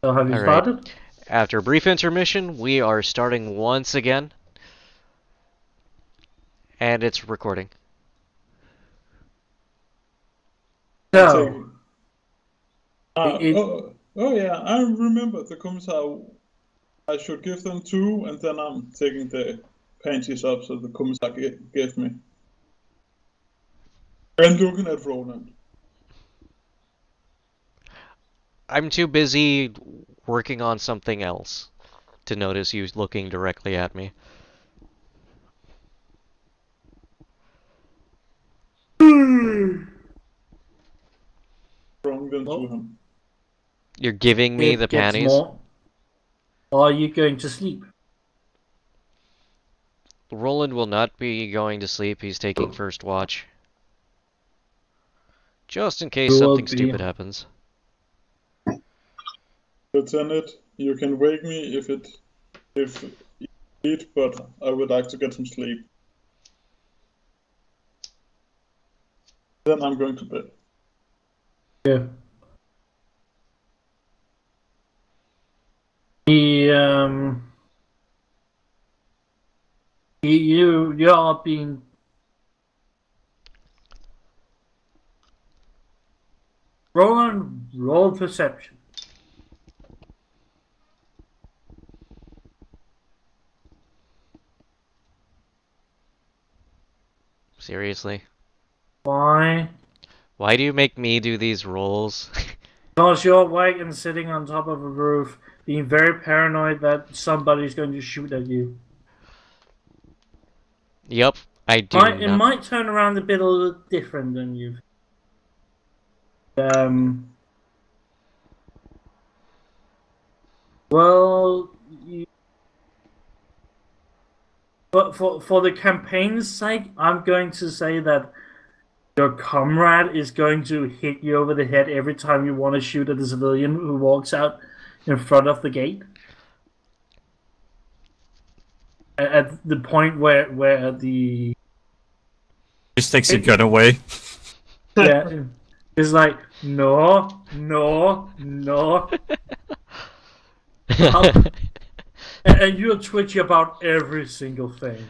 So have you Alright, started? after a brief intermission, we are starting once again, and it's recording. So, it, Oh yeah, I remember the commissar. I should give them two, and then I'm taking the panties up so the commissar gave me. And looking at Roland. I'm too busy working on something else to notice you looking directly at me. Wrong them Well, to him. You're giving me the it gets panties? more. Are you going to sleep? Roland will not be going to sleep, he's taking first watch. Just in case You will something be. stupid happens. Lieutenant, you can wake me if you need, but I would like to get some sleep. Then I'm going to bed. Yeah. You are being roll perception. Seriously? Why? Why do you make me do these rolls? Because you're awake and sitting on top of a roof, being very paranoid that somebody's going to shoot at you. Yup, I do It not. might turn around a bit a little different than you. Well, but for the campaign's sake, I'm going to say that your comrade is going to hit you over the head every time you want to shoot at a civilian who walks out in front of the gate. At the point where the Just takes your gun away. yeah, it's like no. And you're twitchy about every single thing.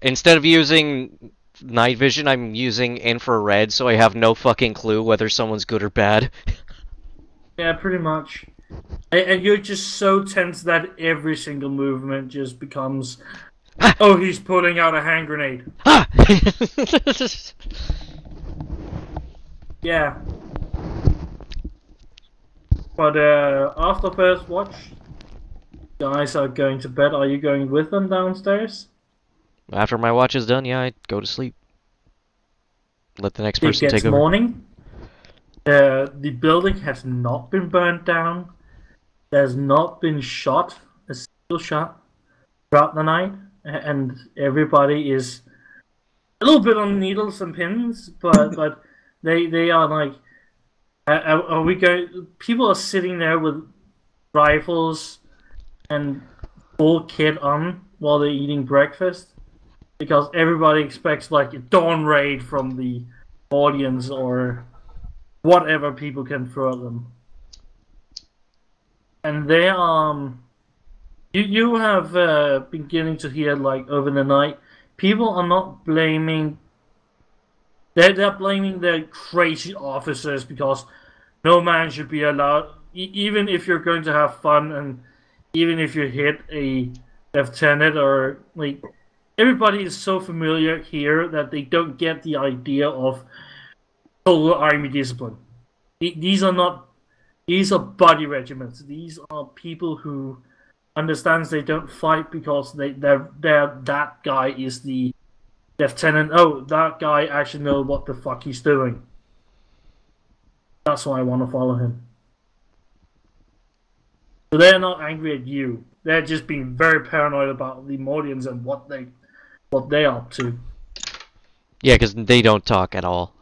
Instead of using night vision, I'm using infrared, so I have no fucking clue whether someone's good or bad. Yeah, pretty much. And you're just so tense that every single movement just becomes, oh, he's pulling out a hand grenade. Ah! Yeah. But after first watch, guys are going to bed. Are you going with them downstairs? After my watch is done, yeah, I go to sleep. Let the next It person gets take over. morning. The building has not been burned down. There's not been shot, a single shot, throughout the night, and everybody is a little bit on needles and pins, but they are like, are we going? People are sitting there with rifles and full kit on while they're eating breakfast, because everybody expects like a dawn raid from the audience or whatever people can throw at them. And they you have been beginning to hear like over the night, people are not blaming. They're blaming the crazy officers because no man should be allowed, even if you're going to have fun and even if you hit a lieutenant or like. Everybody is so familiar here that they don't get the idea of total army discipline. These are body regiments. These are people who understands they don't fight because they're that guy is the lieutenant. Oh, that guy actually knows what the fuck he's doing. That's why I want to follow him. So they're not angry at you. They're just being very paranoid about the Modians and what they're up to. Yeah, because they don't talk at all.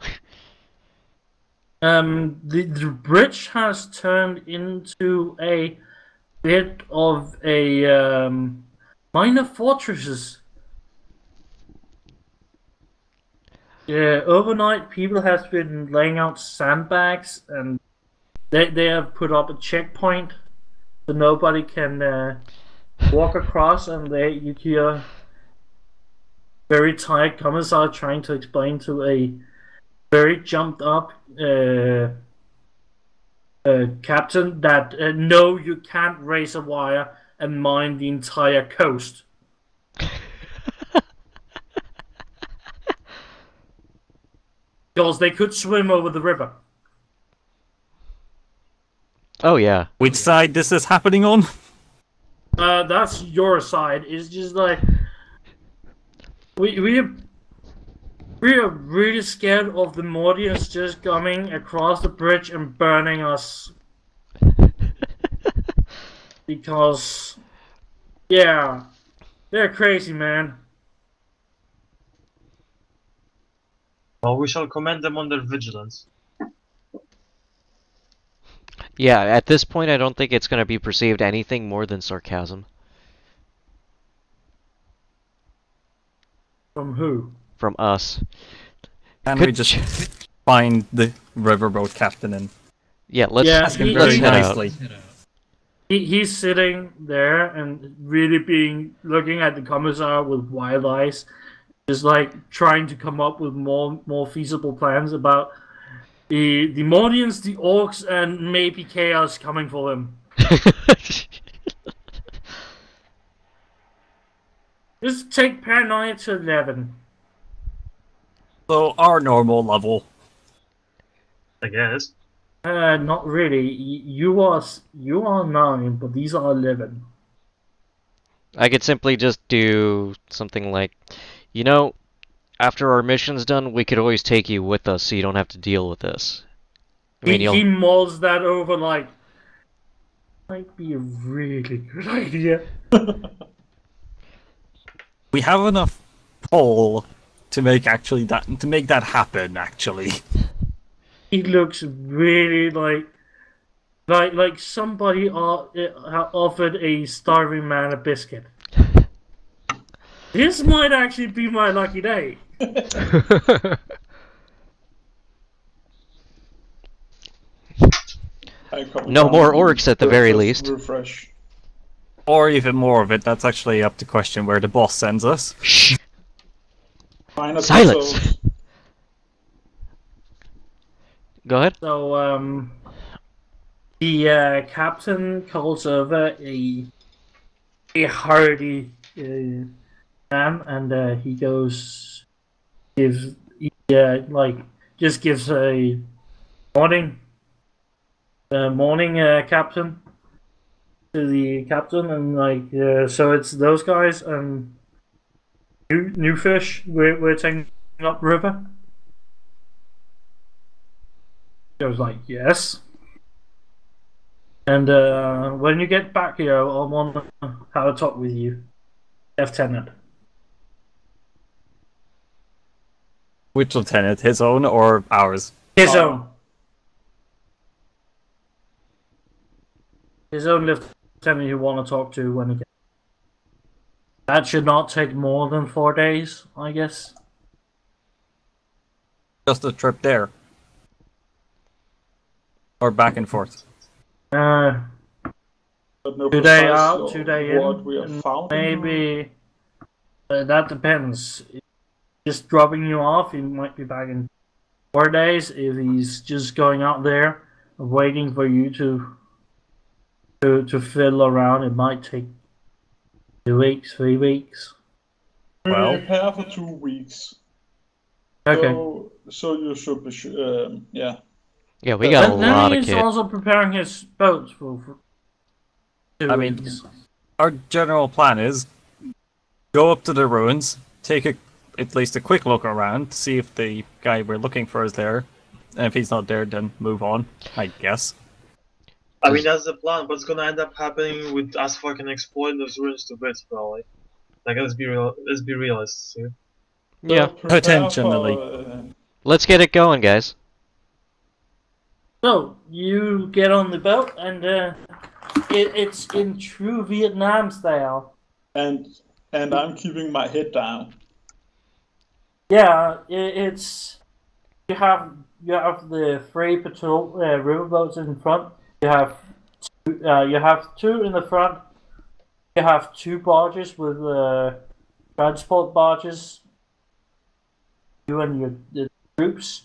The bridge has turned into a bit of a minor fortresses. Yeah, overnight people have been laying out sandbags and they have put up a checkpoint so nobody can walk across, and you hear very tired commissar trying to explain to a very jumped up captain that no, you can't raise a wire and mine the entire coast. Because they could swim over the river. Oh yeah. Which side this is happening on? That's your side. It's just like we are really scared of the Mordians just coming across the bridge and burning us. Because yeah, they're crazy, man. Well, we shall commend them on their vigilance. Yeah, at this point I don't think it's going to be perceived anything more than sarcasm. From who? From us. And we just find the riverboat captain and Yeah, let's ask him he- very he- nicely. He's sitting there and really looking at the commissar with wide eyes, just like trying to come up with more feasible plans about the Mordians, the orcs, and maybe chaos coming for them. Just take paranoia to 11. So our normal level. I guess. Not really. You are 9, but these are 11. I could simply just do something like, you know, after our mission's done, we could always take you with us so you don't have to deal with this. I mean, He mulls that over like, might be a really good idea. We have enough pull to make that happen. Actually, He looks really like somebody offered a starving man a biscuit. This might actually be my lucky day. No more orcs at the very least. Refresh. or even more of it. That's actually up to question where the boss sends us. Shh! Minor Silence! episodes. Go ahead. So, the captain calls over a hardy man, and he gives a morning, captain to the captain, and so it's those guys and new fish. We're taking up river. I was like, yes. And when you get back here, I want to have a talk with you, Lieutenant. Which lieutenant? His own or ours? His Oh. own. His own lieutenant you want to talk to when he gets. That should not take more than 4 days, I guess. Just a trip there. Or back and forth. Uh, But no 2 day precise out, 2 day what in, we have and found. maybe that depends. If he's just dropping you off, he might be back in 4 days. If he's just going out there, waiting for you to fiddle around, it might take 2 weeks, 3 weeks. We Well. prepare for 2 weeks. Okay. So you should be yeah. Yeah, we got a But lot then of he's kit. also preparing his boats for 2 I mean, weeks. Our general plan is go up to the ruins, take at least a quick look around, see if the guy we're looking for is there. And if he's not there, then move on, I guess. I mean, that's the plan. What's gonna end up happening with us fucking exploiting those ruins to bits, probably. Like, let's be realists here. Yeah, Prepare potentially. for, let's get it going, guys. So you get on the boat, and it's in true Vietnam style. and I'm keeping my head down. Yeah, it's you have the 3 patrol riverboats in front. You have You have two in the front. You have two barges with transport barges. You and your troops.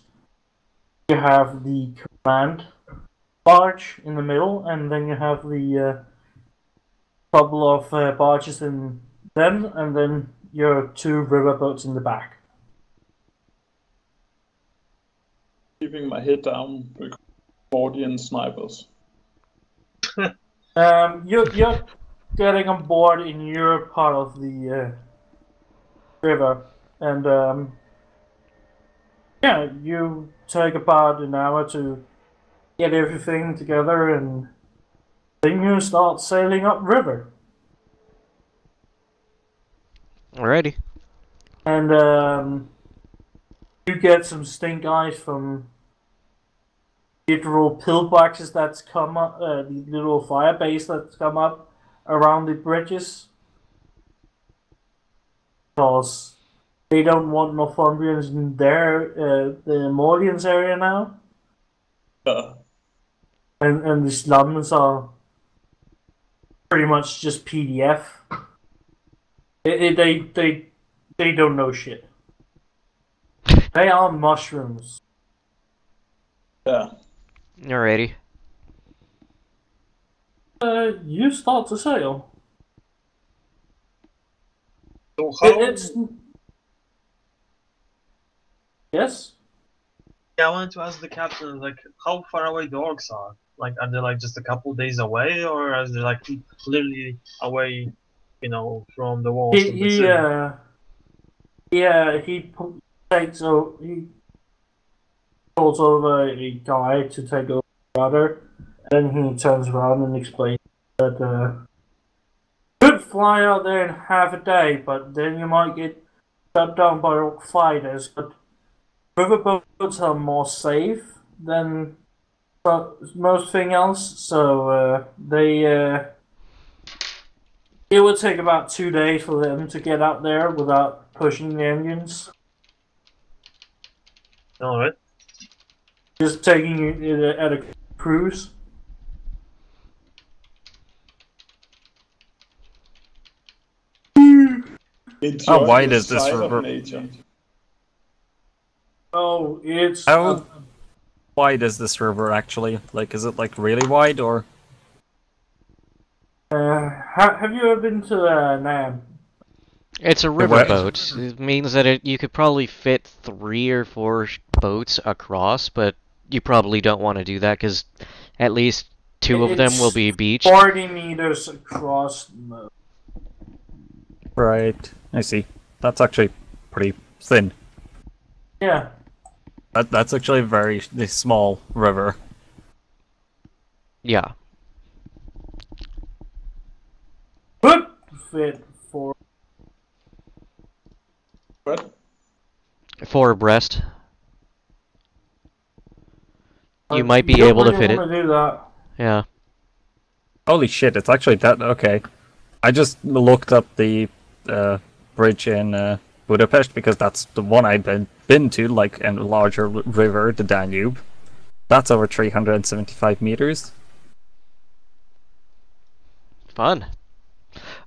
You have the command barge in the middle, and then you have the couple of barges in them, and then your two riverboats in the back. Keeping my head down with Gordian snipers. You're getting on board in your part of the river, and yeah, you take about an hour to get everything together, and then you start sailing upriver. Alrighty. And you get some stink eyes from literal pillboxes that's come up, the little fire base that's come up around the bridges. Because they don't want Northumbrians in the Mordians area now. And the slums are pretty much just PDF. They don't know shit. They are mushrooms. Yeah. Alrighty. You start to sail. So how? It's yes. Yeah, I wanted to ask the captain, like, how far away the orcs are. Like, are they like just a couple days away, or are they like literally away, you know, from the walls of the city? He calls over a guy to take over the rudder, and he turns around and explains that could fly out there in half a day, but then you might get shut down by orc fighters. But riverboats are more safe than most thing else, so it would take about 2 days for them to get out there without pushing the engines. Alright. Just taking it at a cruise. Enjoy wide the is this sight of river? nature. Oh, it's How wide is this river actually? Like, is it like really wide or? have you ever been to Nam? It's a what? riverboat. It means that you could probably fit 3 or 4 boats across, but you probably don't want to do that because at least 2 of them will be beached. 40 meters across. Right, I see. That's actually pretty thin. Yeah. That's actually a very small river. Yeah. Could fit for. What? 4 abreast. You But might be you don't able to really fit it. wanna do that. Yeah. Holy shit, it's actually that okay. I just looked up the bridge in Budapest because that's the one I've been to, like a larger river, the Danube. That's over 375 meters. Fun.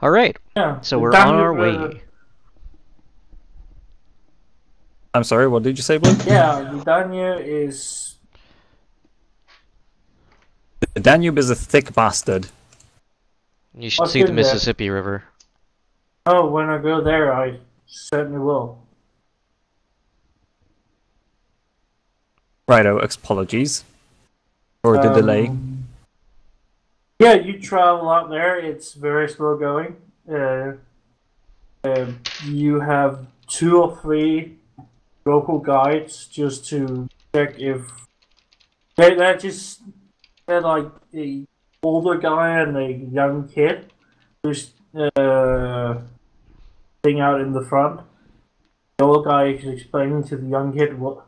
Alright. Yeah. So the we're on Danube, our way. I'm sorry, what did you say, Blue? Yeah, the Danube is. The Danube is a thick bastard. You should I've see the been there. Mississippi River. Oh, when I go there, I certainly will. Righto, apologies for the delay. Yeah, you travel out there. It's very slow going. You have 2 or 3 local guides just to check if they're like the older guy and a young kid who's sitting out in the front. The old guy is explaining to the young kid what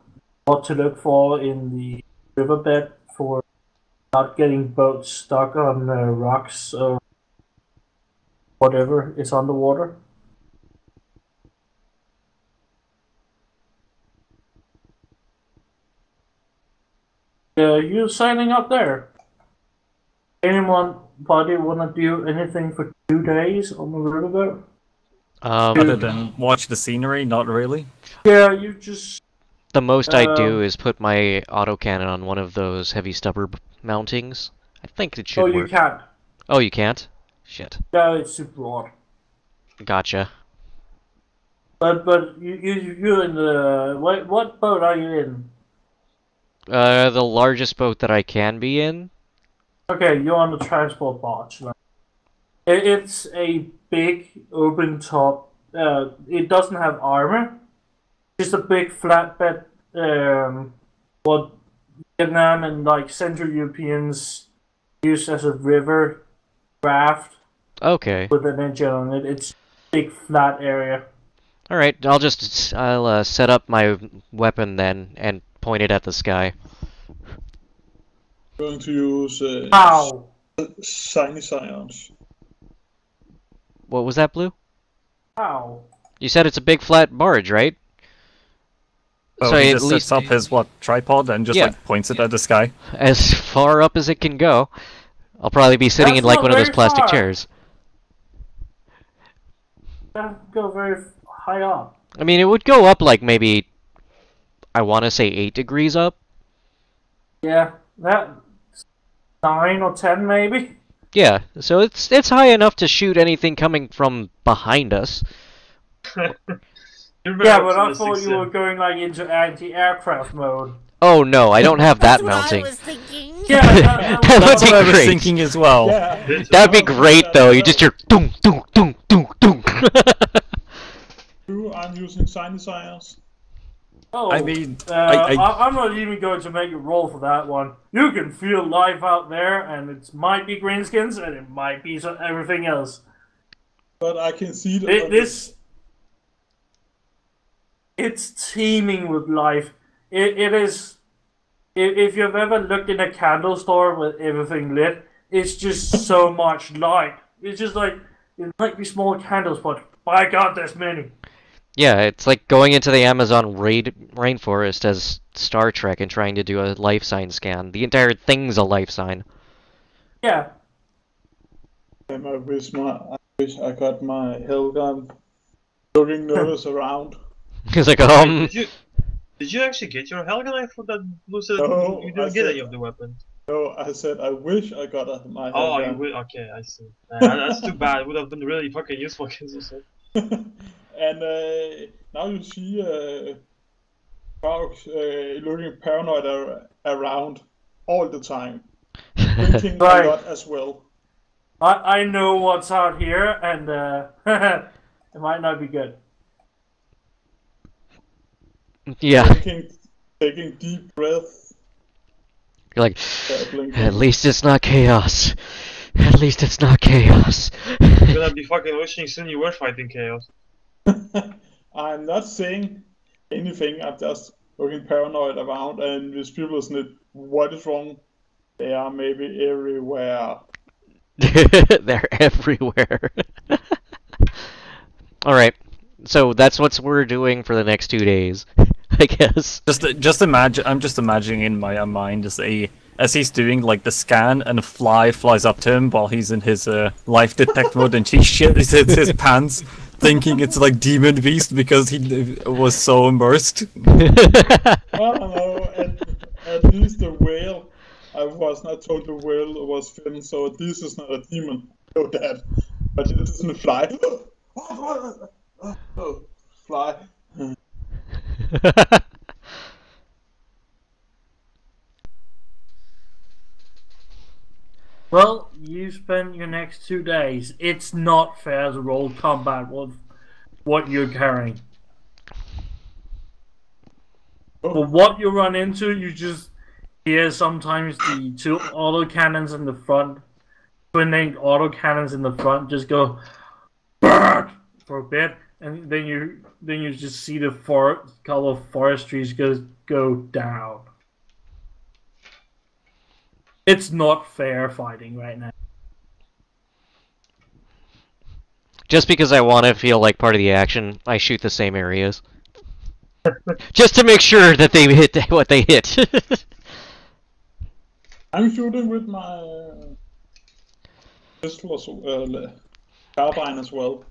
to look for in the riverbed for not getting boats stuck on rocks or whatever is underwater. You're sailing up there. Anybody wanna do anything for 2 days on the riverboat? Other than watch the scenery, not really. Yeah, you just. The most I do is put my autocannon on one of those heavy stubber mountings. I think it should Oh, you work. can't. Oh, you can't? Shit. No, it's super broad. Gotcha. But you're in the what boat are you in? The largest boat that I can be in. Okay, you're on the transport barge. Right? It's a big open top. It doesn't have armor. Just a big flatbed. What Vietnam and like Central Europeans use as a river raft Okay. with an engine on it. It's a big flat area. All right. I'll set up my weapon then and point it at the sky. Going to use Ow! shiny science. What was that, Blue? Ow! You said it's a big flat barge, right? So So he at just least sets up his tripod and just Yeah. like points it at the sky. as far up as it can go. I'll probably be sitting That's in like not one of those very plastic far. chairs. That go very high up. I mean, it would go up like maybe, I want to say 8 degrees up. Yeah, that 9 or 10 maybe. Yeah, so it's high enough to shoot anything coming from behind us. You're very Yeah, but I optimistic, thought you Sim. were going like into anti-aircraft mode. Oh no, I don't have that mounting. I was thinking. Yeah, That would That's be what I was great. thinking as well. Yeah. That'd be great though. You just hear doom doom doom doom doom. I'm using shiny science. Oh, I mean, I'm not even going to make a roll for that one. You can feel life out there, and it might be greenskins, and it might be everything else. But I can see that It's teeming with life. It is. If you've ever looked in a candle store with everything lit, it's just so much light. It's just like it might be small candles, but by God, there's many. Yeah, it's like going into the Amazon rainforest as Star Trek and trying to do a life sign scan. The entire thing's a life sign. Yeah. I wish I got my hell gun. Looking nervous around. It's like Did you actually get your Helgen? I thought that Blue said No, you I didn't get said- any of the weapons. No, I said I wish I got my hell Oh, you gun. will? Okay, I see. That's too bad. It would have been really fucking useful. And now you see folks looking paranoid around all the time, thinking Right. a lot as well. I know what's out here, and it might not be good. yeah. Taking deep breaths. You're like, blinking. at least it's not chaos. At least it's not chaos. You're gonna be fucking wishing soon you were fighting chaos. I'm not saying anything. I'm just looking paranoid around, and these people isn't what is wrong. They are maybe everywhere. They're everywhere. Alright, so that's what we're doing for the next 2 days, I guess. Just imagine. I'm just imagining in my mind as he's doing like the scan, and a fly flies up to him while he's in his life detect mode, and he shits his pants, thinking it's like demon beast because he was so immersed. Well, no, at least the whale. I was not told the whale was Finn, so this is not a demon. I know that. But it doesn't fly. Oh, fly. Well, you spend your next 2 days. It's not fair to roll combat with what you're carrying. For what you run into, you just hear sometimes the 2 autocannons in the front, twin-named autocannons in the front, just go BURT! For a bit, and then you just see the color of forest trees go down. It's not fair fighting right now. Just because I want to feel like part of the action, I shoot the same areas. Just to make sure that they hit what they hit. I'm shooting with my pistol as carbine as well.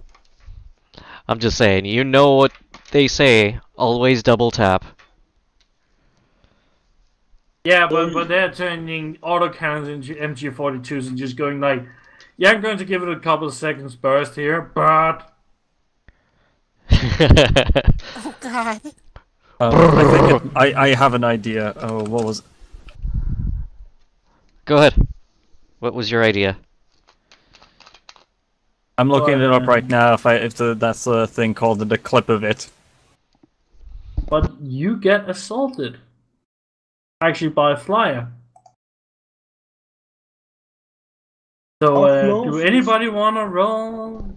I'm just saying, you know what they say, always double tap. Yeah, but they're turning autocannons into MG42s and just going like, yeah, I'm going to give it a couple of seconds burst here, but... Oh god. I have an idea. Oh, what was... Go ahead. What was your idea? I'm looking it up right now. That's a thing called the clip of it. But you get assaulted. Actually, by a flyer. So, do anybody want to roll?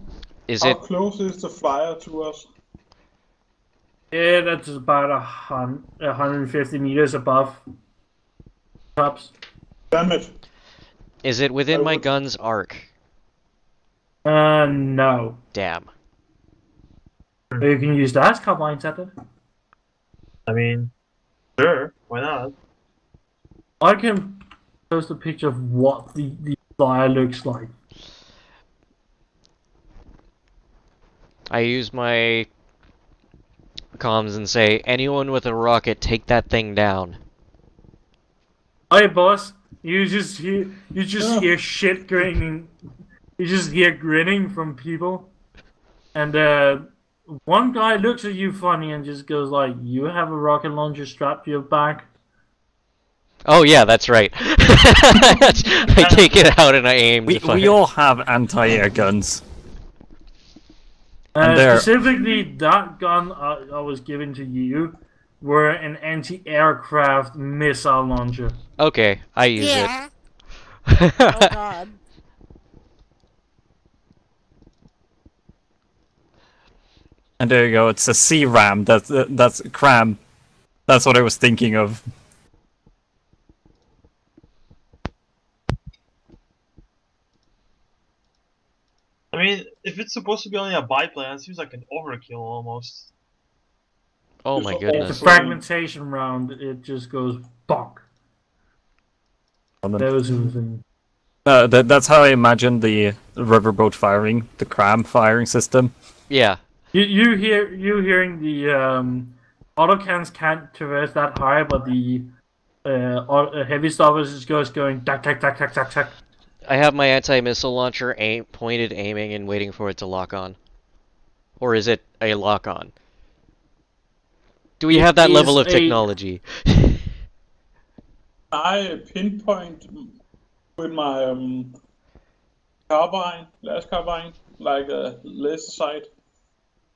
How close is the flyer to us? Yeah, that's about 150 meters above. Tops. Damn it. Is it within my gun's arc? No. Damn. But you can use the ass carbine at it. I mean, sure, why not? I can post a picture of what the flyer looks like. I use my comms and say, anyone with a rocket, take that thing down. Hey, boss, you just hear shit grinning. You just hear grinning from people, and one guy looks at you funny and just goes like, "You have a rocket launcher strapped to your back." Oh yeah, that's right. I take it out and I aim. We all have anti-air guns. Specifically, that gun I was given to you were an anti-aircraft missile launcher. Okay, I use it. Oh god. And there you go. It's a C-ram. That's cram. That's what I was thinking of. I mean, if it's supposed to be only a biplane, it seems like an overkill almost. Oh my goodness. It's a fragmentation round. It just goes bonk. That's how I imagine the riverboat firing, the cram firing system. Yeah. You hearing the autocans can't traverse that high, but the heavy stoppers is just going tack tack tack tack tack tack. I have my anti-missile launcher pointed, aiming, and waiting for it to lock on. Or is it a lock on? Do we have that level of technology? I pinpoint with my carbine, last carbine, like a laser sight.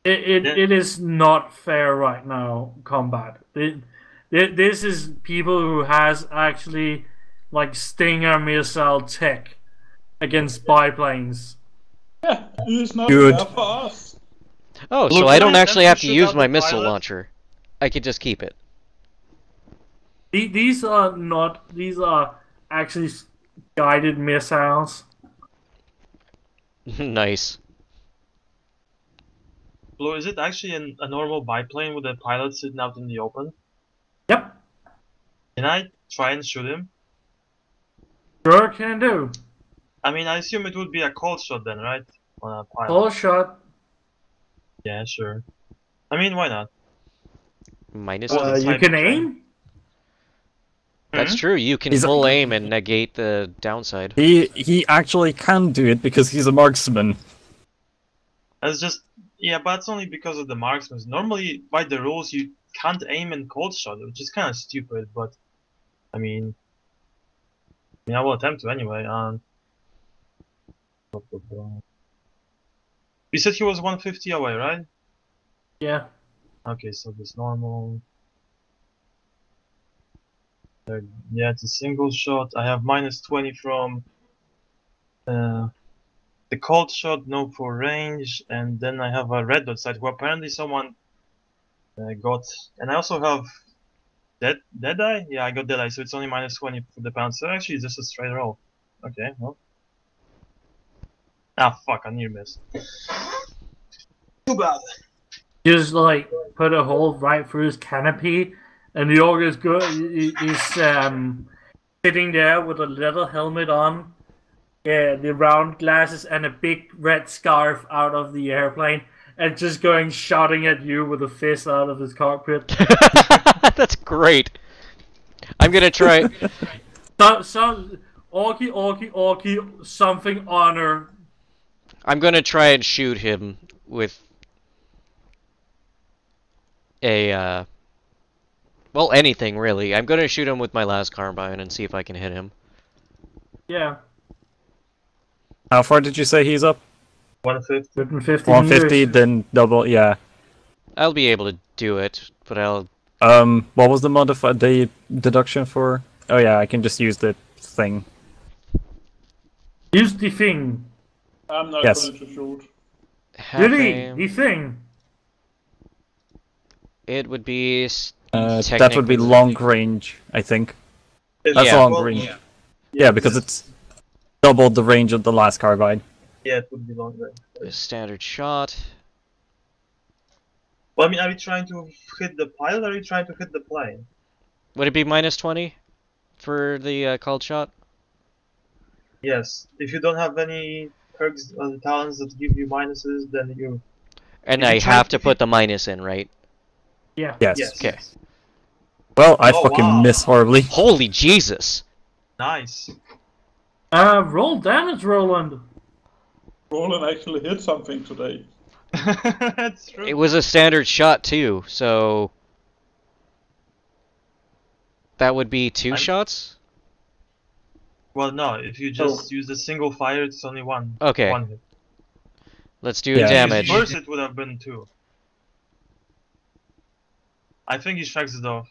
It is not fair right now, combat. This is people who has actually like Stinger missile tech against biplanes. Yeah, it's not good fair for us. Oh, so I don't actually have to use my missile launcher. I could just keep it. These are actually guided missiles. Nice. Blue, is it actually a normal biplane with a pilot sitting out in the open? Yep. Can I try and shoot him? Sure can do. I mean, I assume it would be a cold shot then, right? On a pilot. Cold shot. Yeah, sure. I mean, why not? Minus you can aim? That's true, you can full aim and negate the downside. He actually can do it because he's a marksman. That's just... Yeah, but it's only because of the marksmen. Normally, by the rules, you can't aim in cold shot, which is kind of stupid, but... I mean, I will attempt to anyway. You said he was 150 away, right? Yeah. Okay, so this normal... yeah, it's a single shot. I have minus 20 from the cold shot, no for range, and then I have a red dot sight who apparently someone got. And I also have dead eye. Yeah, I got dead eye, so it's only minus 20 for the pound. So actually, it's just a straight roll. Okay, well. Ah, fuck! I near miss. Too bad. Just like put a hole right through his canopy. And the orc is sitting there with a leather helmet on, Yeah, the round glasses and a big red scarf out of the airplane, and just going shouting at you with a fist out of his cockpit. That's great. I'm gonna try. So, Orky, something honor. I'm gonna try and shoot him with a well, anything really. I'm gonna shoot him with my last carbine and see if I can hit him. Yeah. How far did you say he's up? 150. 150 150, meters. then double, yeah. I'll be able to do it, but I'll. What was the deduction for? Oh yeah, I can just use the thing. Use the thing. I'm not Yes. going to shoot. Really? Half The thing. It would be. That would be long range, I think. That's Yeah. long range. Yeah, because it's doubled the range of the last carbine. Yeah, it would be long range. A standard shot. Well, I mean, are you trying to hit the pilot or are you trying to hit the plane? Would it be -20 for the called shot? Yes. If you don't have any perks and talents that give you minuses, then you. And If you I try have to to put the minus in, right? Yeah. Yes. Yes. Okay. Well, I Oh, fucking wow. miss horribly. Holy Jesus! Nice. Roll damage, Roland. Roland actually hit something today. That's true. It was a standard shot too, so that would be 2 shots. Well, no. If you just use a single fire, it's only one. Okay. One hit. Let's do Yeah. damage. First, it would have been 2. I think he strikes it off.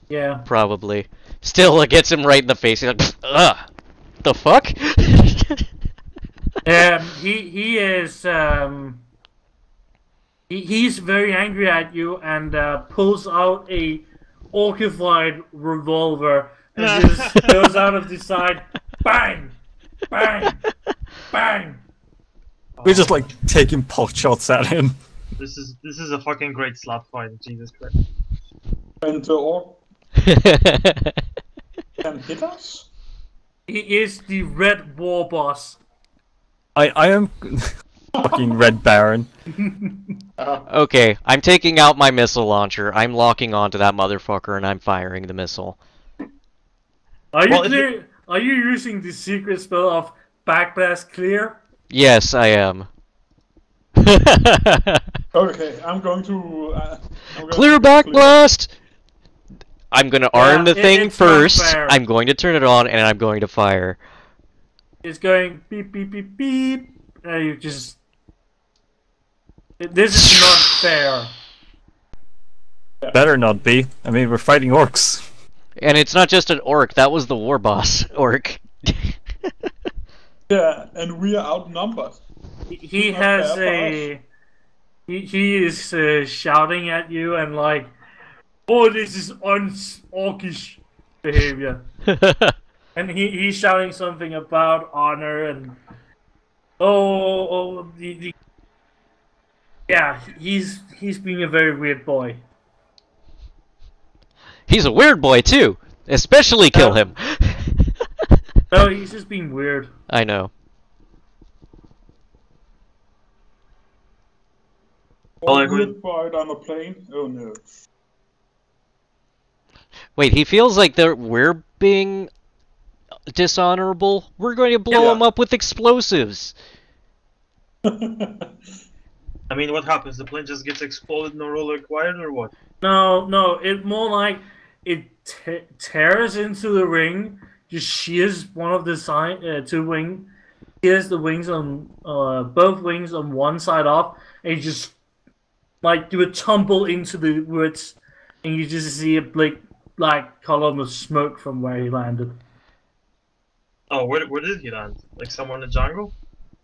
Yeah. Probably. Still, it gets him right in the face. He's like, ugh! The fuck? He is he's very angry at you and pulls out a orcified revolver and just goes out of the side, bang, bang, bang. We're just like taking pot shots at him. This is a fucking great slap fight. Jesus Christ. And the orc can hit us? He is the Red War Boss. I am fucking Red Baron. Okay, I'm taking out my missile launcher. I'm locking onto that motherfucker and I'm firing the missile. Are you Well, if clear? Are you using the secret spell of Backblast Clear? Yes, I am. Okay, I'm going to... Clear backblast! I'm gonna arm the thing it's not first. fair. I'm going to turn it on and I'm going to fire. It's going beep beep beep beep. And you just. This is not fair. Better not be. I mean, we're fighting orcs. And it's not just an orc, that was the war boss orc. Yeah, and we are outnumbered. He Not has fair for a. He is shouting at you and like, oh, this is orcish behavior. And he's shouting something about honor and the yeah, he's being a very weird boy. He's a weird boy too. Especially kill him. No, he's just being weird. I know. Well, I Or would- weird boy on a plane? Oh no. Wait, he feels like we're being dishonorable? We're going to blow Yeah. him up with explosives. I mean, what happens? The plane just gets exploded, no roll required, or what? No, it more like it tears into the ring, just shears one of the two wing, shears the wings on both wings on one side off, and you just like do a tumble into the woods, and you just see a black column of smoke from where he landed. Oh, where did he land? Like somewhere in the jungle?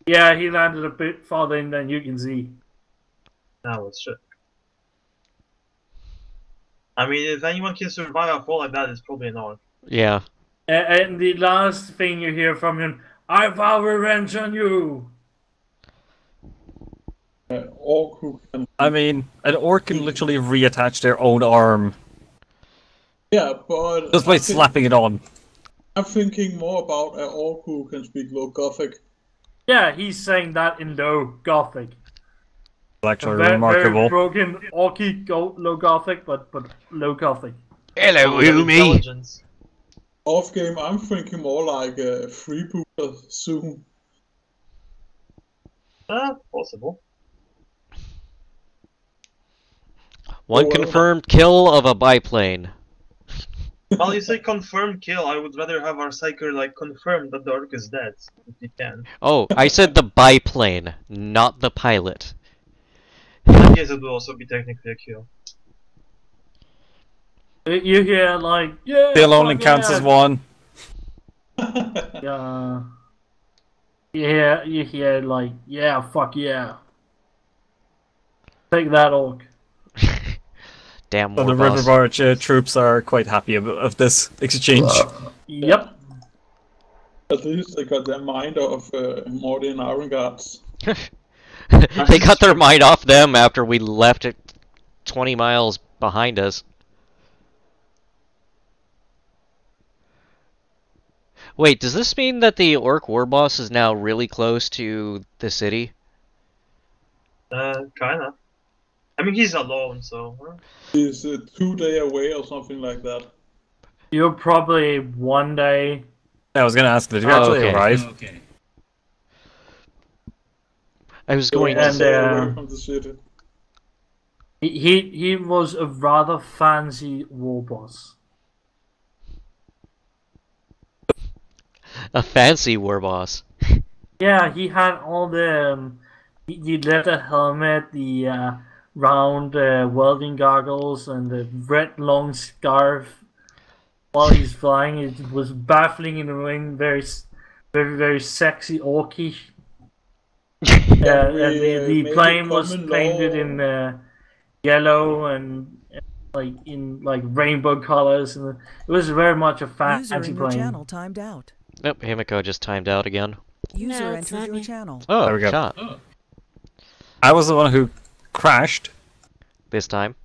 Yeah, he landed a bit farther in than you can see. Ah, well, shit. I mean, if anyone can survive a fall like that, it's probably an orc. Yeah. And the last thing you hear from him, I vow revenge on you. Orc who can... I mean, an orc can literally reattach their own arm Yeah, but... just by I think- slapping it on. I'm thinking more about an orc who can speak low Gothic. Yeah, he's saying that in low Gothic. Actually Very remarkable. broken, orky low Gothic, but low Gothic. Hello, That Umi. intelligence. Off game, I'm thinking more like a freebooter soon. Possible. One Oh, well. confirmed kill of a biplane. Well, you say confirmed kill. I would rather have our psyker like confirm that the orc is dead, if you can. Oh, I said the biplane, not the pilot. I guess it would also be technically a kill. You hear like, yeah. Still only fuck counts yeah. as one. Yeah. You hear like, yeah, fuck yeah. Take that, orc. Damn So war the boss. Riverbarge troops are quite happy of this exchange. Yep. At least they got their mind off more than Iron Guards. They got their mind off them after we left it 20 miles behind us. Wait, does this mean that the orc war boss is now really close to the city? Kinda. I mean, he's alone, so. He's 2 days away or something like that. You're probably one day. I was gonna ask, did you Oh, actually okay. arrive? Okay. I was going And, Stay away from the city. He was a rather fancy war boss. a fancy war boss. Yeah, he had all the the leather helmet, the round welding goggles, and the red long scarf. While he's flying, it was baffling in the wind. Very sexy, orkish. And the made plane it was common painted law. in yellow and like in like rainbow colors, and it was very much a User fancy in your plane. channel timed out. Nope, Himiko just timed out again. User No, it's entered not your me. channel. Oh, There we go. shot. Oh. I was the one who crashed. This time.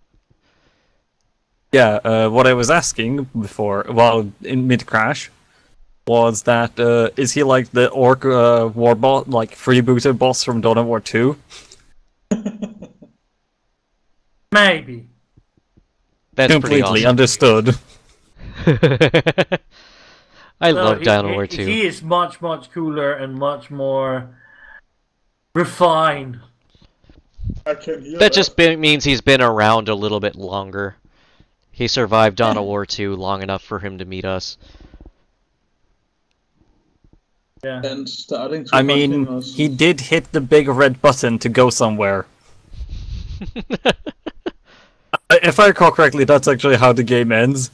Yeah, what I was asking before, well, in mid-crash, was that, is he like the orc war boss, like freebooter boss from Dawn of War 2? Maybe. That's pretty Completely awesome. understood. I No, love Dawn of War 2. He is much cooler and much more refined. I can hear That just means he's been around a little bit longer. He survived Dawn of War 2 long enough for him to meet us. And starting to I mean, continue us. he did hit the big red button to go somewhere. If I recall correctly, that's actually how the game ends.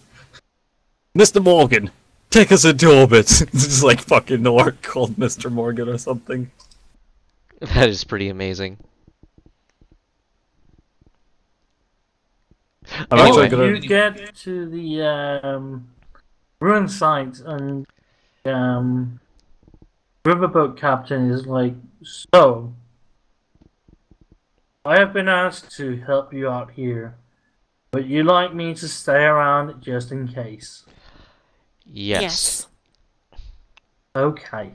Mr. Morgan, take us into orbit. This is like fucking orc called Mr. Morgan or something. That is pretty amazing. I'm Anyway. actually gonna... You get to the ruin site, and riverboat captain is like, so I have been asked to help you out here, but you like me to stay around just in case. Yes. Okay.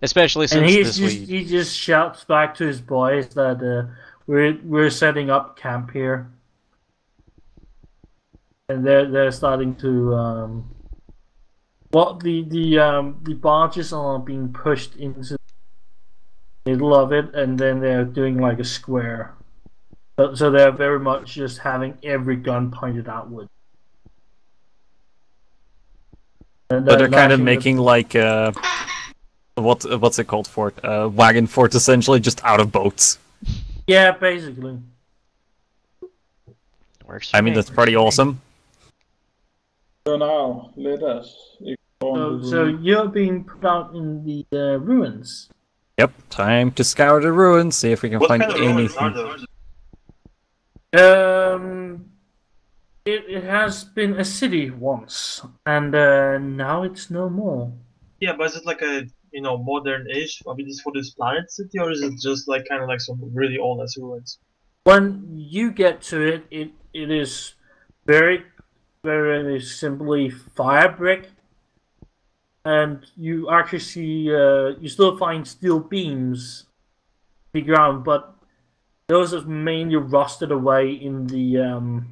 Especially And since he's this just, week. he just shouts back to his boys that we're setting up camp here, and they're starting to the barges are being pushed into the middle of it, and then they're doing like a square. So they're very much just having every gun pointed outward. And But they're kind of lashing making like what's it called, fort? Wagon fort, essentially, just out of boats. Yeah, basically. Works I for mean, me. that's pretty awesome. So now, let us explore the So room. you're being put out in the ruins. Yep, time to scour the ruins, see if we can What find kind of ruins are anything. those? It has been a city once, and now it's no more. Yeah, but is it like a modern-ish? I mean, is for this planet city, or is it just like kind of like some really old-ass ruins? When you get to it, it is very very simply fire brick, and you actually see you still find steel beams in the ground, but those have mainly rusted away in the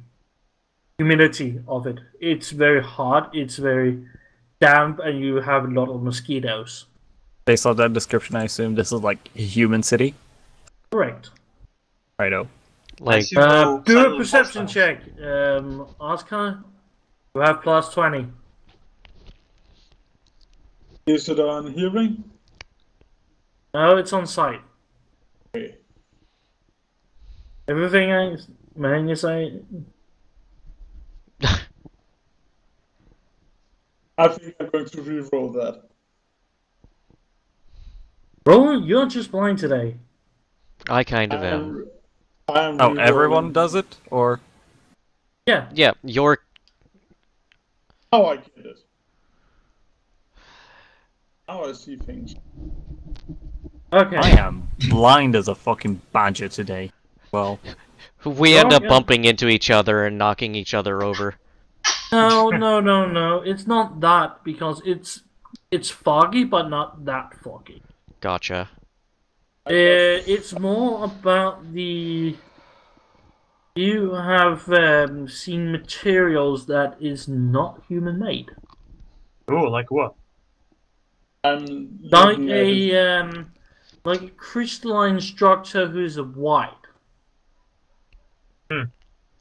humidity of it. It's very hot, it's very damp, and you have a lot of mosquitoes. Based on that description, I assume this is like a human city. Correct. Righto. Like, You go Do silent a perception hostiles. check, Oscar. You have plus 20. Is it on hearing? No, it's on site. Okay. Everything I man you say. I think I'm going to re-roll that. Roland, you're just blind today. I kind of am. I'm Oh, re-rolling. everyone does it, or Yeah. Yeah, you're. Now I get it. Now I see things. Okay. I am blind as a fucking badger today. Well, We end up yeah. bumping into each other and knocking each other over. No. It's not that because it's foggy, but not that foggy. Gotcha. It's more about the. You have seen materials that is not human made, Oh, like what? I'm like looking at it. like a crystalline structure who's white.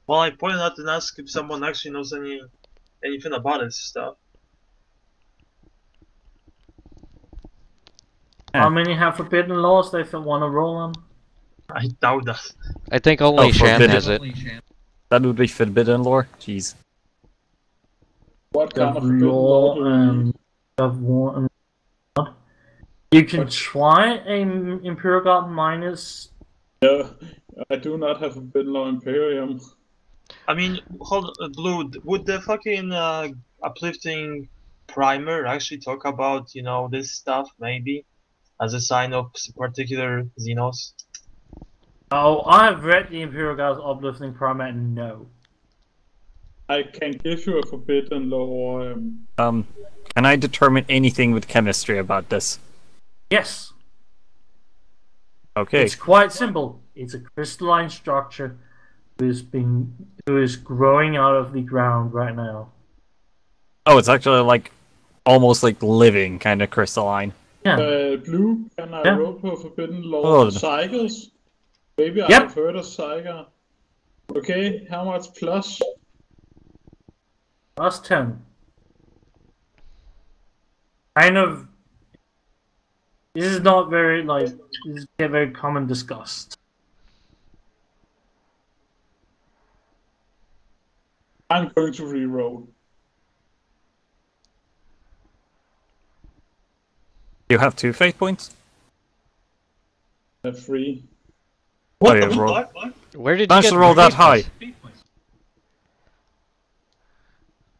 Well, I pointed out and asked if someone actually knows anything about this stuff. How many have forbidden laws they want to roll on? I doubt that. I think only Oh, Shan forbidden. has it. that would be forbidden lore. Jeez. What kind of Of forbidden law law do we and need? of war and blood. You can try a Imperial Guard minus. No, I do not have forbidden law Imperium. I mean, hold Blue, would the fucking uplifting primer actually talk about, this stuff, maybe? As a sign of particular Xenos? Oh, I've read the Imperial Guard's uplifting primer and no. I can give you a forbidden law. Can I determine anything with chemistry about this? Yes, Okay. it's quite simple. It's a crystalline structure who is growing out of the ground right now. Oh, it's actually like almost like living, kind of crystalline. Yeah. Blue, can I Yeah. roll for forbidden law Oh. cycles? Maybe I Yep. have heard of Cyger. Okay, how much plus? Plus 10. Kind of. This is not very, this is a very common discussed. I'm going to re-roll. You have 2 fate points? 3. Oh, yeah, roll. What? Where did you Managed get to roll that high. high?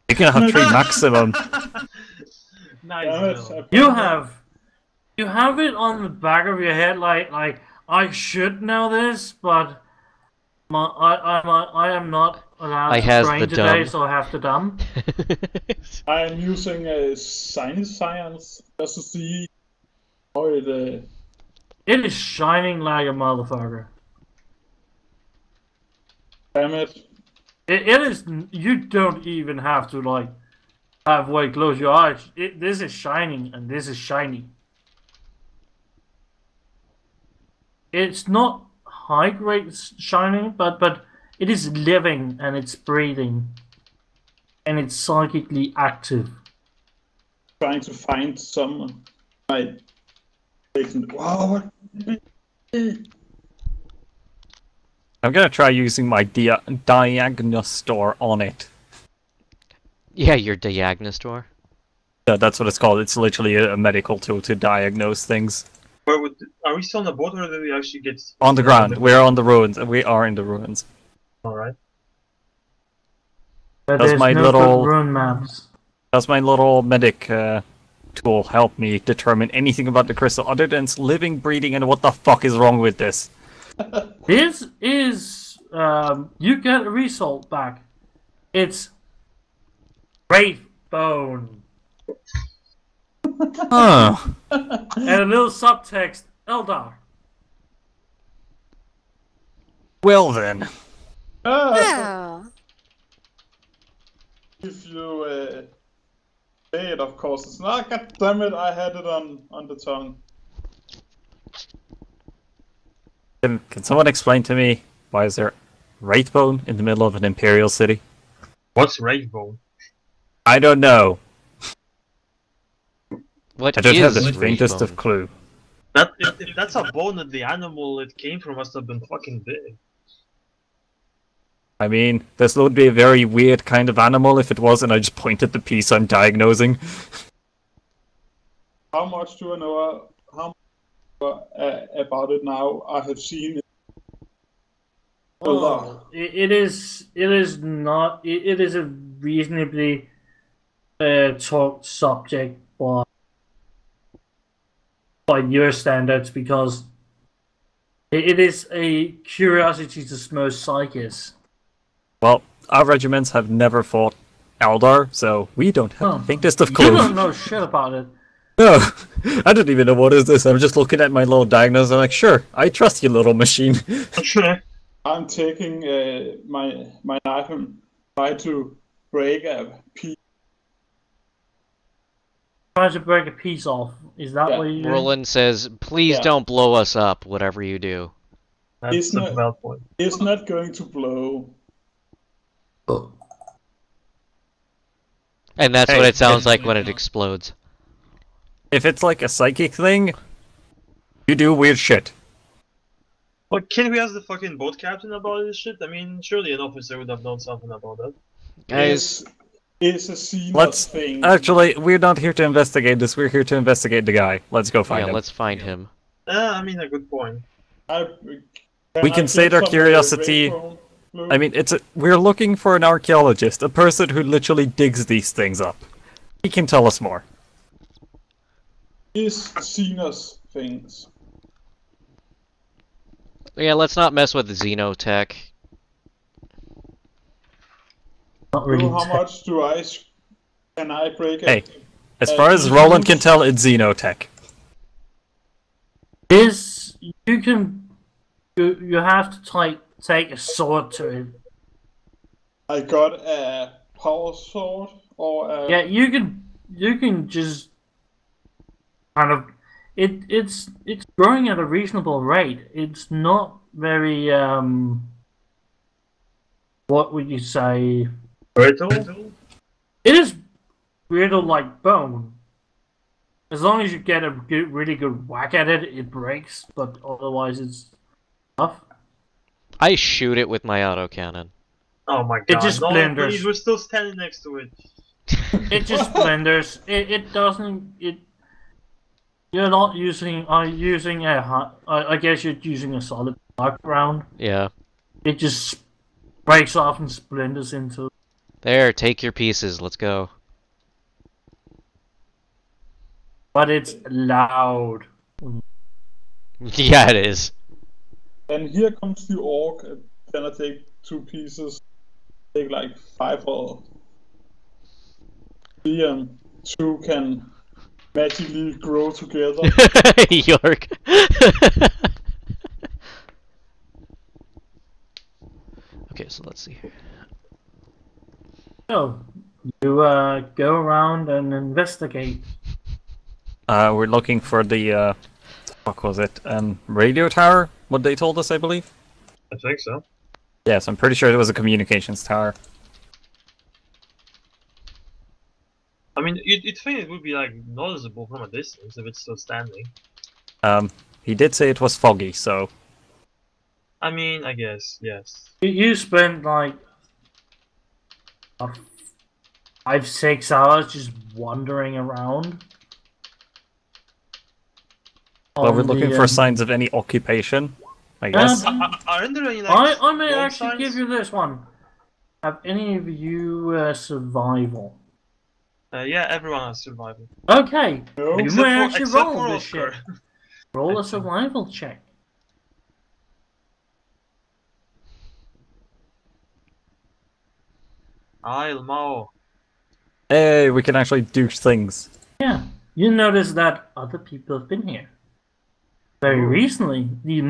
You can have 3 maximum. Nice. Damn Bill. it, You have it on the back of your head, like I should know this, but I am not allowed I to has train the today, dumb. so I have to dumb. I am using science just to see how it. It is shining like a motherfucker. Damn it. It is. You don't even have to halfway close your eyes. This is shining, and this is shiny. It's not high grade shining, but it is living and it's breathing, and it's psychically active. Trying to find some. Wow, what? I'm gonna try using my Diagnostor on it. Yeah, your Diagnostor. Yeah, that's what it's called. It's literally a medical tool to diagnose things. Are we still on the boat or did we actually get... On the ground. We're on the ruins. We are in the ruins. Alright. But That's there's my no little- good rune maps. Does my little medic tool help me determine anything about the crystal other than it's living, breathing, and what the fuck is wrong with this? This is you get a result back. It's Great bone. Huh. And a little subtext, Eldar. Well then. Oh. If you say it, of course. It's not. God damn it! I had it on the tongue. Can someone explain to me why is there Wraithbone in the middle of an Imperial city? What's Rainbow? I don't know. What I don't have is the faintest Wraithbone? of clue. That if that's a bone that the animal it came from must have been fucking big. I mean, this would be a very weird kind of animal if it was, and I just pointed the piece I'm diagnosing. How much do I know? About it now? I have seen it. Oh, it is not. It is a reasonably talked subject by your standards because it is a curiosity to most psychics. Well, our regiments have never fought Eldar, so we don't have the faintest of clue. You don't know shit about it. No, I don't even know what is this. I'm just looking at my little diagnose. I'm like, sure, I trust you, little machine. I'm taking my knife and try to break a piece. Trying to break a piece off. Is that Yeah. what you? Roland says, please Yeah. don't blow us up, whatever you do. That's It's the not- bad point. It's not going to blow. And that's Hey, what it sounds like when it explodes. If it's like a psychic thing, you do weird shit. Well, can we ask the fucking boat captain about this shit? I mean, surely an officer would have known something about that. Guys, It's a Xenos Let's thing. actually, we're not here to investigate this. We're here to investigate the guy. Let's go find yeah, him. let's find him. I mean, a good point. We can sate our curiosity. I mean, we're looking for an archaeologist, a person who literally digs these things up. He can tell us more. It's Xenos things. Yeah, let's not mess with the xenotech. Not really. How much can I break it? Hey, as far as Roland can tell, it's xenotech. Is you can you have to take a sword to it. I got a power sword or a... Yeah, you can just kind of it's growing at a reasonable rate. It's not very what would you say? Brittle? It is brittle like bone. As long as you get a really good whack at it, it breaks. But otherwise, it's tough. I shoot it with my autocannon. Oh my god. It just no, splinters. please, we're still standing next to it. It just splinters. It doesn't. You're not using. Using a. I guess you're using a solid dark round. Yeah. It just breaks off and splinters into. There, take your pieces, let's go. But it's loud. Yeah, it is. And here comes the orc. Then I take 2 pieces. Take like 5 or 3 and 2 can magically grow together. York. Okay, so let's see here. So you go around and investigate. We're looking for the, what was it? Radio tower? What they told us, I believe? I think so. Yes, I'm pretty sure it was a communications tower. I mean, you'd think it would be like noticeable from a distance if it's still standing. He did say it was foggy, so... I mean, I guess, yes. You spend like 5-6 hours just wandering around. Well, we're on looking the, for signs of any occupation, I guess. Aren't there any like I may road actually signs? give you this one. Have any of you survival? Yeah, everyone has survival. Okay, No. you Except may for- actually except roll for this shit. Oscar. Roll a survival check. I'll mow. Hey, we can actually do things. Yeah, you notice that other people have been here very recently. You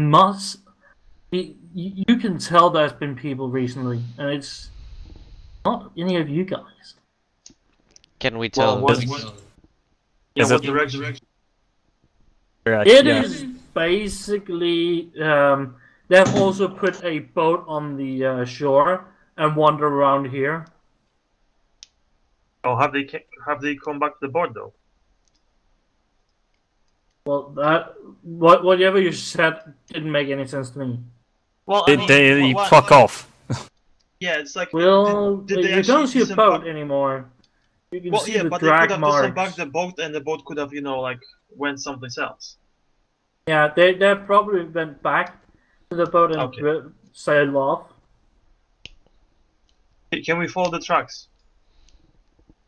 can tell there's been people recently, and it's not any of you guys. Can we Well, tell? what Is it- direction? It is basically they've also put a boat on the shore and wander around here. Oh, have they come back to the board though? Well, whatever you said didn't make any sense to me. Well, Did they fuck off? Yeah, it's like. Well, did they you don't actually see a disembark- boat anymore. You can Well, see yeah, the but they could drag have marks. disembarked the boat, and the boat could have, like, went someplace else. Yeah, they probably went back to the boat and Okay. sailed off. Can we follow the tracks?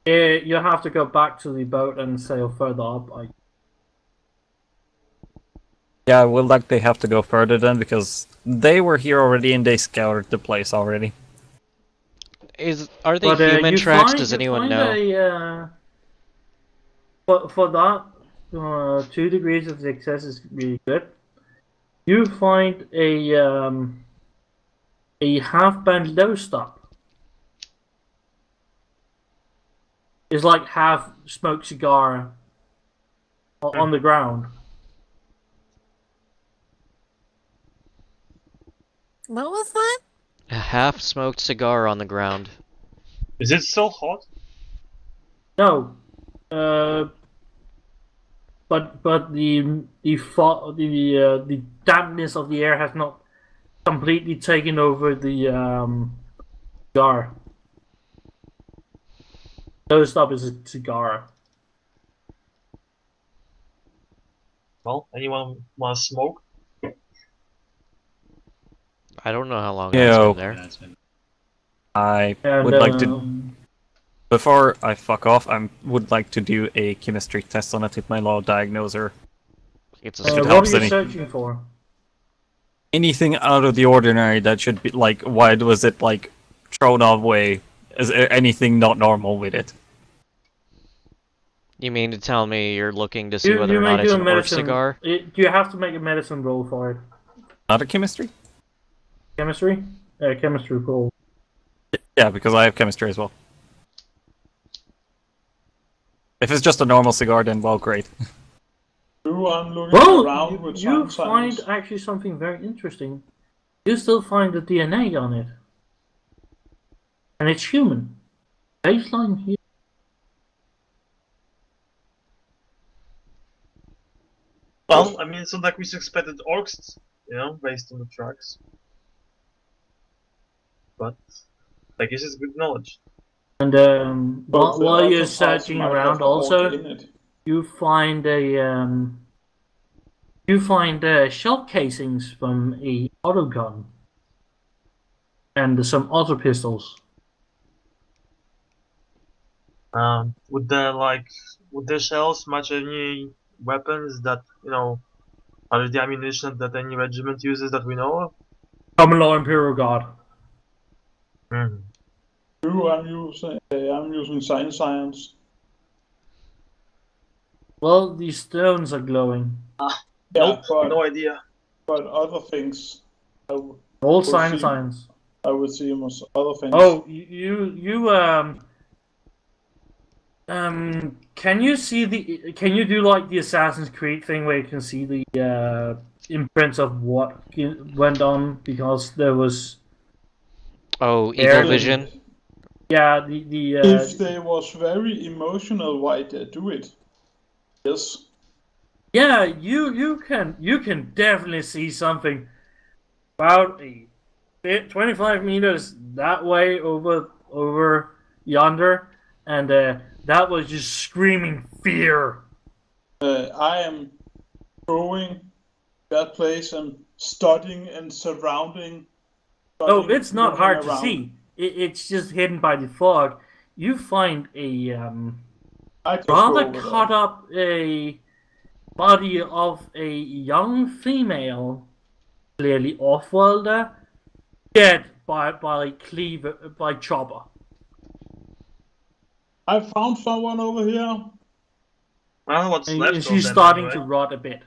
You have to go back to the boat and sail further up. Yeah, we'll likely have to go further then, because they were here already and they scoured the place already. Are they But, human you tracks? find- Does you anyone find know? For that, 2 degrees of success is really good. You find a half-band low stop. It's like half smoked cigar on the ground. What was that? A half-smoked cigar on the ground. Is it still hot? No, but the dampness of the air has not completely taken over the cigar. No stop is a cigar. Well, anyone want to smoke? I don't know how long Yo. that's been there. I And, would like to, before I fuck off, I would like to do a chemistry test on it with my law diagnoser. It's If a it what helps are you any. searching for? Anything out of the ordinary that should be, like, why was it, like, thrown away? Is there anything not normal with it? You mean to tell me you're looking to see You whether or may not do it's a an orc medicine. cigar? You have to make a medicine roll for it. Not a chemistry? Chemistry? Chemistry roll. Yeah, because I have chemistry as well. If it's just a normal cigar, then well, great. I'm looking Well, around with you some find signs. actually something very interesting. You still find the DNA on it. And it's human. Baseline here. Well, I mean, it's not like we suspected orcs, based on the tracks. But I guess it's good knowledge. And But while the you're other parts searching might around have orc also, in it. you find shell casings from a autogun. And some auto pistols. Would the shells match any weapons that, are the ammunition that any regiment uses that we know of? Common law Imperial Guard. Hmm. I'm using science. Well, these stones are glowing. Yeah, Nope, but, no idea. but other things, All see. science. I would see them as other things. Oh, can you see can you do like the Assassin's Creed thing where you can see the imprints of what went on because there was Oh, Air- Eagle Vision? the If they was very emotional, why they do it? Yes. yeah, you can definitely see something about 25 meters that way over yonder, and that was just screaming fear. I am going that place and studying and surrounding. Oh, studying, it's not looking hard to around. see. It's just hidden by the fog. You find a I just go rather over cut up a body of a young female, clearly off-worlder, dead by Chopper. I found someone over here. I don't know what's And left of she's them starting anyway. to rot a bit.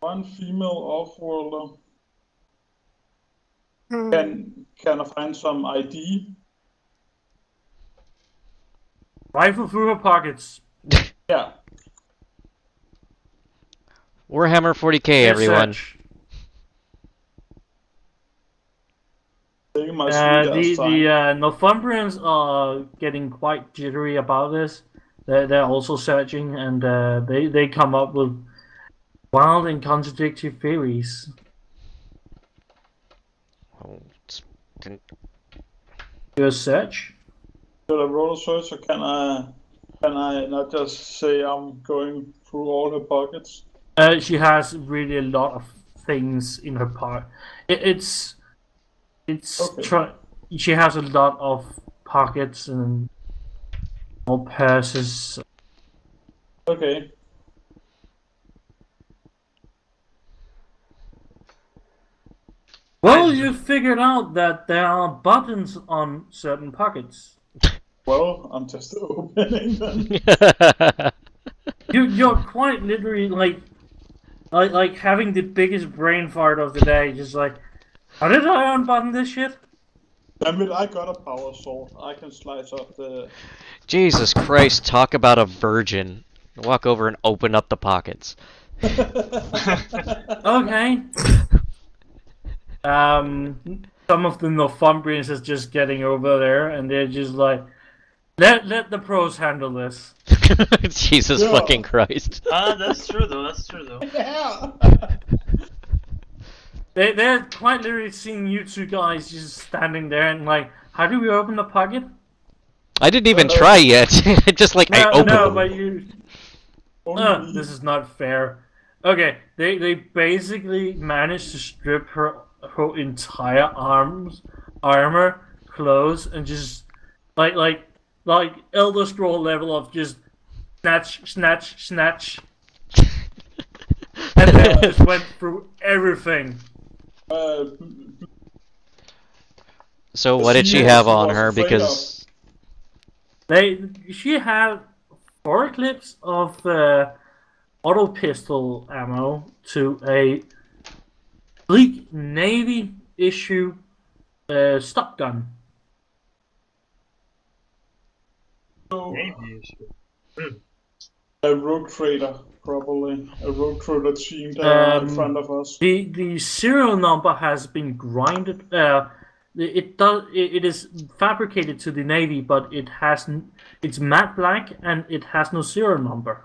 One female off-worlder. Hmm. Can I find some ID? Rifle through her pockets. Yeah. Warhammer 40k, Yes, everyone. Serge. Taking my sweet ass time. Northumbrians are getting quite jittery about this. They're also searching, and they come up with wild and contradictory theories. Oh, didn't- Your search? Should I roll a search, or can I not just say I'm going through all her pockets? She has really a lot of things in her pocket. It's Okay. she has a lot of pockets and more purses. Okay. Well, you figured out that there are buttons on certain pockets. Well, I'm just opening them. You're quite literally like having the biggest brain fart of the day. Just like, how did I unbutton this shit? Damn it, I got a power sword. I can slice up the... Jesus Christ, talk about a virgin. Walk over and open up the pockets. Okay. Some of the Northumbrians is just getting over there, and they're just like, let the pros handle this. Jesus Yeah. fucking Christ. That's true though. That's true though. Yeah! They're quite literally seeing you two guys just standing there and like, how do we open the pocket? I didn't even try yet. Just like I opened No, them. but you. Only This is not fair. Okay, they basically managed to strip her entire armor, clothes, and just like Elder Scroll level of just snatch, and then just went through everything. So what did She she have was on her? afraid Because She had 4 clips of auto pistol ammo to a sleek Navy issue stop gun. Maybe issue. A rogue trader, probably. A rogue trader teamed in front of us. The serial number has been grinded. It is fabricated to the Navy, but it's matte black and it has no serial number.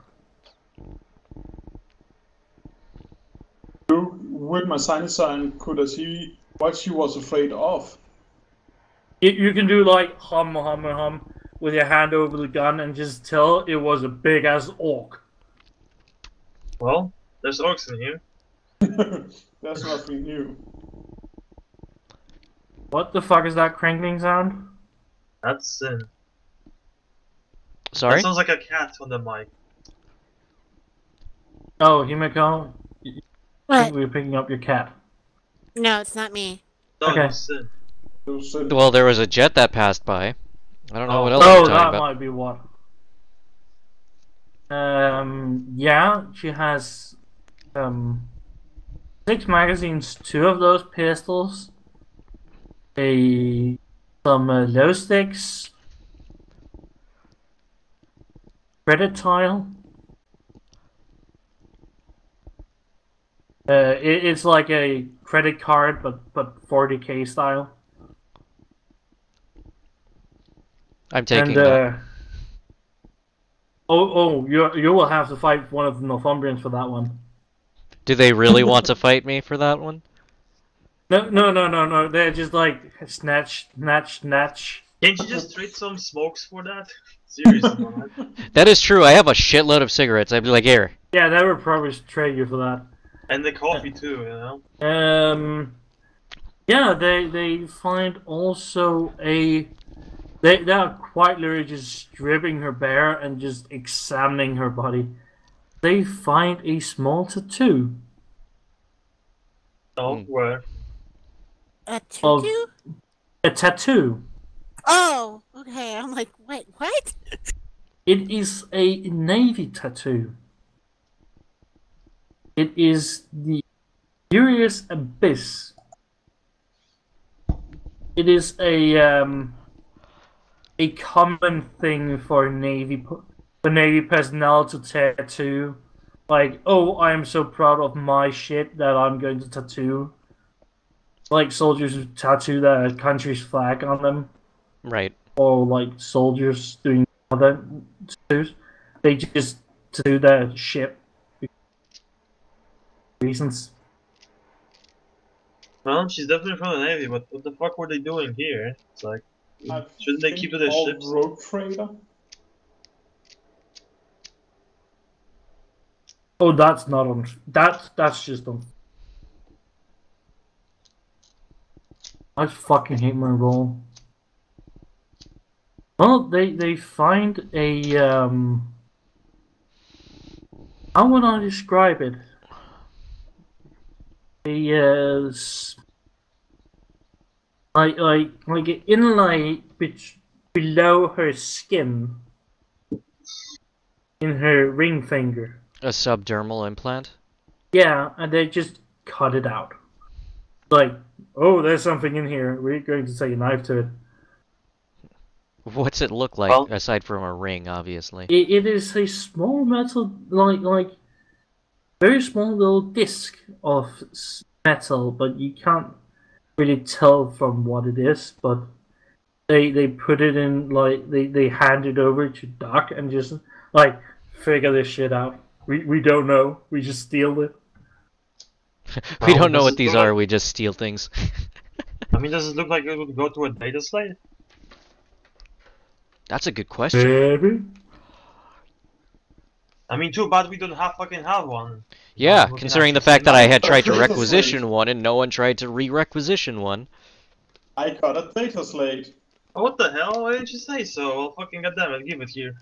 With my sign, could I see what she was afraid of? You can do like hum with your hand over the gun and just tell it was a big ass orc. Well, there's orcs in here. That's nothing new. What the fuck is that crankling sound? That's sin. sorry. That sounds like a cat on the mic. Oh, Himiko, I What? think we were picking up your cat. No, it's not me. No, Okay. it's sin. Well, there was a jet that passed by. I don't know what else Oh, you're that talking about. might be what. Yeah, she has 6 magazines, 2 of those pistols, some low sticks, credit tile. It's like a credit card, but 40k style. I'm taking And that. you will have to fight one of the Northumbrians for that one. Do they really want to fight me for that one? No. They're just like snatch. Can't you just trade some smokes for that? Seriously, man. That is true. I have a shitload of cigarettes. I'd be like, here. Yeah, they would probably trade you for that. And the coffee too, you know? Yeah, they find also they are quite literally just stripping her bare and just examining her body. They find a small tattoo. Oh, where? A tutu? A tattoo. Oh, okay. I'm like, wait, what? It is a Navy tattoo. It is the Furious Abyss. It is a common thing for Navy personnel to tattoo. Like, oh, I am so proud of my shit that I'm going to tattoo. Like soldiers who tattoo their country's flag on them. Right. Or like soldiers doing other tattoos. They just tattoo their ship reasons. Well, she's definitely from the Navy, but what the fuck were they doing here? It's like, shouldn't they keep to their ships? Rogue trader. Oh, that's not on. That's just on. I fucking hate my role. Well, they find a how would I describe it? A like an inlay below her skin in her ring finger. A subdermal implant? Yeah, and they just cut it out. Like, oh, there's something in here. We're going to take a knife to it. What's it look like, Well, aside from a ring, obviously? It is a small metal, like very small little disc of metal, but you can't really tell from what it is. But they put it in, like, they hand it over to Doc and just, like, figure this shit out. We don't know. We just steal it. We don't know what these are, we just steal things. I mean, does it look like it would go to a data slate? That's a good question. Maybe. I mean, too bad we don't fucking have one. Yeah, We can considering the actually fact that I had tried to Data requisition slate. one and no one tried to re-requisition one. I got a data slate. Oh, what the hell? Why didn't you say so? Well, fucking goddamn it, give it here.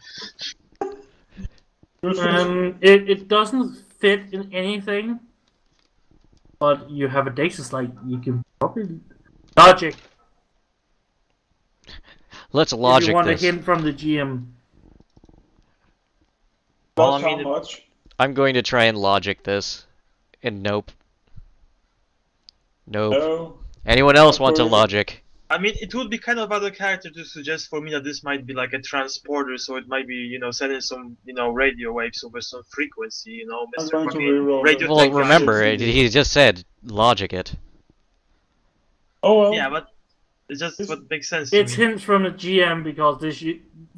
It doesn't fit in anything, but you have a data slate. You can probably logic. Let's If logic you want this. a hint from the GM. Well, That's I mean, how much? I'm going to try and logic this. And nope. Nope. No. Anyone else Not want to really. logic? I mean, it would be kind of out of character to suggest for me that this might be like a transporter, so it might be, you know, sending some, you know, radio waves over some frequency, you know, I'm Mr. going to fucking reroll radio it. Well, tech guy. remember, he just said logic it. Oh well. Yeah, but it's just It's- what makes sense to It's me. hints from the GM because this.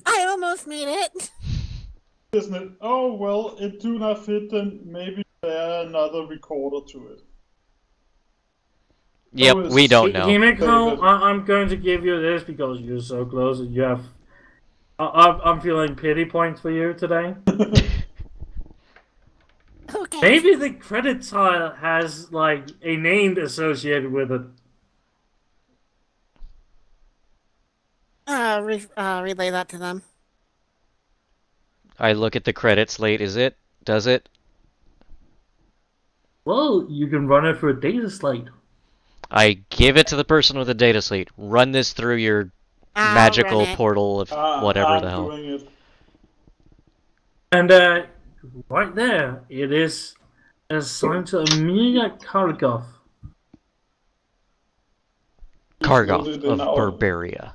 I almost made it. Isn't it? Oh well, it do not fit. Then maybe there another recorder to it. Yep, it's we don't shit. know. Himiko, David. I'm going to give you this because you're so close and you have. I'm feeling pity points for you today. Okay. Maybe the credit tile has like a name associated with it. Relay that to them. I look at the credit slate, is it? Does it? Well, you can run it through a data slate. I give it to the person with the data slate. Run this through your I'll magical run it. portal of whatever I'm the hell. doing it. And right there, it is assigned to Amelia Kargov. Kargoth Included in of our- Barbaria.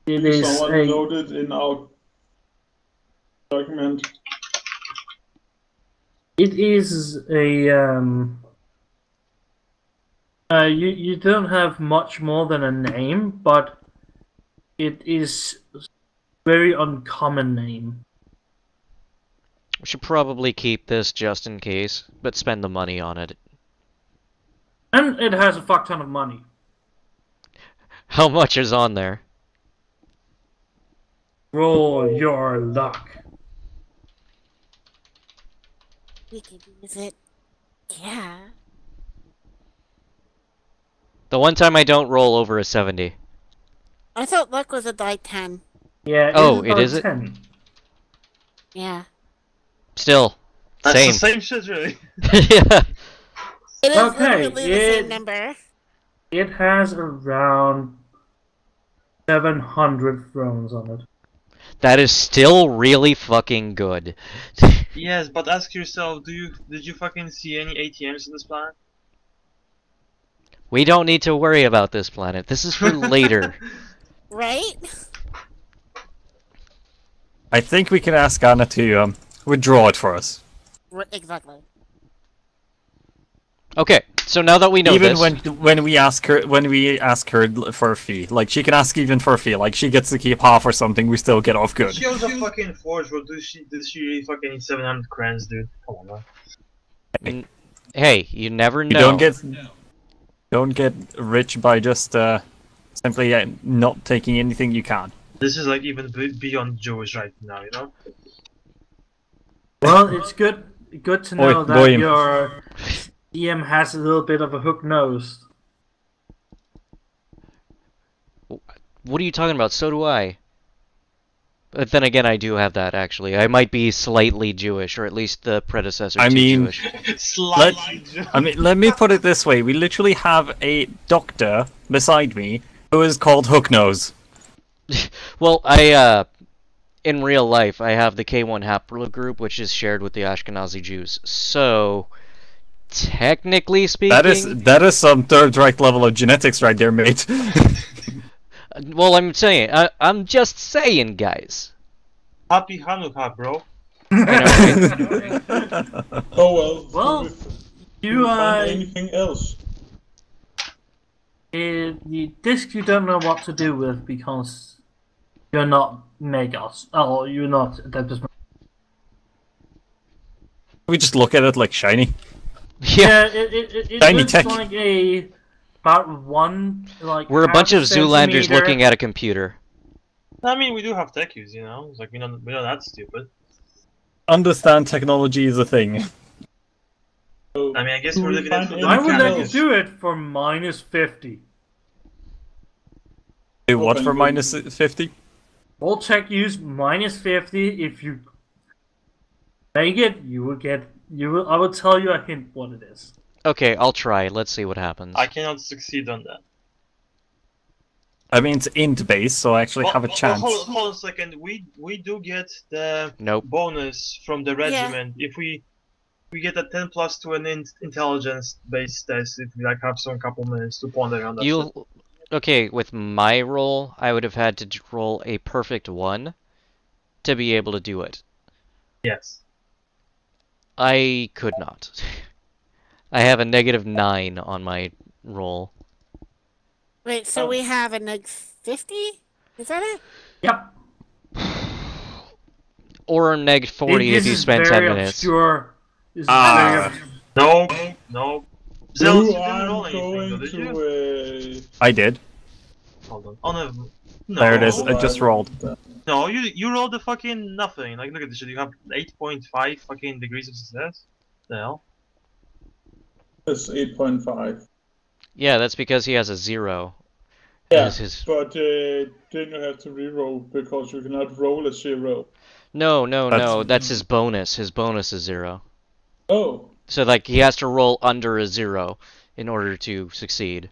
It is Someone a noted in our document. It is a you don't have much more than a name, but it is a very uncommon name. We should probably keep this just in case, but spend the money on it. And it has a fuck ton of money. How much is on there? Roll your luck. We could use it. Yeah. The one time I don't roll over a 70. I thought luck was a die 10. Yeah. Oh, about it is it? 10. Yeah. Still, That's same. the same shit, really. Yeah. It is Okay, literally the same number. It has around 700 thrones on it. That is still really fucking good. Yes, but ask yourself, did you fucking see any ATMs in this planet? We don't need to worry about this planet. This is for later. Right? I think we can ask Anna to withdraw it for us. Exactly. Okay, so now that we know Even this, when we ask her for a fee, like she can ask even for a fee, like she gets to keep half or something, we still get off good. She owns a fucking forge, but does she really fucking need 700 crayons, dude? Come on, man. hey, you never You know. don't get rich by just simply not taking anything you can. This is like even beyond Jewish right now, you know? Well, it's good to know that Goyim. your DM has a little bit of a hook nose. What are you talking about? So do I. But then again, I do have that, actually. I might be slightly Jewish, or at least the predecessor to Jewish. Slightly Let me put it this way: we literally have a doctor beside me who is called Hooknose. Well, in real life, I have the K1 haplogroup, which is shared with the Ashkenazi Jews. So, technically speaking... That is some Third Reich level of genetics right there, mate. Well, I'm saying, I'm just saying, guys. Happy Hanukkah, bro. Oh well. Well, Do you find anything else? the disc you don't know what to do with because you're not Megas. Oh, you're not Adeptus. We just look at it like shiny. Yeah, it Shiny looks tech. like about one like. We're a bunch of Zoolanders centimeter. looking at a computer. I mean, we do have techies, you know? It's like, we're not that stupid. Understand technology is a thing. So, I mean, I guess do we're we looking at find it I from would the let you else? do it for -50. Do what Okay, for good. minus 50? We'll check use -50. If you make it, you will get. I will tell you a hint what it is. Okay, I'll try. Let's see what happens. I cannot succeed on that. I mean, it's int base, so I actually have a chance. Hold on a second. We do get the Nope. bonus from the regiment if we get a 10 plus to an intelligence based test if we like have some couple minutes to ponder on that. Shit. Okay, with my roll, I would have had to roll a perfect 1 to be able to do it. Yes. I could not. I have a -9 on my roll. Wait, so we have a -50? Is that it? Yep. Or a -40 if you spend 10 minutes. Obscure. This is Ah. very obscure. No. Zealous, you You didn't are roll anything, though, going did you? to. I did. Hold on. Oh no. No. There it is. I just rolled. No, you rolled the fucking nothing. Like, look at this shit. You have 8.5 fucking degrees of success. The hell? It's 8.5. Yeah, that's because he has a 0. Yeah, As his... but then you have to reroll because you cannot roll a 0. No, That's- that's his bonus. His bonus is 0. Oh, So, like, he has to roll under a 0 in order to succeed.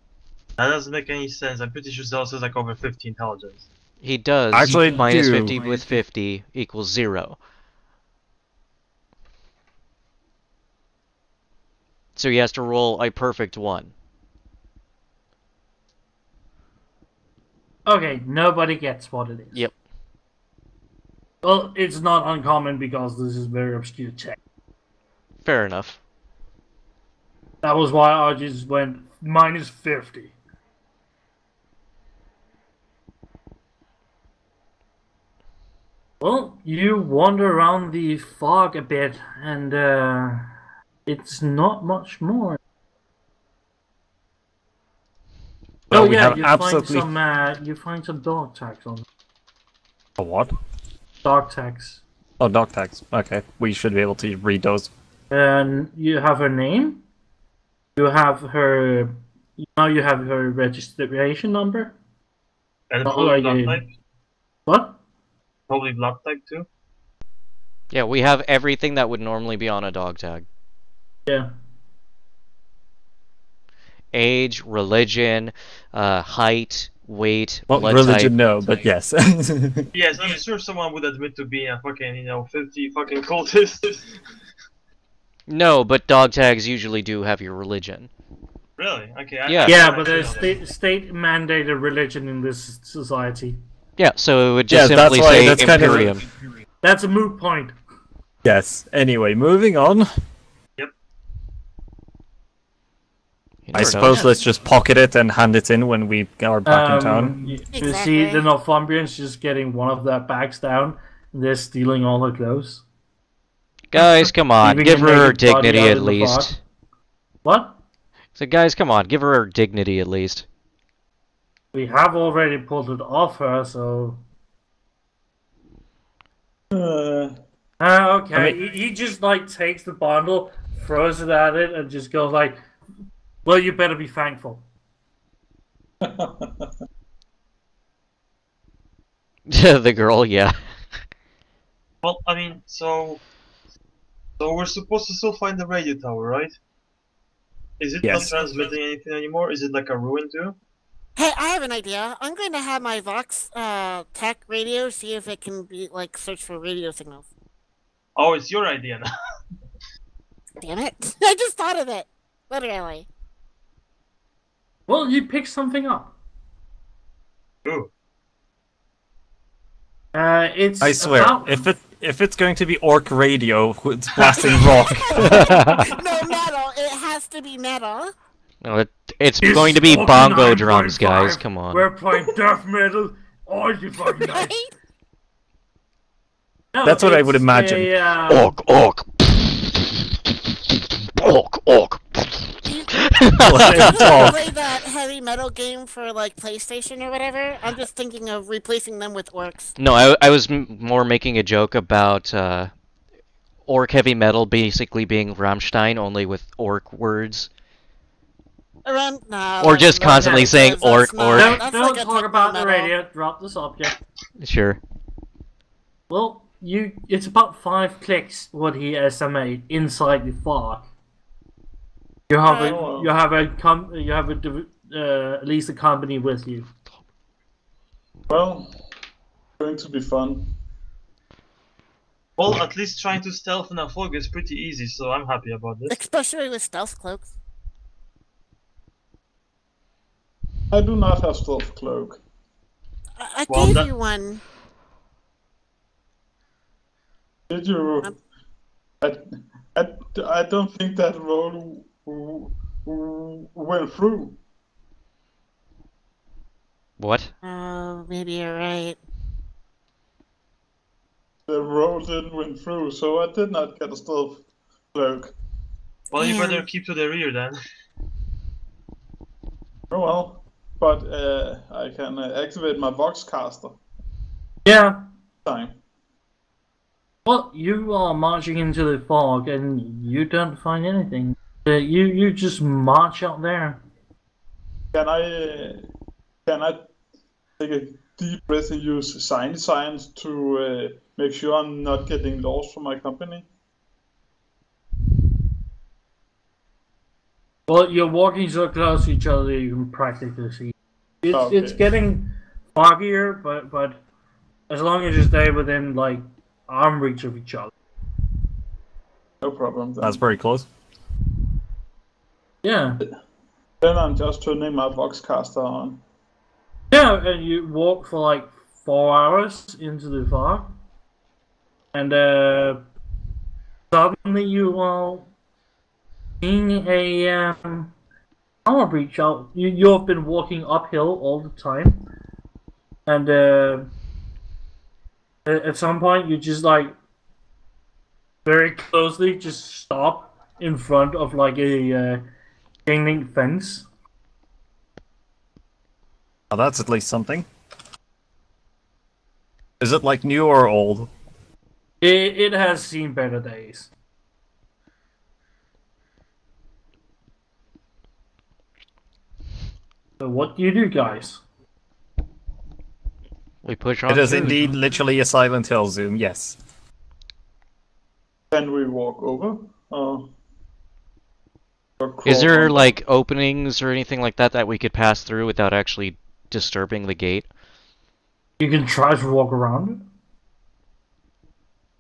That doesn't make any sense. I'm pretty sure Zealous is like over 50 intelligence. He does. Actually, minus do. 50 with 50 equals 0. So he has to roll a perfect 1. Okay, nobody gets what it is. Yep. Well, it's not uncommon because this is very obscure tech. Fair enough. That was why I just went -50. Well, you wander around the fog a bit, and it's not much more. Well, Oh we yeah, have you absolutely- find some dog tags on A what? dog tags, Oh, dog tags. Okay, we should be able to read those. and you have her name. You have her. Now you have her registration number. And Oh, probably yeah, blood yeah. type. What? Probably blood type too. Yeah, we have everything that would normally be on a dog tag. Yeah. age, religion, height, weight, Well, blood religion, type. no, but yes. Yes, I'm sure someone would admit to being a fucking, 50 fucking cultist. No, but dog tags usually do have your religion. Really? Okay. Yeah. Yeah, but there's state mandated religion in this society. Yeah, so it would just Yeah, that's simply why- say that's kind of- Imperium. That's a moot point. Yes. Anyway, moving on. I suppose let's just pocket it and hand it in when we are back in town. You see Exactly. the Northumbrians just getting one of their bags down, and they're stealing all her clothes. Guys, come on, Leaving give a her her naked body dignity out at in the least. fog. What? So guys, come on, give her her dignity at least. We have already pulled it off her, so... Uh, Okay, I mean- he just, like, takes the bundle, throws it at it, and just goes like, well, you better be thankful. The girl, yeah. Well, I mean, so we're supposed to still find the radio tower, right? Is it not Yes. transmitting anything anymore? Is it like a ruin too? Hey, I have an idea. I'm going to have my Vox tech radio see if it can be like search for radio signals. Oh, it's your idea now. Damn it! I just thought of it. Literally. Well, you pick something up. Ooh. It's I swear, about- if it's going to be orc radio, it's blasting rock. No metal. It has to be metal. No, it's It's going to be bongo 49.5. drums, guys. Come on. We're playing death metal. Oh, you fucking know. Right? No, That's what I it's would imagine. Orc, orc. Orc, orc. Let's talk. Play that heavy metal game for like PlayStation or whatever. I'm just thinking of replacing them with orcs. No, I was more making a joke about orc heavy metal basically being Rammstein, only with orc words. Around no. Or just no, constantly that's saying orc, not- orc. Don't, that's don't like a talk about the techno-metal. radio. Drop the subject. Sure. Well, it's about 5 clicks what he estimate inside the fog. You have Oh. at least a company with you. well, going to be fun. Well, at least trying to stealth in a fog is pretty easy, so I'm happy about this. Especially with stealth cloaks. I do not have stealth cloak. I Well, gave that- you one. Did you? I don't think that roll went through. What? Oh, maybe you're right. The roll didn't went through, so I did not get a stealth cloak. Well, you better Damn. keep to the rear then. Oh well, but I can activate my Voxcaster Yeah. time. Well, you are marching into the fog and you don't find anything. You just march out there. Can I take a deep breath and use science to make sure I'm not getting lost from my company? Well, you're walking so close to each other you can practically see. It's Okay. getting foggier, but as long as you stay within like arm reach of each other. No problem. Then. That's very close. Yeah. Then I'm just turning my Voxcaster on. Yeah, and you walk for like 4 hours into the fog, and suddenly you are seeing a power breach out. You've been walking uphill all the time, and at some point you just like very closely just stop in front of like a chain link fence. Oh, that's at least something. Is it like new or old? It has seen better days. So what do you do, guys? We push on It is through. indeed literally a Silent Hill zoom, yes. Can we walk over? Is there like openings or anything like that that we could pass through without actually disturbing the gate? You can try to walk around it.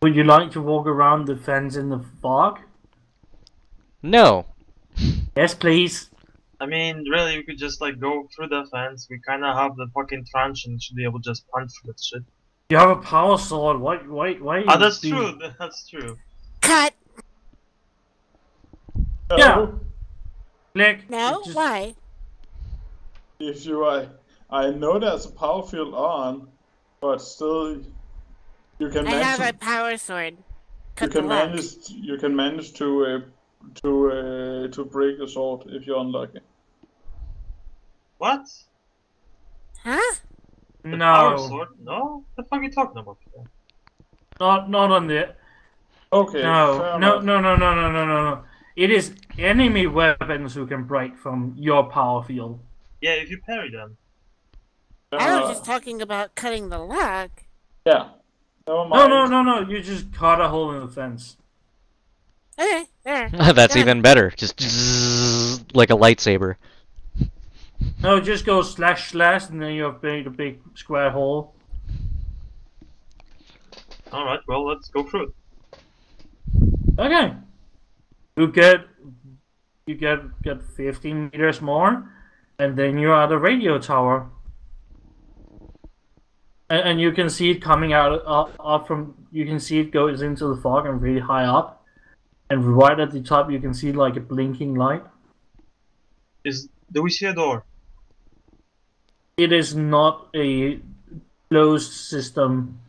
Would you like to walk around the fence in the fog? No. Yes, please. I mean, really, we could just like go through the fence. We kind of have the fucking truncheon, should be able to just punch through that shit. You have a power sword. Why? Ah, that's true. That's true. Cut. Yeah. Click. No, Just- why? If you I know there's a power field on, but still, you can I have a manage. power sword. You Cut the can lock. manage. You can manage to break the sword if you're unlucky. What? Huh? The power No, sword? No? What the fuck are you talking about? not on the. Okay. No, fair no, enough. no. It is enemy weapons who can break from your power field. Yeah, if you parry them. I was just talking about cutting the lock. Yeah. Never mind. No. You just cut a hole in the fence. Okay, there. That's Done. even better. Just like a lightsaber. No, just go slash, and then you have made a big square hole. Alright, well, let's go through it. Okay. You get 15 meters more, and then you're at a radio tower. And you can see it coming out up from. You can see it goes into the fog and really high up, and right at the top you can see like a blinking light. Do we see a door? It is not a closed system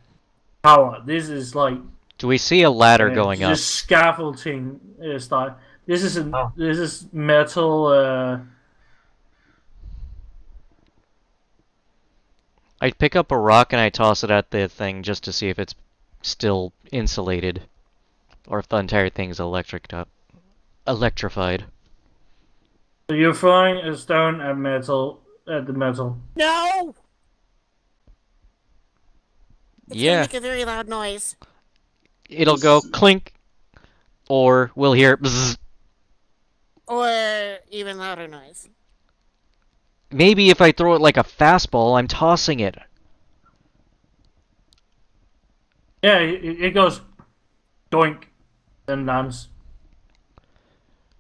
tower. This is like Do we see a ladder going up? just scaffolding style. This is Oh. this is metal. I pick up a rock and I toss it at the thing just to see if it's still insulated, or if the entire thing's electrified. So you're throwing a stone at the metal. No! It's Yeah, gonna make a very loud noise. it'll go clink, or we'll hear bzzz. Or even louder noise. Maybe if I throw it like a fastball, I'm tossing it. Yeah, it goes doink, then lands.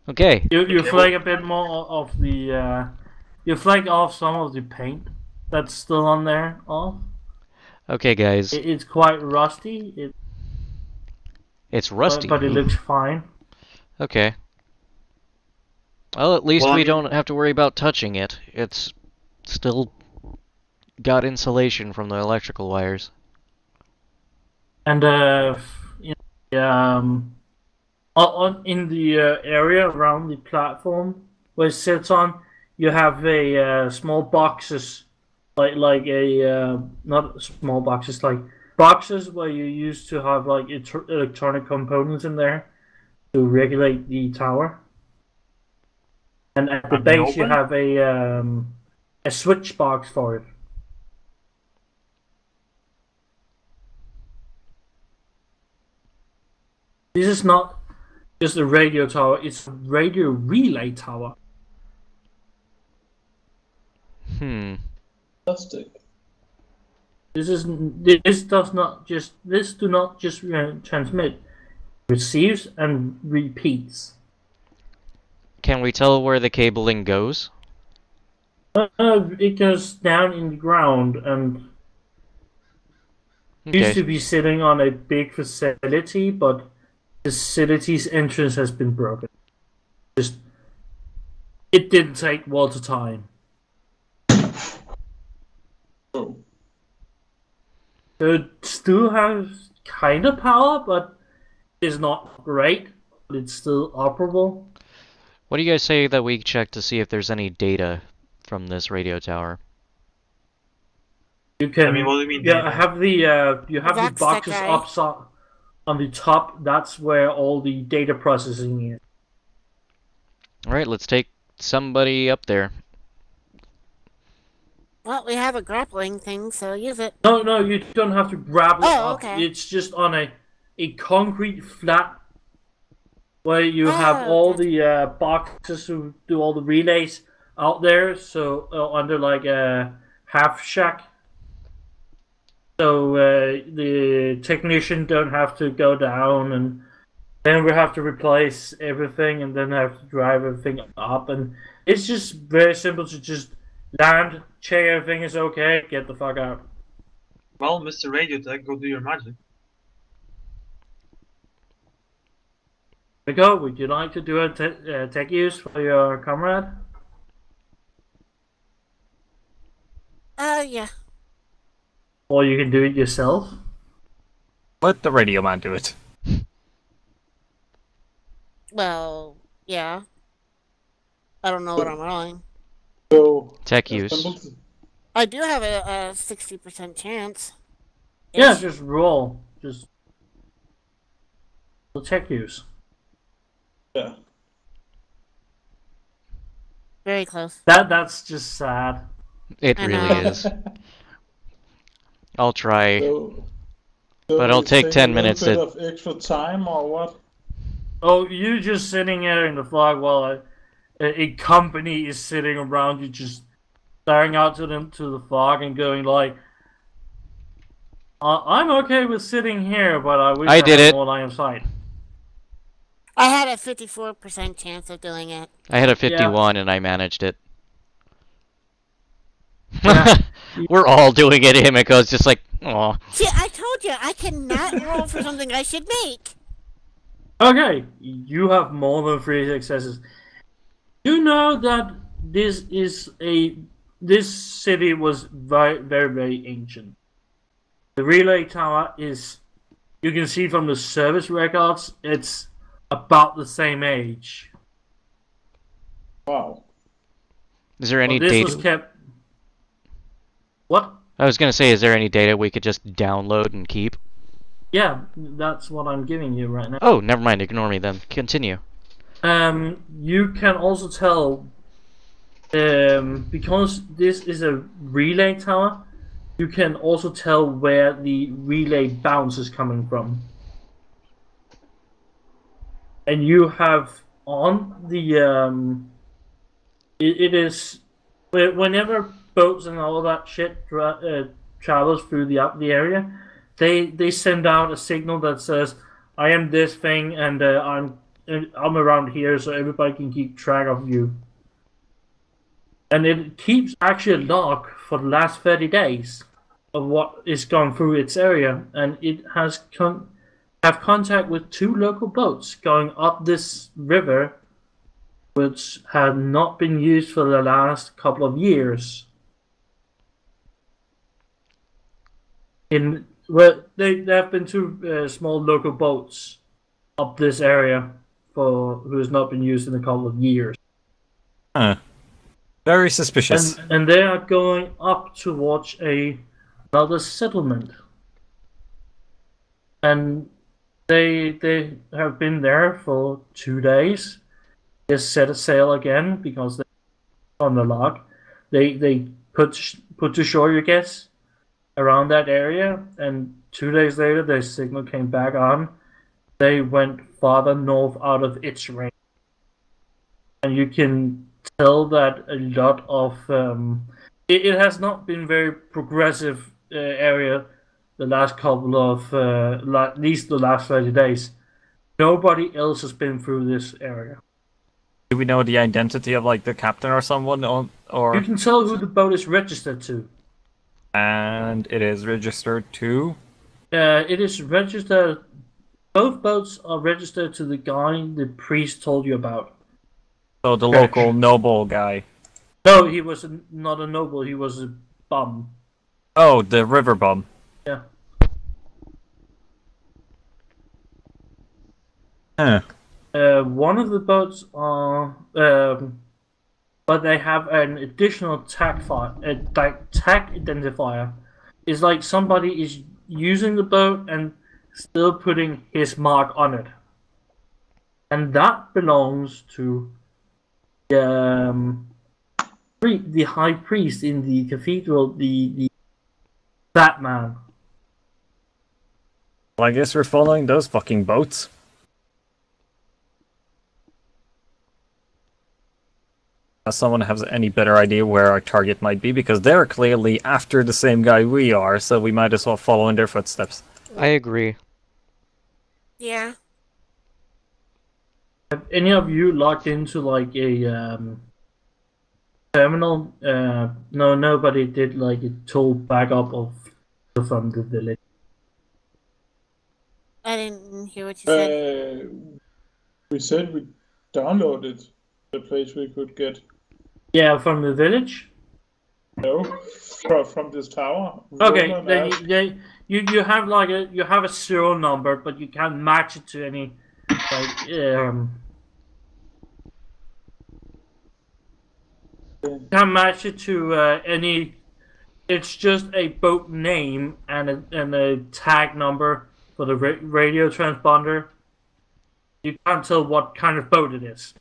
Okay. You flake a bit more of the. You flake off some of the paint that's still on there off. Okay, guys. It's quite rusty. It's rusty. But it Ooh. looks fine. Okay. Well, at least Well, I we mean- don't have to worry about touching it. It's still got insulation from the electrical wires. And in the area around the platform where it sits on, you have a small boxes, like a not small boxes, like boxes where you used to have like electronic components in there to regulate the tower. And at the Have they base you opened? have a switch box for it. This is not just a radio tower, it's a radio relay tower. Hmm. Fantastic. This do not just transmit, receives and repeats. Can we tell where the cabling goes? It goes down in the ground and used to Okay. be sitting on a big facility, but the facility's entrance has been broken. It didn't take water time. Oh. So it still has kind of power, but it's not great. But it's still operable. What do you guys say that we check to see if there's any data from this radio tower? You can. I mean, what do you mean? Yeah, data? have the you have the That's that boxes guy. up on the top. That's where all the data processing is. Alright, let's take somebody up there. Well, we have a grappling thing, so use it. No, you don't have to grab it Oh, up. okay. It's just on a concrete flat where you have Oh, all gotcha. the boxes who do all the relays out there. So under like a half shack. So the technician don't have to go down, and then we have to replace everything, and then have to drive everything up. And it's just very simple to just land, check everything is okay, get the fuck out. Well, Mr. Radio Tech, go do your magic. Nico, would you like to do a tech use for your comrade? Yeah. Or you can do it yourself? Let the radio man do it. Well, yeah. I don't know what I'm rolling. So Tech as use. simple to- I do have a 60% chance. Yeah, Ish. just roll. Just the tech use. yeah. Very close. That's just sad. It I really know. is. I'll try. So But it'll it take takes 10 a minutes little bit of extra time or what? Oh, you just sitting there in the fog while a company is sitting around you, just staring out to the fog and going like, "I'm okay with sitting here, but I wish I did had it. more line of sight." I had a 54% chance of doing it. I had a 51 and I managed it. Yeah. We're all doing it. Himiko's just like, aw. See, I told you I cannot roll for something I should make. Okay, you have more than 3 successes. You know that this city was very, very, very ancient. The relay tower is, you can see from the service records, it's about the same age. Wow. Is there any But this data? was kept. What? I was gonna say, is there any data we could just download and keep? Yeah, that's what I'm giving you right now. Oh, never mind. Ignore me then. Continue. You can also tell, because this is a relay tower, you can also tell where the relay bounce is coming from. And you have on the, it is, whenever boats and all that shit travels through the area, they send out a signal that says, "I am this thing, and I'm around here," so everybody can keep track of you. And it keeps actually a log for the last 30 days of what is gone through its area, and it has have contact with 2 local boats going up this river, which had not been used for the last couple of years. Well, there have been 2 small local boats up this area who has not been used in a couple of years. Huh. Very suspicious. And they are going up towards another settlement. And they have been there for 2 days. They set a sail again because they're on the log. They put to shore, you guess, around that area, and 2 days later their signal came back on. They went farther north out of its range. And you can tell that a lot of it has not been very progressive area the last couple of at least the last 30 days. Nobody else has been through this area. Do we know the identity of like the captain or someone, or? You can tell who the boat is registered to. And it is registered to. It is registered. Both boats are registered to the guy the priest told you about. So the local noble guy. No, he was not a noble. He was a bum. Oh, the river bum. Yeah. Huh. One of the boats are, but they have an additional tag identifier. It's like somebody is using the boat and still putting his mark on it, and that belongs to the high priest in the cathedral, the fat man. Well, I guess we're following those fucking boats. Does someone have any better idea where our target might be? Because they're clearly after the same guy we are, so we might as well follow in their footsteps. I agree. Yeah. Have any of you logged into like a terminal? No, nobody did like a tool backup of from the village. I didn't hear what you said. We said we downloaded the place we could get. Yeah, from the village. No, from this tower. Okay, Roman then asked- you have like a serial number, but you can't match it to any like can't match it to any. It's just a boat name and a tag number for the radio transponder. You can't tell what kind of boat it is.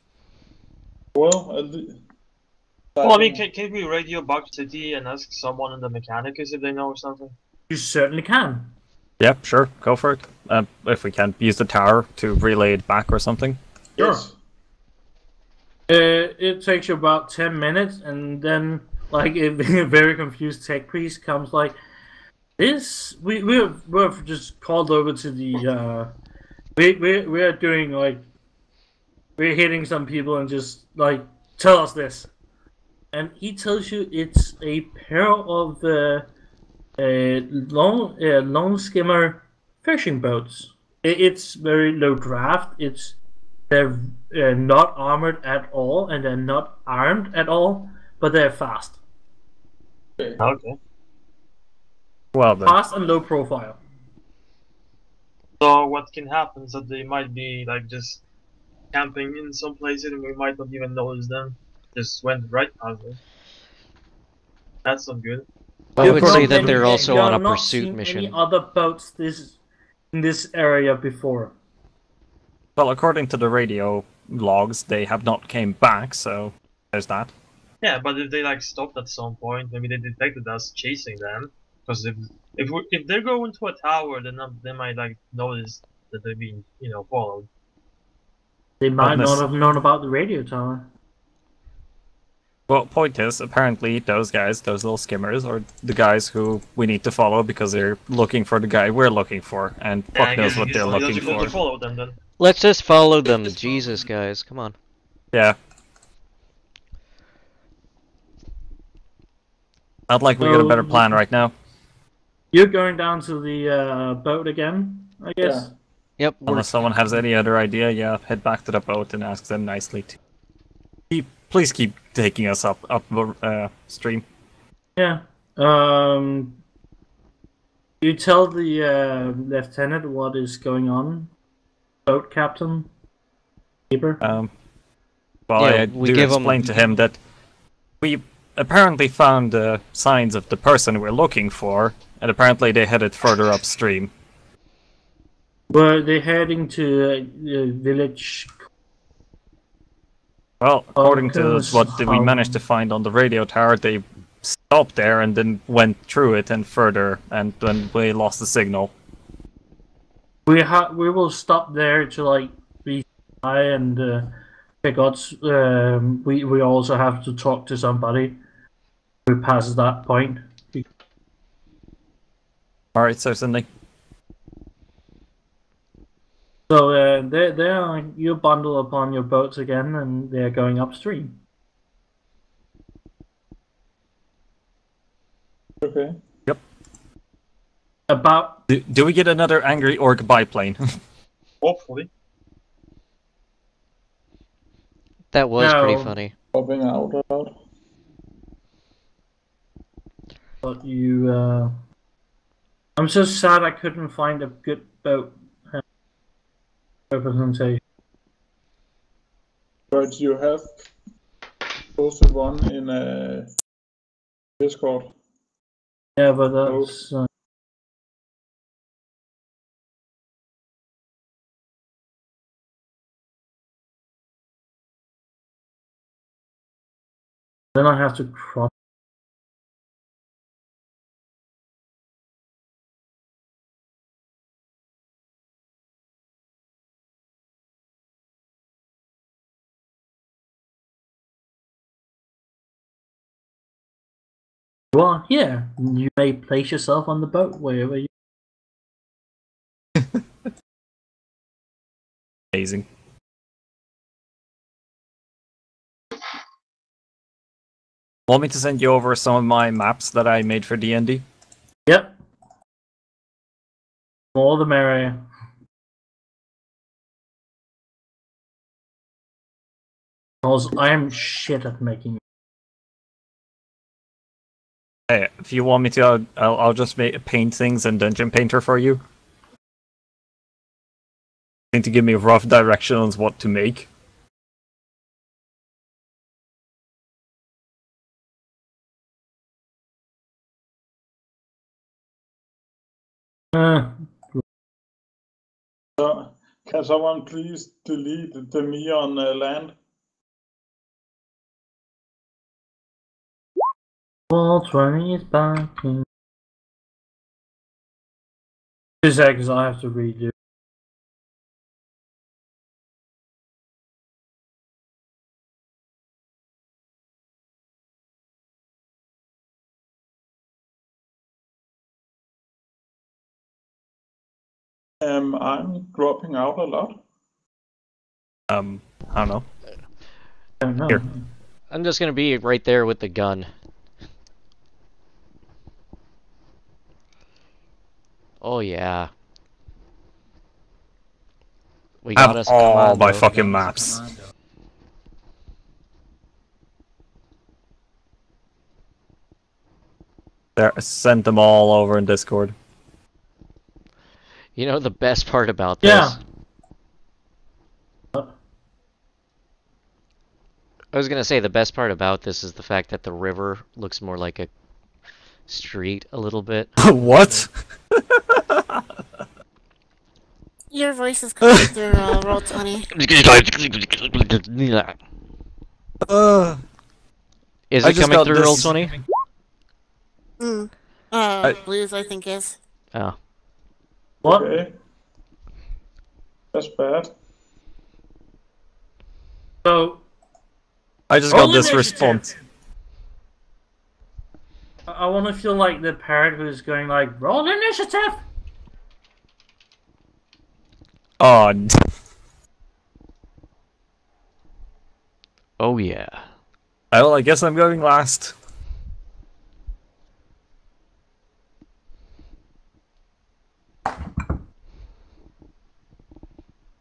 Well, Well, I mean, can we radio back to city and ask someone in the mechanics if they know or something? You certainly can. Yeah, sure, go for it. If we can use the tower to relay it back or something. yes. It takes you about 10 minutes, and then like a very confused tech priest comes like, "This we've just called over to the we're doing like we're hitting some people and just like tell us this," and he tells you it's a pair of long skimmer fishing boats. It's very low draft. They're not armored at all, and they're not armed at all, but they're fast. Okay. Well then. Fast and low profile. So what can happen is that they might be like just camping in some places and we might not even notice them. Just went right past them. That's not good. I would You've say not that seen they're any- also you on have a not pursuit seen mission. Any other boats in this area before? Well, according to the radio logs, they have not came back, so there's that. Yeah, but if they like stopped at some point, maybe they detected us chasing them. Because if they're going to a tower, then they might like notice that they're being followed. They might Not not have known about the radio tower. Well, point is, apparently those guys, those little skimmers, are the guys who we need to follow because they're looking for the guy we're looking for, and Yeah, I fuck knows guess what it's they're looking logical to for. follow them then. Let's just follow them. Jesus, guys, come on. Yeah. Not like we got a better plan right now. You're going down to the boat again, I guess. Yep, Unless someone has any other idea, yeah, head back to the boat and ask them nicely to please keep taking us up stream. Yeah. You tell the lieutenant what is going on. Boat captain. Keeper. Well, Yeah, I we do give 'em- explain to him that we apparently found signs of the person we're looking for, and apparently they headed further upstream. Were they heading to the village? Well, according to Because, what we managed to find on the radio tower, they stopped there and then went through it and further, and then we lost the signal. We will stop there to like be high and pick out. We also have to talk to somebody who passes that point. All right, certainly. So you bundle upon your boats again, and they're going upstream. Okay. About Do we get another angry orc biplane? Hopefully. That was No. pretty funny. Popping out loud. but you, I'm so sad I couldn't find a good boat representation. But you have posted one in Discord. Yeah, but that's. Then I have to cross. You are here. You may place yourself on the boat wherever you. Amazing. Want me to send you over some of my maps that I made for D&D? Yep. More the merrier. Because I am shit at making. Hey, if you want me to, I'll just paint things in Dungeon Painter for you. Need to give me a rough direction on what to make. Can someone please delete the me on land? All 20 is backing. 2 seconds, I have to redo. I'm dropping out a lot. I don't know. I don't know. Here. I'm just gonna be right there with the gun. Oh yeah. We got us all commando. my fucking maps. There, sent them all over in Discord. You know the best part about this? Yeah. I was gonna say the best part about this is the fact that the river looks more like a street a little bit. What? Your voice is coming through roll 20. Is I it just coming got through this- Roll20? Blues I think is. Oh. What? Okay. That's bad. So, I just got Roll this initiative. response. I want to feel like the parrot who's going like, roll initiative! Oh, Oh yeah. well, I guess I'm going last.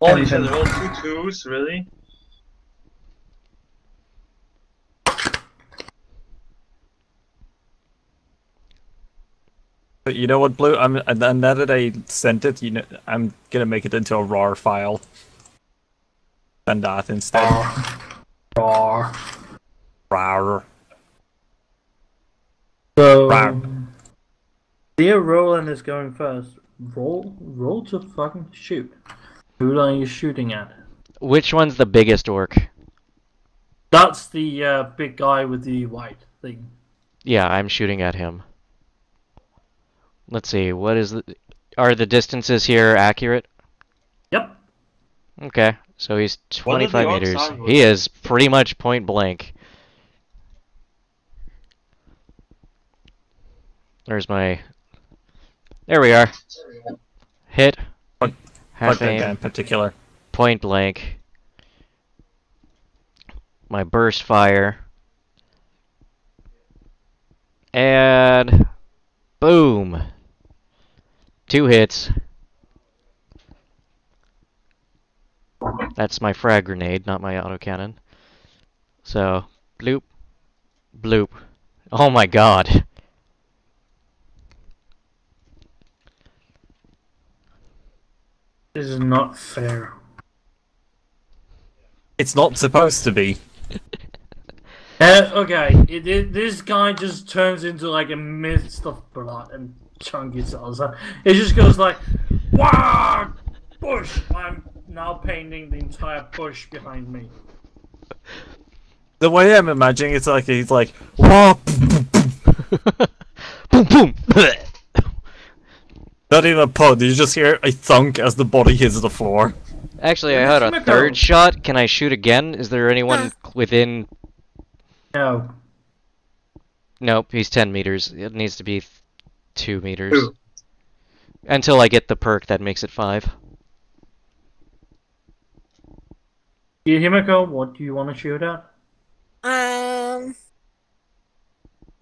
Oh, you said roll 2 twos, really? But you know what, Blue? And now that I sent it, you know, I'm gonna make it into a RAR file. Send that instead. Rawr. RAR. So, Rawr. dear Roland is going first. Roll to fucking shoot. Who are you shooting at? Which one's the biggest orc? That's the big guy with the white thing. Yeah, I'm shooting at him. Let's see, what is the... Are the distances here accurate? Yep. Okay, so he's What are the 25 orcs meters. armed with? He is pretty much point blank. There's my... There we are. Hit. What Half that guy in aim. particular? Point blank. My burst fire. And... Boom! 2 hits. That's my frag grenade, not my autocannon. So, bloop. Bloop. Oh my god. This is not fair. It's not supposed to be. Okay, this guy just turns into like a mist of blood and chunky salsa. It just goes like, wow, bush. I'm now painting the entire bush behind me. The way I'm imagining it's like he's like, whoa, Boom boom! not even a pod, you just hear a thunk as the body hits the floor. Actually, I had a third shot. Can I shoot again? Is there anyone within... No. Nope, he's 10 meters. It needs to be 2 meters. 2. Until I get the perk that makes it 5. Himiko, what do you want to shoot at?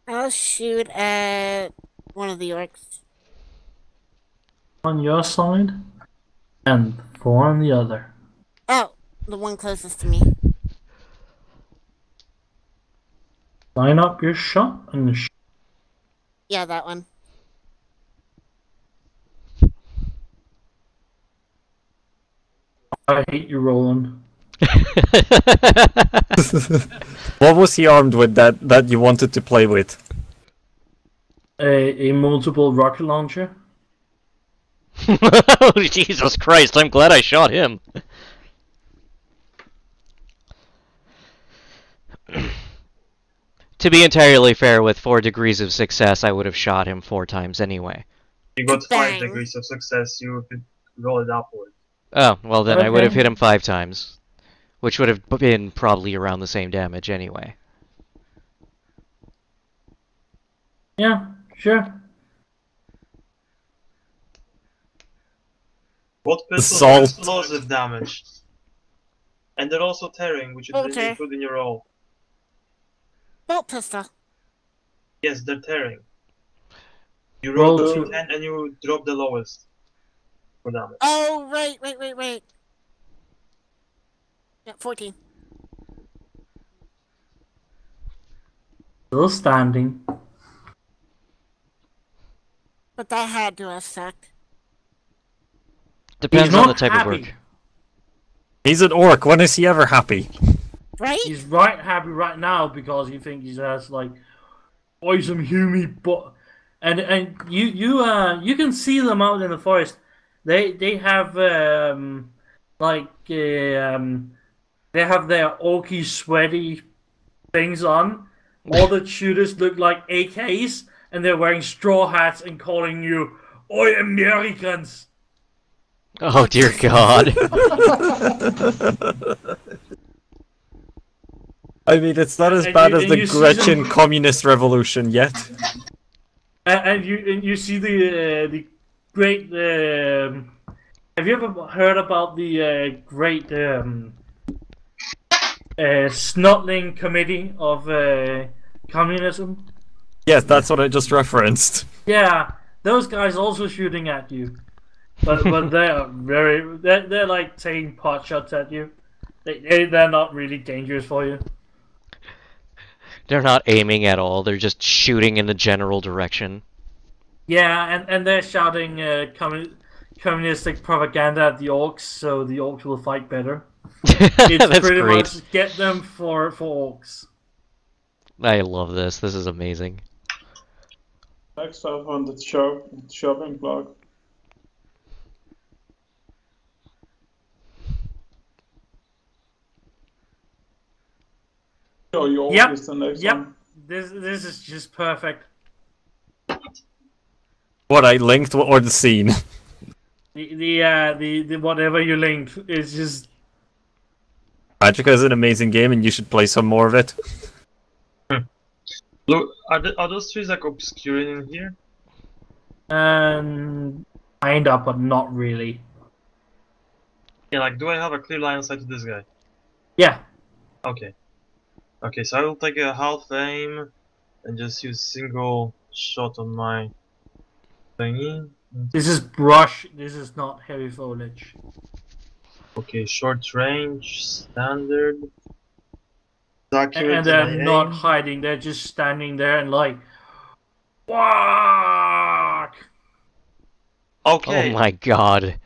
I'll shoot at one of the orcs. On your side, and 4 on the other. Oh, the one closest to me. Line up your shot and Yeah, that one. I hate you, Roland. What was he armed with that you wanted to play with? A multiple rocket launcher. Oh, Jesus Christ, I'm glad I shot him. To be entirely fair, with 4 degrees of success, I would have shot him 4 times anyway. You got 5 Bang. degrees of success, you could roll it upward. Oh, well then I would have Okay. hit him 5 times. Which would have been probably around the same damage anyway. Yeah, sure. What pistols Assault. have explosive damage? And they're also tearing, which you didn't Okay. include in your roll. Bolt pistol. Yes, they're tearing. You roll Roll 2 two. 10 and you drop the lowest for damage. Oh, right. Yeah, 14. Still standing. But that had to have sucked. Depends He's on not the type happy. of work. He's an orc. When is he ever happy? Right? He's right happy right now because he thinks he has like awesome humid but and you can see them out in the forest. They have they have their orky sweaty things on. All the shooters look like AKs and they're wearing straw hats and calling you "Oi Americans." Oh dear God. I mean, it's not as And bad you- as and the you see Gretchen them- communist revolution yet. And you see the great. Have you ever heard about the great Snotling Committee of Communism? Yes, that's what I just referenced. Yeah, those guys also shooting at you, but they're like taking pot shots at you. They're not really dangerous for you. They're not aiming at all, they're just shooting in the general direction. Yeah, and they're shouting communistic propaganda at the orcs, so the orcs will fight better. It's That's pretty great. much get them for orcs. I love this. This is amazing. Next up on the shopping block. Oh, you always the next Yep. one. This is just perfect. What I linked or the scene? The whatever you linked is just Magica is an amazing game, and you should play some more of it. Look, are those trees like obscuring in here? kinda, but not really. Yeah, like, do I have a clear line of sight to this guy? Yeah. Okay. Okay, so I will take a half aim and just use single shot on my thingy. This is brush. This is not heavy foliage. Okay, short range, standard. Accurate And they're in my not aim. hiding. They're just standing there and like, fuck. Okay. Oh my God.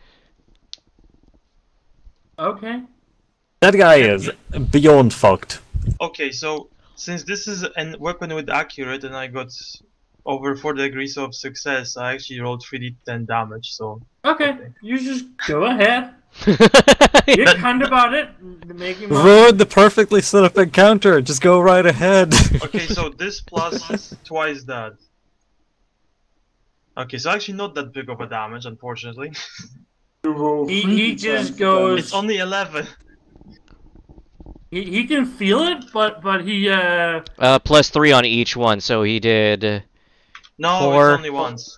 Okay. That guy is beyond fucked. Okay, so since this is a weapon with accurate and I got over 4 degrees of success, I actually rolled 3d10 damage, so... Okay. You just go ahead. You're kind about it. Make him up. Ruin the perfectly set up encounter. Just go right ahead. Okay, so this plus twice that. Okay, so actually not that big of a damage, unfortunately. You roll He 3d10 just for goes- damage. It's only 11. He can feel it, but he +3 on each one, so he did. No, 4. it's only once.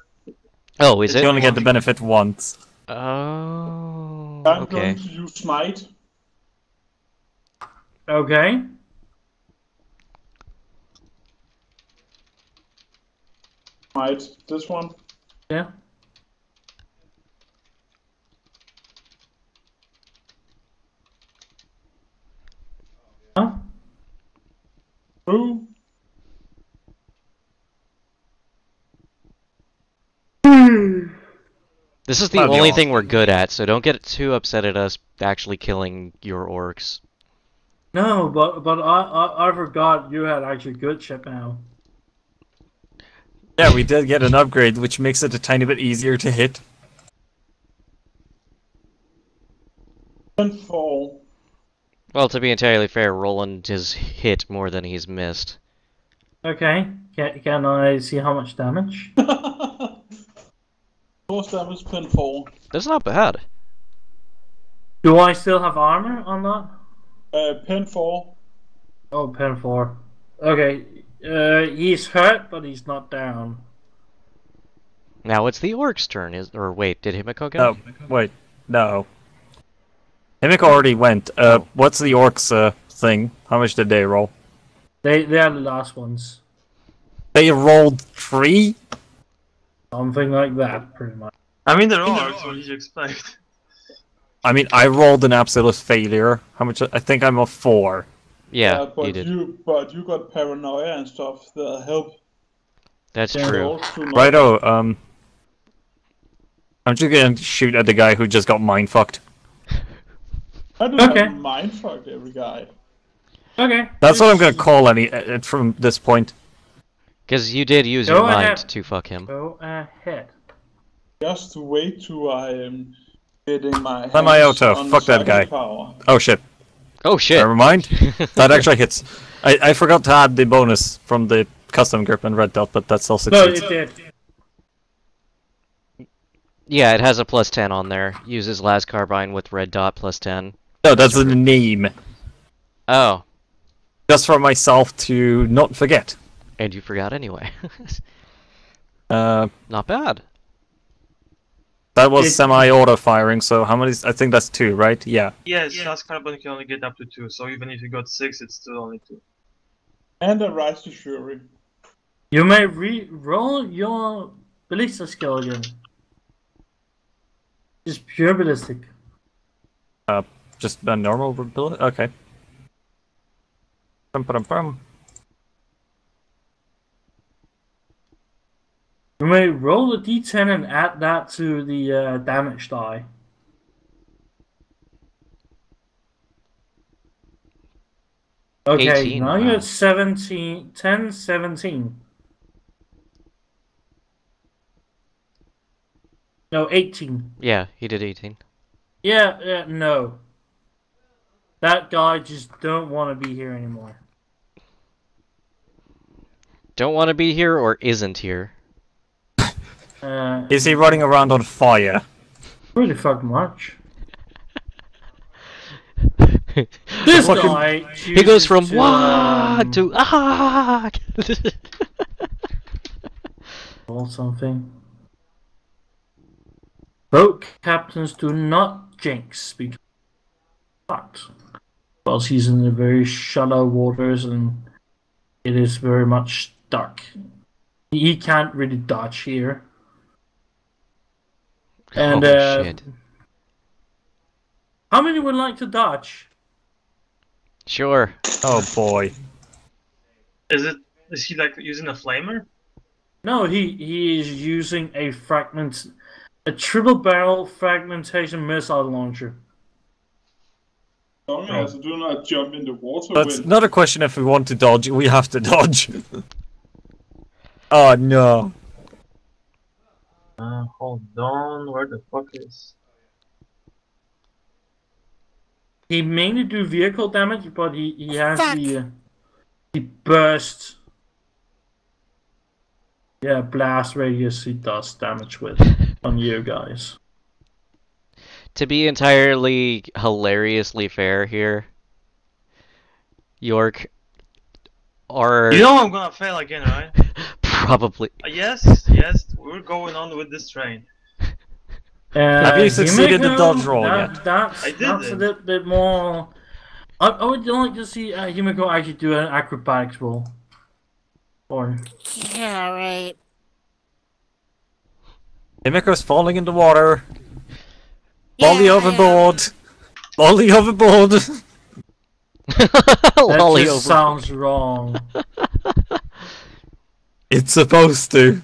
Oh, is It's it? You only get the benefit once. Oh, I'm okay. going to use smite. okay. Smite. This one. Yeah. Huh? True. This is the That'd be only awesome. thing we're good at, so don't get too upset at us actually killing your orcs. No, but I forgot you had actually good ship now. Yeah, we did get an upgrade, which makes it a tiny bit easier to hit. Pinfall. Well, to be entirely fair, Roland has hit more than he's missed. Okay. Can I see how much damage? Force damage, pinfall. That's not bad. Do I still have armor on that? Pinfall. Oh, pen 4. Okay. He's hurt, but he's not down. Now it's the orc's turn, or wait, did Himiko go? Oh, wait. No. Himiko already went. What's the orcs thing? How much did they roll? They are the last ones. They rolled 3? Something like that, pretty much. I mean, there are, so what did you expect? I mean, I rolled an absolute failure. How much? I think I'm a 4. Yeah, but you did. But you got paranoia and stuff that help. That's Yeah. true. Rolls too much. Righto, I'm just gonna shoot at the guy who just got mindfucked. I do Okay. not mindfuck every guy. Okay. That's what I'm gonna call from this point. Because you did use Go your mind ahead. to fuck him. Go ahead. Just wait till I am getting my Semi-auto, hands on fuck that psychic guy. Power. Oh shit. Oh shit! Never mind. That actually hits. I forgot to add the bonus from the custom grip and red dot, but that still No, succeeds. it did. Yeah, it has a +10 on there. Uses las carbine with red dot +10. No, that's a name. Oh, Just for myself to not forget. and you forgot anyway. That Not bad. was It- semi-auto firing, so how many? I think that's 2, right? Yeah. Yes, last carbon can only get up to 2, so even if you got 6, it's still only 2. And a rise to fury. You may re-roll your ballista skill again. Just pure ballistic. Just a normal bullet? Okay. Bum. You may roll a d10 and add that to the damage die. Okay, 18, now wow. you're at 17, 10, 17. No, 18. Yeah, he did 18. Yeah, no. That guy just don't want to be here anymore. Don't want to be here or isn't here? Is he running around on fire? Pretty fucking much. This Fucking- guy He goes chooses from to, what to ah. roll something. Boat captains do not jinx because because he's in the very shallow waters and it is very much stuck. He can't really dodge here. And Oh shit! how many would like to dodge? Sure. Oh boy. Is he like using a flamer? No, he is using a triple barrel fragmentation missile launcher. As long as I do not jump in the water That's with. not a question if we want to dodge, we have to dodge. Oh no. Hold on, where the fuck is... He mainly do vehicle damage, but he has Fuck. the burst. Yeah, blast radius he does damage with on you guys. To be entirely hilariously fair here, York, are You know I'm gonna fail again, right? probably. Yes, we're going on with this train. Have you succeeded the Himiko, dodge roll yet? That's I a didn't. little bit more. I would like to see Himiko actually do an acrobatics roll. Or Yeah, right. Himiko's falling in the water. Lolly Yeah, overboard. Lolly overboard. that Lolly just over. sounds wrong. It's supposed to.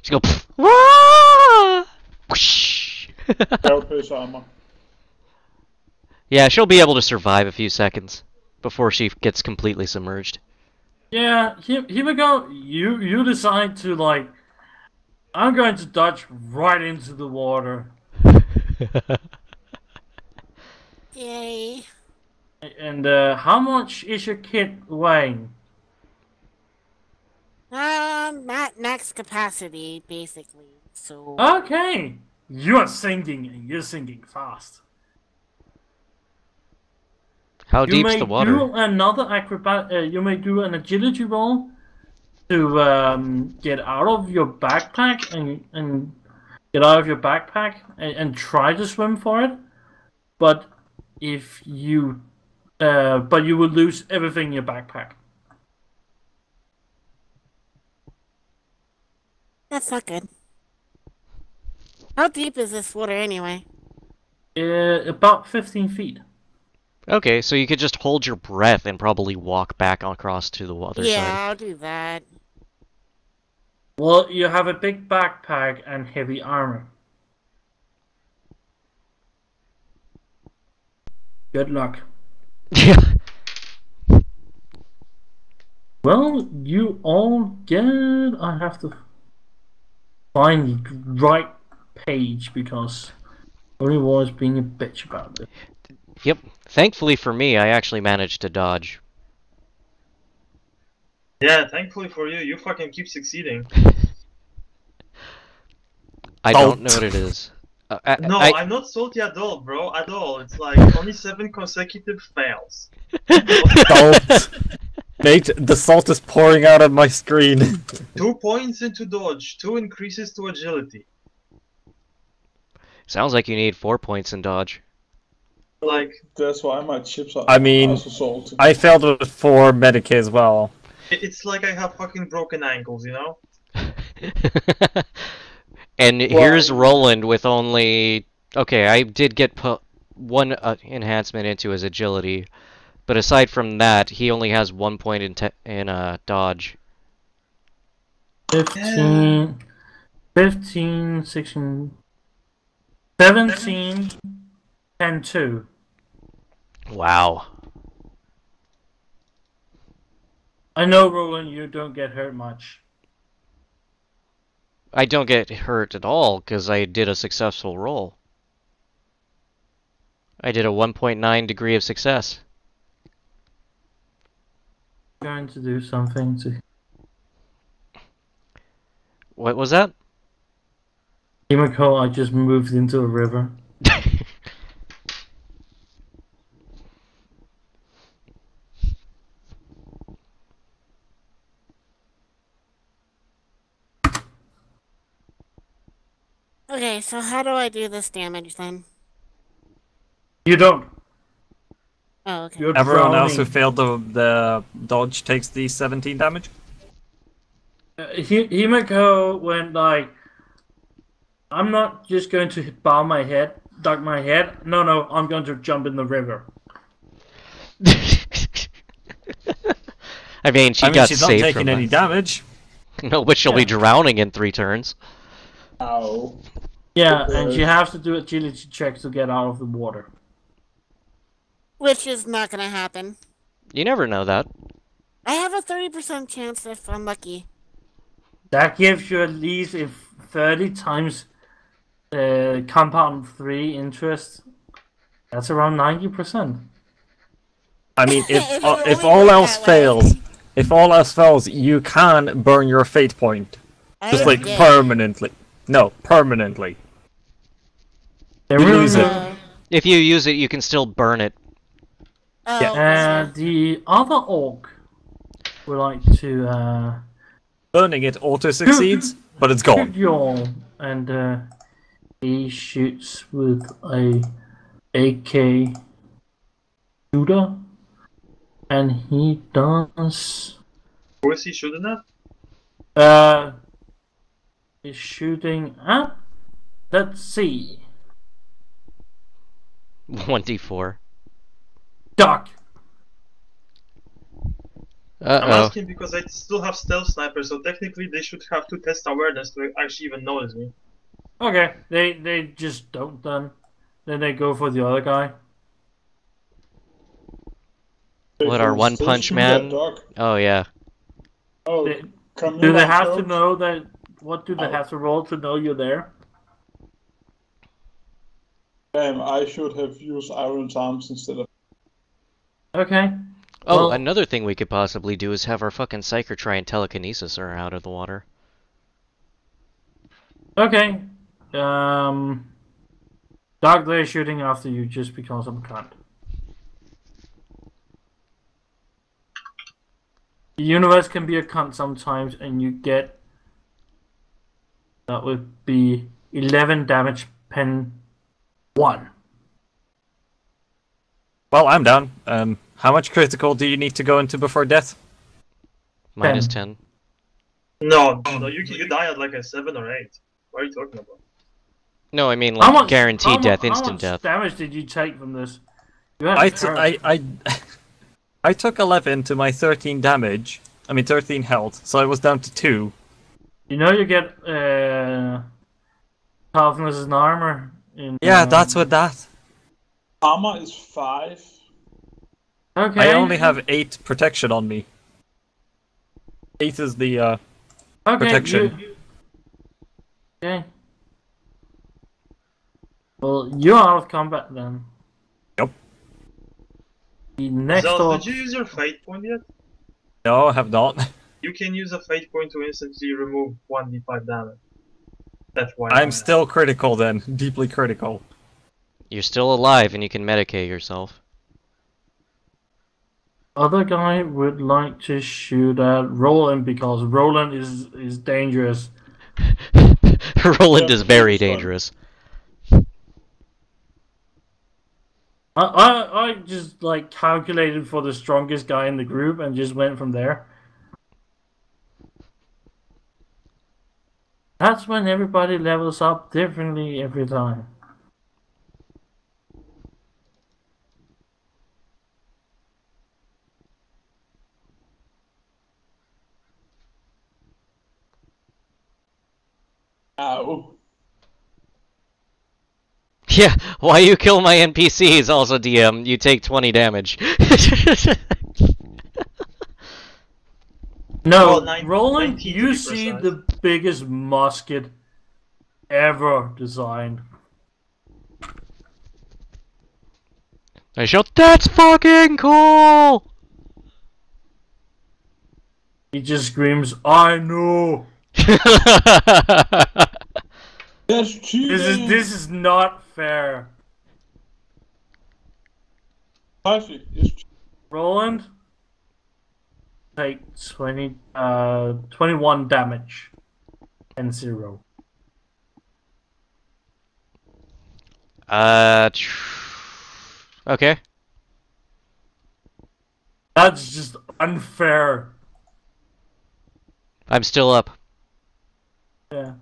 She's go. "Wah!" Whoosh. Carapace armor. Yeah, she'll be able to survive a few seconds before she gets completely submerged. Yeah, Himiko, you decide to like. I'm going to dodge right into the water. Yay. And how much is your kit weighing? Not max capacity, basically. So. Okay, you are sinking, and you're sinking fast. How You deep's may the water? do another you may do an agility roll to get out of your backpack and get out of your backpack and try to swim for it. But if you but you will lose everything in your backpack. That's not good. How deep is this water anyway? About 15 feet. Okay, so you could just hold your breath and probably walk back across to the other Yeah, side. I'll do that. Well, you have a big backpack and heavy armor. Good luck. Yeah. Well, you all get. I have to find the right page because everyone was being a bitch about it. Yep. Thankfully for me, I actually managed to dodge. Yeah, thankfully for you, you fucking keep succeeding. I don't know what it is. No, I- I'm not salty at all, bro. At all. It's like only 7 consecutive fails. Salt. Nate, the salt is pouring out of my screen. 2 points into dodge, 2 increases to agility. Sounds like you need 4 points in dodge. Like, That's why my chips are I mean, also salty. I failed with 4 medic as well. it's like I have fucking broken ankles, you know? And here's Roland with only... Okay, I did get put one enhancement into his agility, but aside from that, he only has 1 point in dodge. 15, 16, 17, and 2. Wow. I know, Roland, you don't get hurt much. I don't get hurt at all because I did a successful roll. I did a 1.9 degree of success. I'm going to do something to. What was that? Himiko, I just moved into a river. Okay, so how do I do this damage then? You don't. Oh, okay. You're Everyone else who drowning. failed the dodge takes the 17 damage. Himiko went like, I'm not just going to duck my head. No, I'm going to jump in the river. I mean, She's not saved taking from any that. damage. No, but she'll be Yeah. drowning in 3 turns. Ow. Yeah, and she has to do agility checks to get out of the water. Which is not gonna happen. You never know that. I have a 30% chance if I'm lucky. That gives you at least if 30 times compound 3 interest. That's around 90%. I mean, If if you only if do all it else that way. fails, you can burn your fate point, I just like did. permanently. No, permanently. And You lose it. Uh, If you use it, you can still burn it Oh, Yeah. okay. The other orc would like to Burning it auto succeeds, but it's gone. shoot you all, and he shoots with a AK shooter, and he does. Who is he shooting at? He's shooting at. Let's see. 1d4. Duck. I'm Uh-oh. asking because I still have stealth sniper, so technically they should have to test awareness to actually even notice me. Okay, they just don't then. Then they go for the other guy. What, our One Still Punch shoot Man? that dog. Oh, yeah. Oh, They- come Do in they on have to close. know that? What do they Oh. have to roll to know you're there? Damn, I should have used Iron's arms instead of. Okay. Oh, Well- another thing we could possibly do is have our fucking Psyker try and telekinesis her out of the water. Okay. Dark, they're shooting after you just because I'm cunt. The universe can be a cunt sometimes, and you get. That would be 11 damage pen 1. Well, I'm down. How much critical do you need to go into before death? Minus 10. No, you die at like a 7 or 8. What are you talking about? No, I mean like guaranteed death, how instant much death. damage did you take from this? You had I took 11 to my 13 damage. I mean 13 health, so I was down to 2. You know you get toughness and armor. Yeah, that's what that. Armor is 5. Okay. I only have 8 protection on me. 8 is the okay, protection. Okay. Well, you're out of combat then. Yep. The next Zal, orc. did you use your fate point yet? No, I have not. You can use a fate point to instantly remove 1d5 damage. That's why I'm still critical then. Deeply critical. You're still alive and you can medicate yourself. Other guy would like to shoot at Roland because Roland is dangerous. Roland is very that's fine. dangerous. I just like calculated for the strongest guy in the group and just went from there. That's when everybody levels up differently every time. Ow. Yeah, why you kill my NPCs also DM, you take 20 damage. No, Well, Roland, 19 to you be see precise. the biggest musket ever designed. I shout, that's fucking cool! He just screams, I know! That's cheating. This is not fair. Perfect. It's cheating. Roland, take 21 damage and 0. Okay. That's just unfair. I'm still up. Yeah.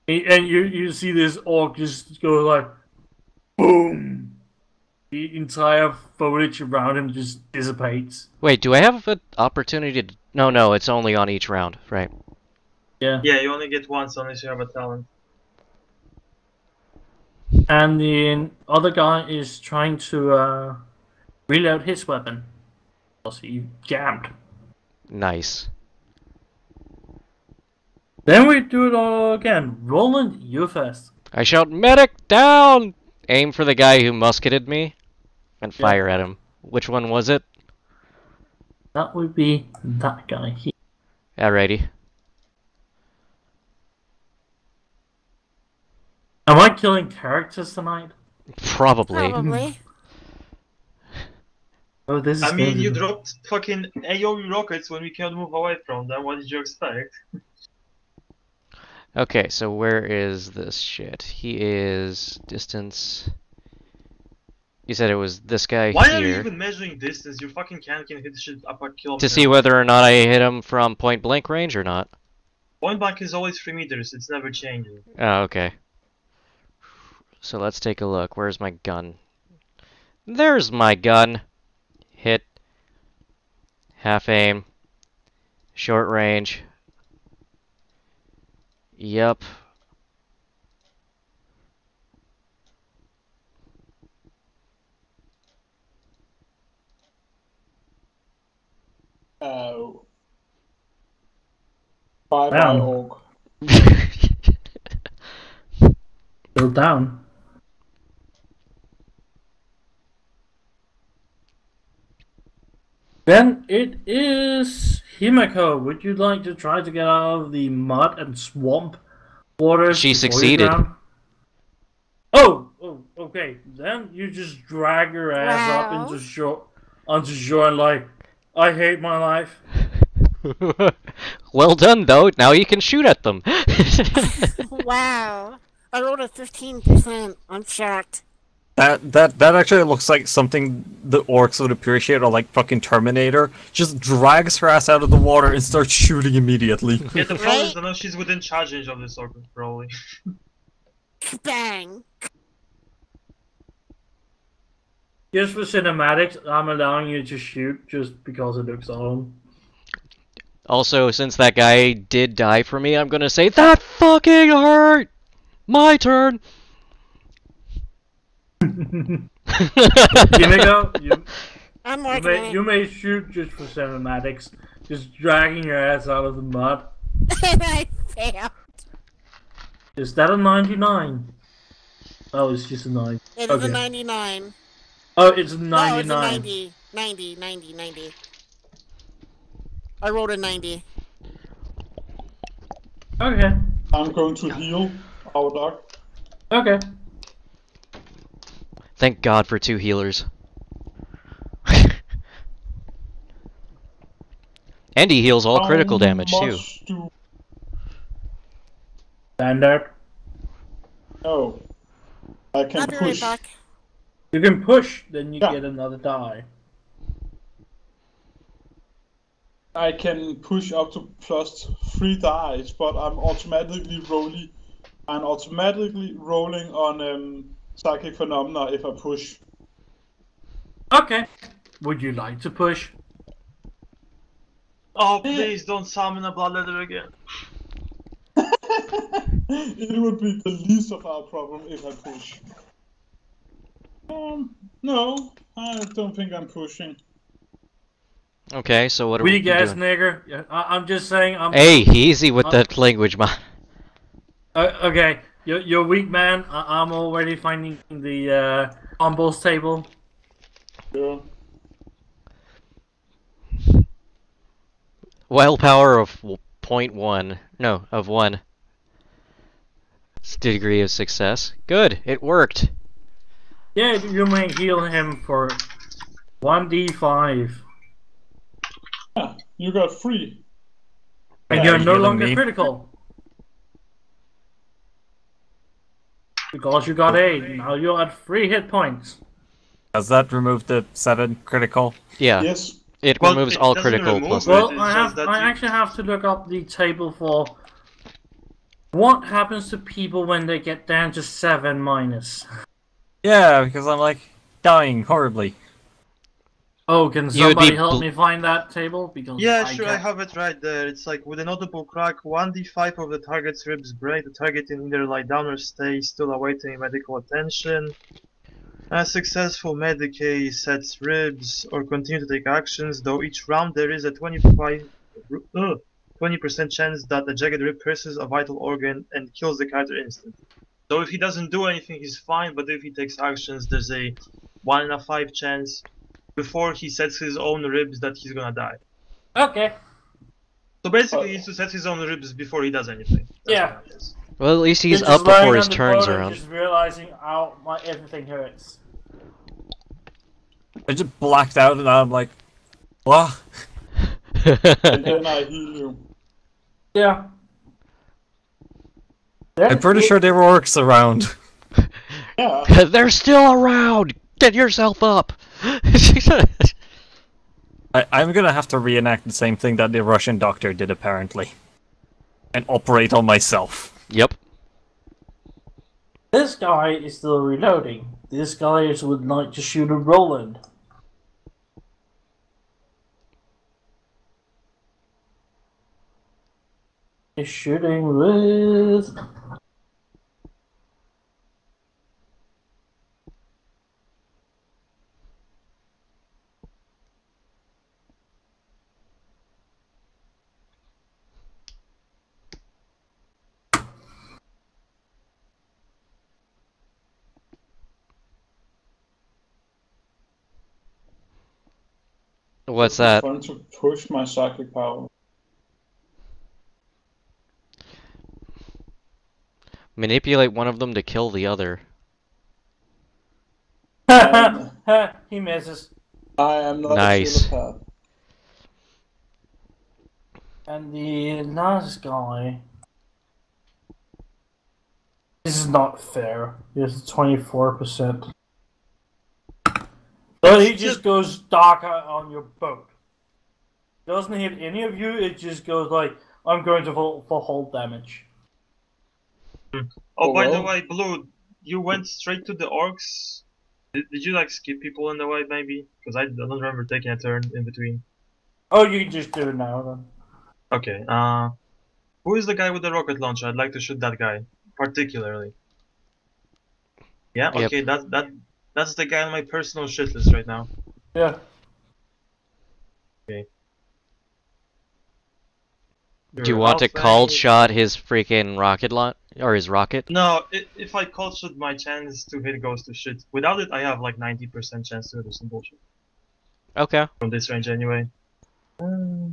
And you see this orc just go like, boom. The entire foliage around him just dissipates. Wait, do I have an opportunity to... No, it's only on each round, right? Yeah. Yeah, you only get once unless you have a talent. And the other guy is trying to reload his weapon. Because he jammed. Nice. Then we do it all again. Roland, you first. I shout, medic down! Aim for the guy who musketed me, and fire at him. Which one was it? That would be that guy here. Alrighty. Am I killing characters tonight? Probably. Probably. Oh, this is I mean, gonna you be- dropped fucking AoE rockets when we can't move away from them. What did you expect? Okay, so where is this shit? He is distance. You said it was this guy Why are you here. even measuring distance? Your fucking can hit shit up a kilometer. To see whether or not I hit him from point blank range or not. Point blank is always 3 meters. It's never changing. Oh, okay. So let's take a look. Where's my gun? There's my gun. Hit. Half aim. Short range. Yep. Bye bye, Down. orc. Still down. Then it is Himeko. Would you like to try to get out of the mud and swamp waters? She before you succeeded. drown? Oh, okay. Then you just drag your ass up Wow. onto shore and like, I hate my life. Well done, though. Now you can shoot at them. Wow. I rolled a 15%. I'm shocked. That actually looks like something the orcs would appreciate, or like fucking Terminator. Just drags her ass out of the water and starts shooting immediately. Yeah, the problem is Right? that she's within charge range of this orc, probably. Bang. Just for cinematics, I'm allowing you to shoot just because it looks on. Also, since that guy did die for me, I'm gonna say, that fucking hurt! My turn! Himeko, I'm working on you may shoot just for cinematics, just dragging your ass out of the mud. it. And I failed. Is that a 99? Oh, it's just a 9. It is a Okay. 99. Oh, it's a No, it's a 99. 90. I rolled a 90. Okay. I'm going to heal our dog. Okay. Thank God for 2 healers. And he heals all critical damage, too. Much do- Standard. No. I can I'll be right push. back. You can push, then you Yeah. get another die. I can push up to +3 dice, but I'm automatically rolling on psychic phenomena if I push. Okay. Would you like to push? Oh, please don't summon a bloodletter again. It would be the least of our problem if I push. No, I don't think I'm pushing. Okay, so what are we Weak ass doing? nigger. Yeah, I'm just saying. Hey, easy with that language, man. Okay, you're weak, man. I'm already finding the combos table. Yeah. Wild power of 0.1. No, of 1. Degree of success. Good, it worked. Yeah, you may heal him for 1d5. Yeah, you got 3. And Yeah, you're you no healing longer me? critical. Because you got 8. Now you're at 3 hit points. Does that remove the 7 critical? Yeah, Yes. it Well, removes it all doesn't critical remove plus it. Well, It's I just that you- actually have to look up the table for what happens to people when they get down to 7 minus. Yeah, because I'm like dying horribly. Oh, can You would somebody be help bl- me find that table? Because Yeah, sure, I can't- have it right there. It's like with a notable crack, 1d5 of the target's ribs break. The target can either lie down or stay still awaiting medical attention. A successful Medicaid sets ribs or continue to take actions, though each round there is a 20% chance that the jagged rib pierces a vital organ and kills the character instantly. So if he doesn't do anything, he's fine, but if he takes actions, there's a 1 in a 5 chance before he sets his own ribs that he's gonna die. Okay. So basically, he needs to set his own ribs before he does anything. That's Yeah. what it is. Well, at least he's You're up just lying before on his the turns boat and around. Just realizing, ow, my everything hurts. I just blacked out and I'm like, what? And then I heal you. Yeah. I'm pretty sure there were orcs around. Yeah. They're still around! Get yourself up! I'm gonna have to reenact the same thing that the Russian doctor did, apparently. And operate on myself. Yep. This guy is still reloading. This guy would like to shoot a Roland. He's shooting with... What's that? I'm trying to push my psychic power. Manipulate one of them to kill the other. He misses. I am not Nice. a telepath. And the last guy... This is not fair. He has 24%. So he just goes darker on your boat. Doesn't hit any of you, it just goes like, I'm going to for whole damage. Oh, by the well. way, Blue, you went straight to the orcs. Did you like skip people in the way, maybe? Because I don't remember taking a turn in between. Oh, you can just do it now then. Okay. Who is the guy with the rocket launcher? I'd like to shoot that guy particularly. Yeah. Yep. Okay. That's the guy on my personal shit list right now. Yeah. Do you want to cold shot his freaking rocket launch or his rocket? No, if I cold shoot, my chance to hit goes to shit. Without it, I have like 90% chance to do some bullshit. Okay. From this range anyway. Oh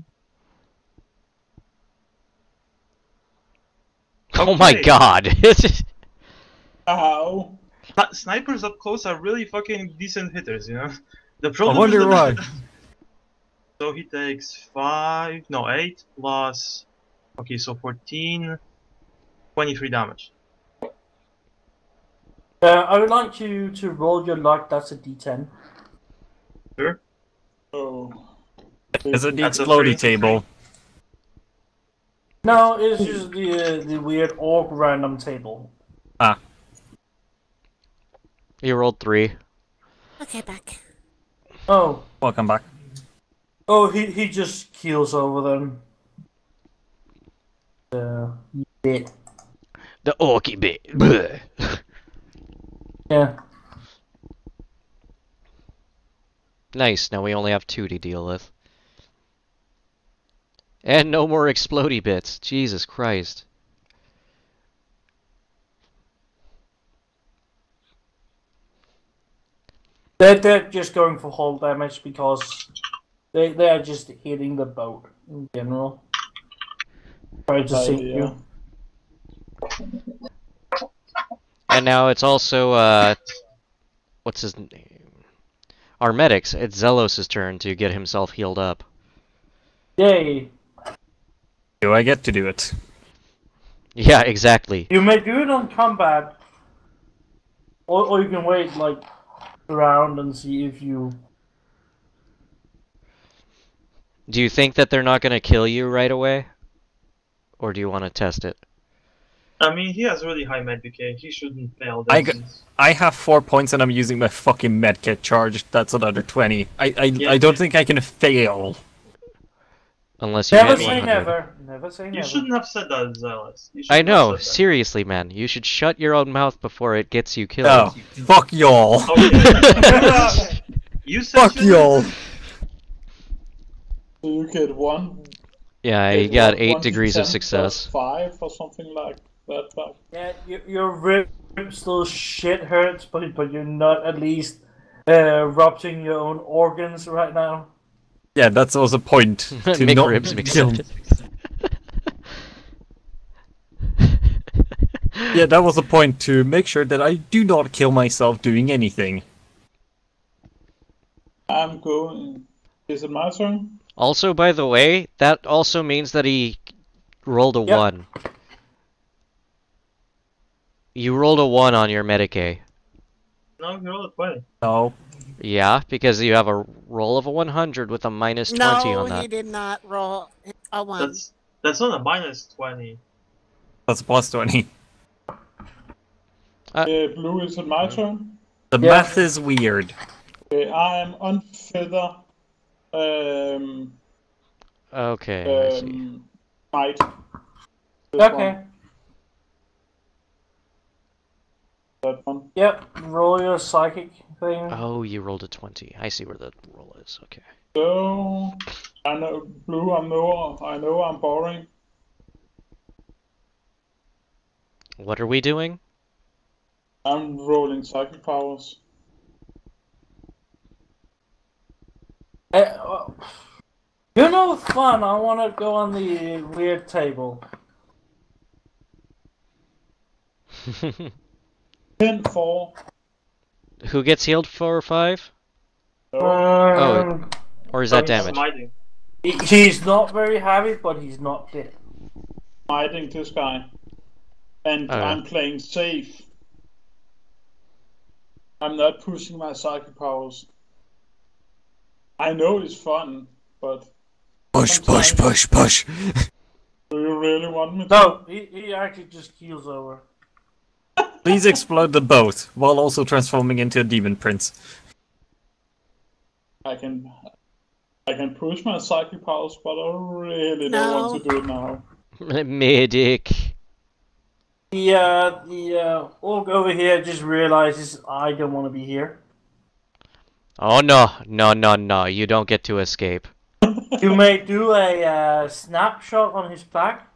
my Okay. god. Ow. Snipers up close are really fucking decent hitters, you know? The I problem wonder is why. So he takes 8 plus... Okay, so 14... 23 damage. I would like you to roll your luck, that's a d10. Sure. Oh. There's a neat That's a floaty three. table. No, it's just the weird orc random table. Ah. You rolled 3. Okay, back. Oh. Welcome back. Oh, he just keels over them. Bit. The orky bit. Bleh. Yeah. Nice, now we only have 2 to deal with. And no more explodey bits. Jesus Christ. They're just going for hull damage because they are just hitting the boat in general. Try to sink you. And now it's also, what's his name? Our medics. It's Zelos' turn to get himself healed up. Yay! Do I get to do it? Yeah, exactly. You may do it on combat, or you can wait like around and see if you. Do you think that they're not going to kill you right away? Or do you want to test it? I mean, he has really high med decay. He shouldn't fail I this. I have 4 points and I'm using my fucking medkit charge. That's another 20. I don't think I can fail. Unless you Never hit say 100. never. Never say never. You shouldn't have said that, Zealous. You I shouldn't know, have said that. seriously, man. You should shut your own mouth before it gets you killed. Oh, fuck y'all. Okay. You said Fuck y'all. So you get one. Yeah, you get got one- 8 1d10 degrees of plus success. 5 or something like that. Like, Yeah, your ribs still shit hurts, but you're not at least rupturing your own organs right now. Yeah, that's also a point. To Make not ribs mix kill. it. Yeah, that was a point to make sure that I do not kill myself doing anything. I'm going. Is it my turn? Also, by the way, that also means that he rolled a Yep. 1. You rolled a 1 on your Medicaid. No, you rolled a 20. No. Yeah, because you have a roll of a 100 with a minus 20 No, on that. he did not roll a 1. That's not a minus 20. That's plus 20. Blue, is it my turn? The Yeah. math is weird. I am on feather. Okay, I see. Might. This Okay. one. That one. Yep. Roll your psychic thing. Oh, you rolled a 20. I see where the roll is. Okay. So I know Blue. I know I'm boring. What are we doing? I'm rolling psychic powers. You know, fun. I want to go on the weird table. 10-4. Who gets healed for 5? Um, Or is that Oh, damage? Smiting. He's not very happy, but he's not dead. Fighting this guy. And Okay. I'm playing safe. I'm not pushing my psychic powers. I know it's fun, but Push, push, push, push. do you really want me to? No, he actually just heals over. Please explode the boat while also transforming into a demon prince. I can push my psychic powers, but I really don't want to do it now. Medic. The orc over here just realizes I don't want to be here. Oh no, no, no, no! You don't get to escape. You may do a snapshot on his back.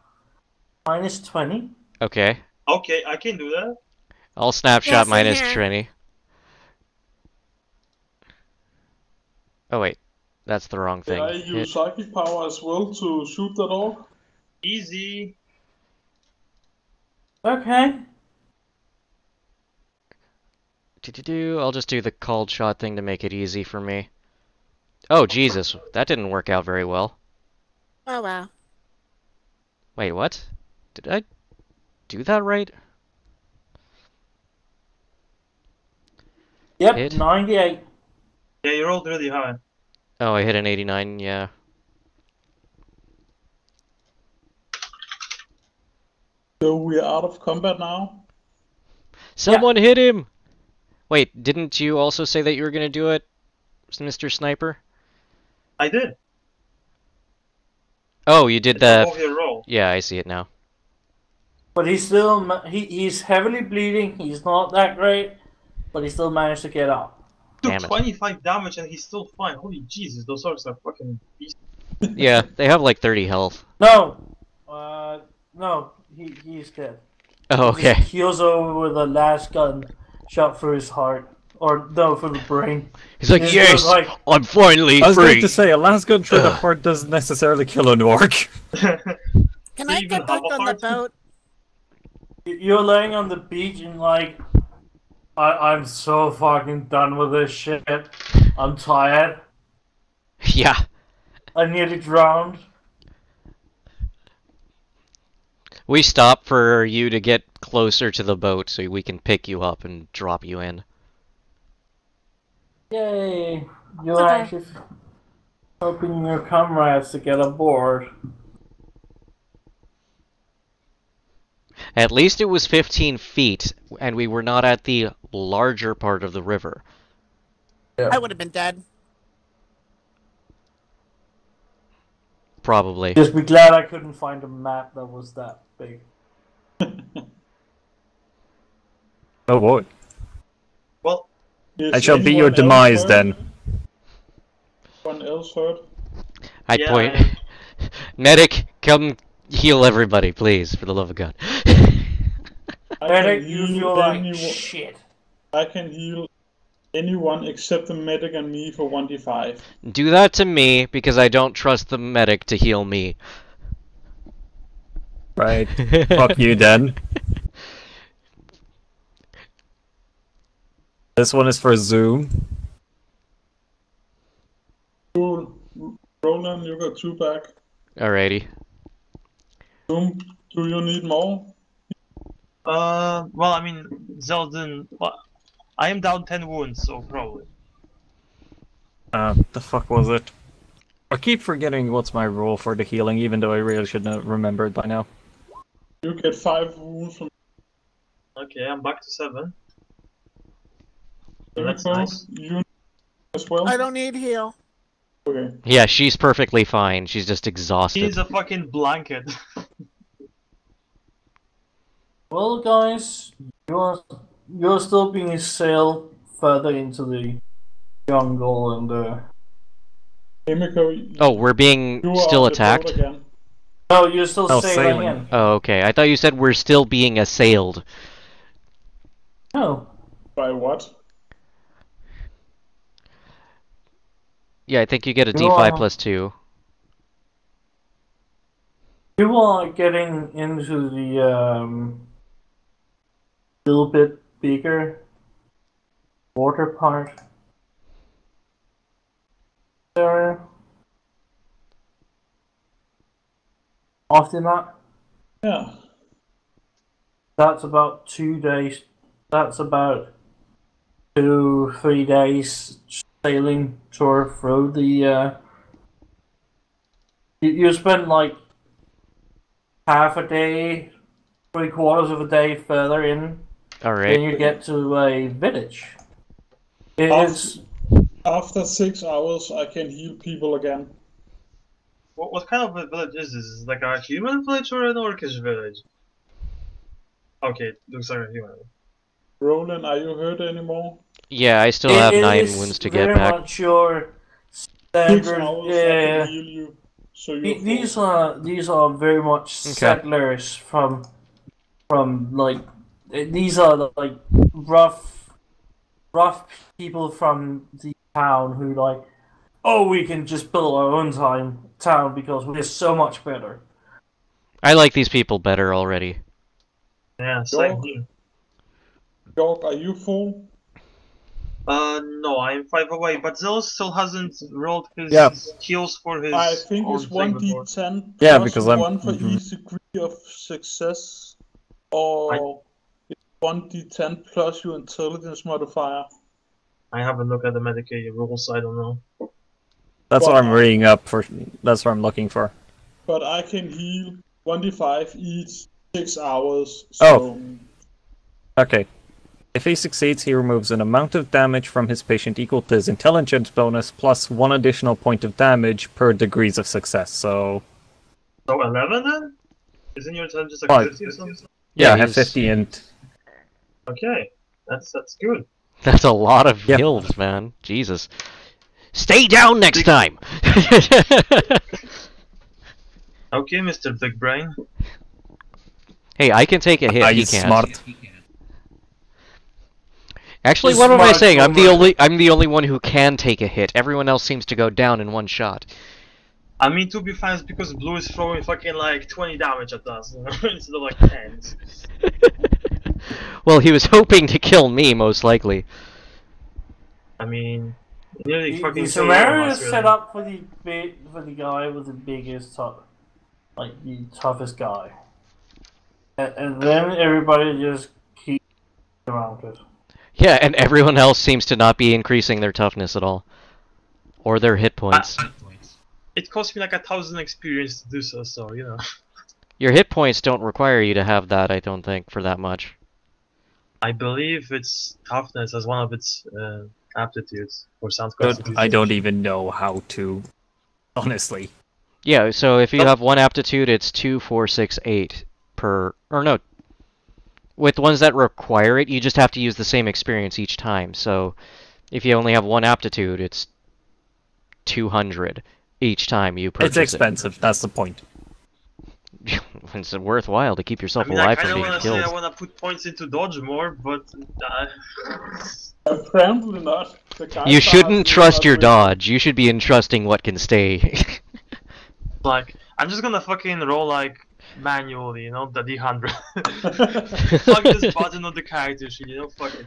Minus 20. Okay, Okay, I can do that. I'll snapshot Yes, minus here. Trini. Oh wait, that's the wrong thing. Can I use psychic power as well to shoot that orc? Easy. Okay. I'll just do the called shot thing to make it easy for me. Oh Jesus, that didn't work out very well. Oh, wow. Wait, what? Did I do that right? Yep, Hit. 98. Yeah, you rolled really high. Oh, I hit an 89, yeah. So we're out of combat now? Someone hit him! Wait, didn't you also say that you were gonna do it, Mr. Sniper? I did. Oh, you did It's above the... your roll. Yeah, I see it now. But he's still he's heavily bleeding. He's not that great, but he still managed to get up. Took Damn it. 25 damage and he's still fine. Holy Jesus, those orcs are fucking beasts. Yeah, they have like 30 health. No, no, he's dead. Oh, He okay. heals over with a last gun shot through his heart, or no, for the brain. He's like, It's yes, just like- I'm finally I was going free. to say, a last gun through the heart doesn't necessarily kill an orc. Can Do I you get even back have a on the heart? boat? You're laying on the beach and like, I'm so fucking done with this shit. I'm tired. Yeah. I nearly drowned. We stop for you to get closer to the boat so we can pick you up and drop you in. Yay! You're Okay. actually helping your comrades to get aboard. At least it was 15 feet, and we were not at the larger part of the river. I would have been dead. Probably. Just be glad I couldn't find a map that was that big. Oh boy. Well, Is I shall be your anyone else demise hurt? then. Anyone else hurt? I'd Yeah, point. Medic, come heal everybody, please, for the love of God. I Medic, can you heal feel like anyone. shit. I can heal anyone except the medic and me for 1d5. Do that to me, because I don't trust the medic to heal me. Right. Fuck you then. This one is for Zoom. you got 2 back. Alrighty. Do you need more? Well, I mean, Zeldin. Well, I am down 10 wounds, so probably. The fuck was it? I keep forgetting what's my rule for the healing, even though I really should have remembered by now. You get 5 wounds from. Okay, I'm back to 7. So You that's go. nice. You as well. I don't need heal. Okay. Yeah, she's perfectly fine. She's just exhausted. He's a fucking blanket. Well, guys, you're still being sailed further into the jungle and Himiko, Oh, we're being you are still on the boat attacked? again. no, you're still Oh, sailing sailing. in. Oh, okay. I thought you said we're still being assailed. No, By what? Yeah, I think you get a You D5 are- plus 2. you are getting into the little bit bigger water part area of the map. Yeah. That's about 2 days. That's about 2-3 days sailing tour through the. You spend like half a day, 3/4 of a day further in, then Alright. you get to a village. It's After 6 hours, I can heal people again. What kind of a village is this? Is it like a human village or an orcish village? Okay, looks like a human. Roland, are you hurt anymore? Yeah, I still have it 9 is wounds to very get back. much your 6 standard. hours, I Yeah. can heal you. So you're These are very much Okay. settlers from like these are like rough people from the town who like, oh, we can just build our own town because we're so much better. I like these people better already. Yeah, same York? here. York, are you full? No, I am 5 away, but Zeus still hasn't rolled his Yeah. skills for his I think own it's thing before. 1d10 Yeah, plus because I'm- 1 for each degree of success, or it's 1d10 plus your intelligence modifier. I haven't looked at the Medicaid rules, I don't know. That's what I'm reading up for. That's what I'm looking for. But I can heal 1d5 each 6 hours. Oh. So Okay. If he succeeds, he removes an amount of damage from his patient equal to his intelligence bonus plus 1 additional point of damage per degrees of success. So So 11 then? Isn't your intelligence like Five. 50 or something? yeah, I he's- have 50 and Okay, that's good. That's a lot of Yeah. heals, man. Jesus. Stay down next time! Okay, Mr. Big Brain. Hey, I can take a hit, he he's can't. smart. Actually, He's what am I smart saying? I'm over- the only one who can take a hit. Everyone else seems to go down in one shot. I mean, to be fair, it's because Blue is throwing fucking like 20 damage at us instead of like 10. Well, he was hoping to kill me, most likely. I mean, nearly The fucking killed scenario all of is us, set really. up for the guy with the biggest like the toughest guy, and then everybody just keeps around it. Yeah, and everyone else seems to not be increasing their toughness at all. Or their hit points. It cost me like 1,000 experience to do so, so you know. Your hit points don't require you to have that, I don't think, for that much. I believe its toughness as one of its aptitudes for sound Don't- constitution. I don't even know how to. Honestly. Yeah, so if you have one aptitude, it's 2, 4, 6, 8 per... Or no. With ones that require it, you just have to use the same experience each time. So if you only have one aptitude, it's 200 each time you purchase It's expensive, that's the point. it. It's worthwhile to keep I yourself mean, I alive kind from of being want to say I killed. want to put points into dodge more, but apparently not. The guy You starts shouldn't with trust your with- dodge. You should be entrusting what can stay. like I'm just gonna fucking roll like manually, you know, the D100. Fuck this button on the character sheet, you know, fuck it.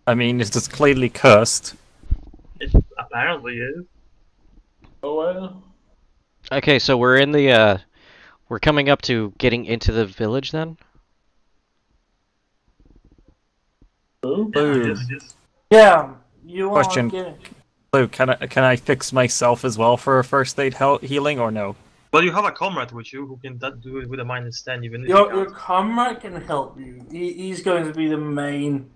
I mean, it's just clearly cursed. It Apparently, yeah. Oh well. Okay, so we're in the we're coming up to getting into the village then. Oh. Blue, Yes. Yeah, you are Question. getting. Blue, can I fix myself as well for a first aid healing or no? Well, you have a comrade with you who can do it with a -10, even if you Your can't. comrade can help you. He's going to be the main.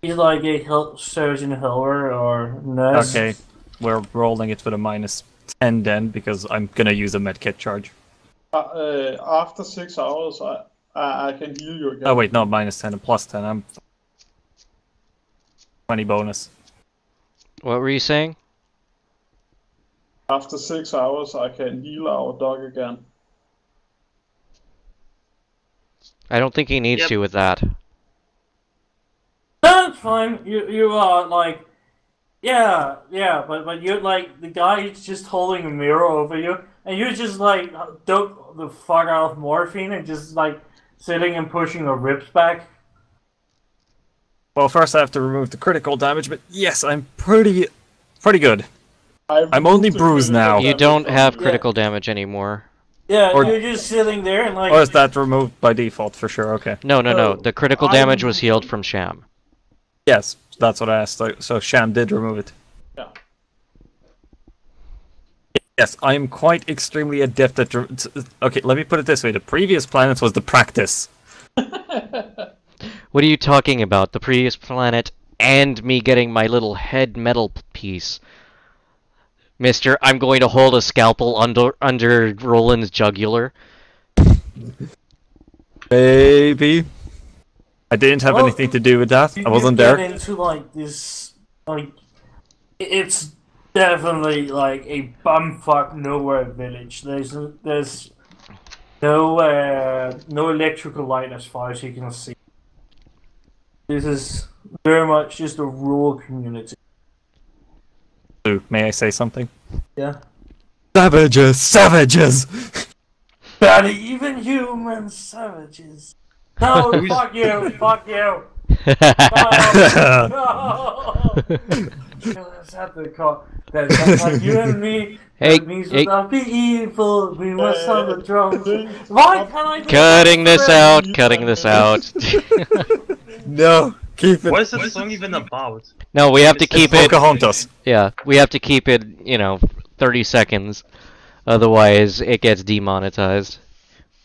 He's like a surgeon healer or nurse. Okay, we're rolling it with a -10 then because I'm gonna use a medkit charge. After 6 hours, I can heal you again. Oh wait, not -10, a +10. I'm 20 bonus. What were you saying? After 6 hours, I can heal our dog again. I don't think he needs Yep. to with that. That's fine. You are like, yeah, but you're like the guy is just holding a mirror over you, and you're just like dope the fuck out of morphine and just like sitting and pushing your ribs back. Well, first I have to remove the critical damage, but yes, I'm pretty good. I'm only bruised now. You don't have critical damage anymore. Yeah, Or- you're just sitting there and like. Or is that removed by default for sure? Okay. No. Oh, The critical damage was healed from Sham. Yes, that's what I asked. So Sham did remove it. Yeah. Yes, I am quite extremely adept at... Okay, let me put it this way. The previous planet was the practice. What are you talking about? The previous planet and me getting my little head metal piece. Mister, I'm going to hold a scalpel under Roland's jugular. Maybe. I didn't have Well, anything to do with that. I wasn't you there. get into like this, like it's definitely like a bumfuck nowhere village. There's no electrical light as far as you can see. This is very much just a rural community. Blue, may I say something? Yeah. Savages! Savages! But even human savages. No, fuck you, fuck you. No, no. Let's have the call. That's like you and me. Hey, That means hey. without be evil, we must have the drums. Why can't I do Cutting that? this out, cutting this out. No, keep it. What is that song even about? No, we have to keep it. Pocahontas. Yeah, we have to keep it, 30 seconds. Otherwise, it gets demonetized.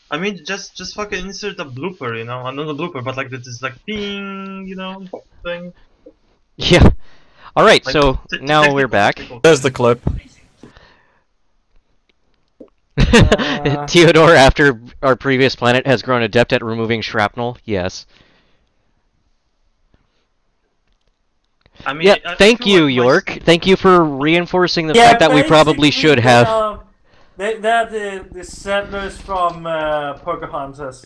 I mean, just fucking insert a blooper, not a blooper, but like this like ping, thing. Yeah. Alright, Like, so now we're back. There's the clip. Theodore, after our previous planet, has grown adept at removing shrapnel. Yes. I mean, Yeah, I thank feel you, like my- York. Thank you for reinforcing the fact that we probably basically, should have. the settlers from Pocahontas.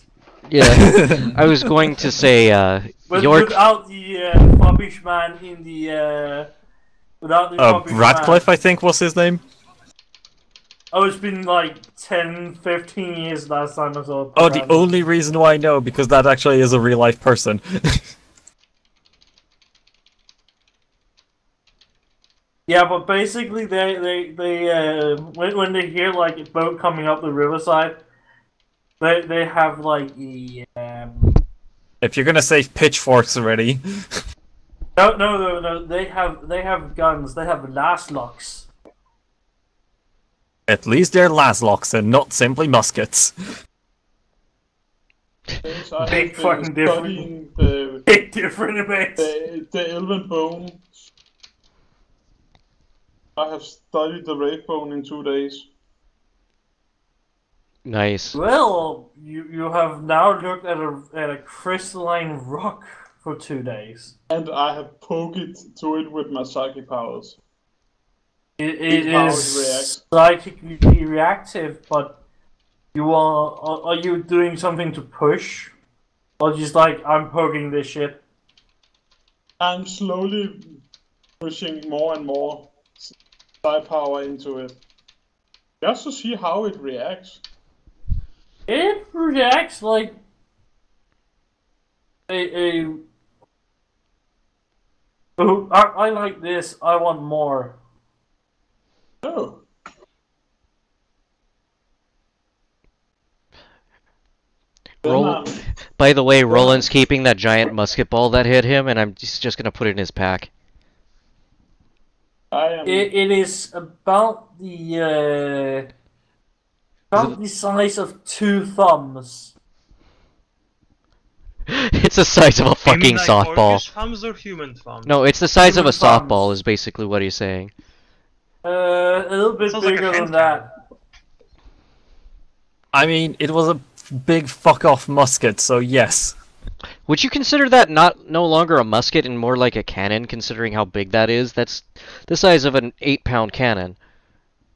Yeah, I was going to say, But York. without the foppish man in the without the foppish Radcliffe, man. I think was his name. Oh, it's been like 10, 15 years last time I saw. Oh, the only reason why I know, because that actually is a real life person. Yeah, but basically they when they hear like a boat coming up the riverside, they have like the If you're gonna say pitchforks already. no, they have guns. They have last locks. At least they're laslocks and not simply muskets. Big fucking difference. The Big different events. Elven Bone. I have studied the Wraith Bone in 2 days. Nice. Well, you have now looked at a crystalline rock for 2 days. And I have poked to it with my psychic powers. It How it is reacts. psychically reactive, but are you doing something to push, or just like I'm poking this shit? I'm slowly pushing more and more psi power into it. Just to see how it reacts. It reacts like oh, I like this. I want more. Oh. Roll. By the way, Roland's keeping that giant musket ball that hit him, and I'm just gonna put it in his pack. It is about the size of 2 thumbs. It's the size of a You fucking mean like softball. orcish thumbs or human thumbs? No, it's the size of a Human thumbs. softball. Is basically what he's saying. A little bit Sounds like a bigger than hand that. I mean, it was a big fuck off musket, so yes. Would you consider that no longer a musket and more like a cannon, considering how big that is? That's the size of an 8-pound cannon.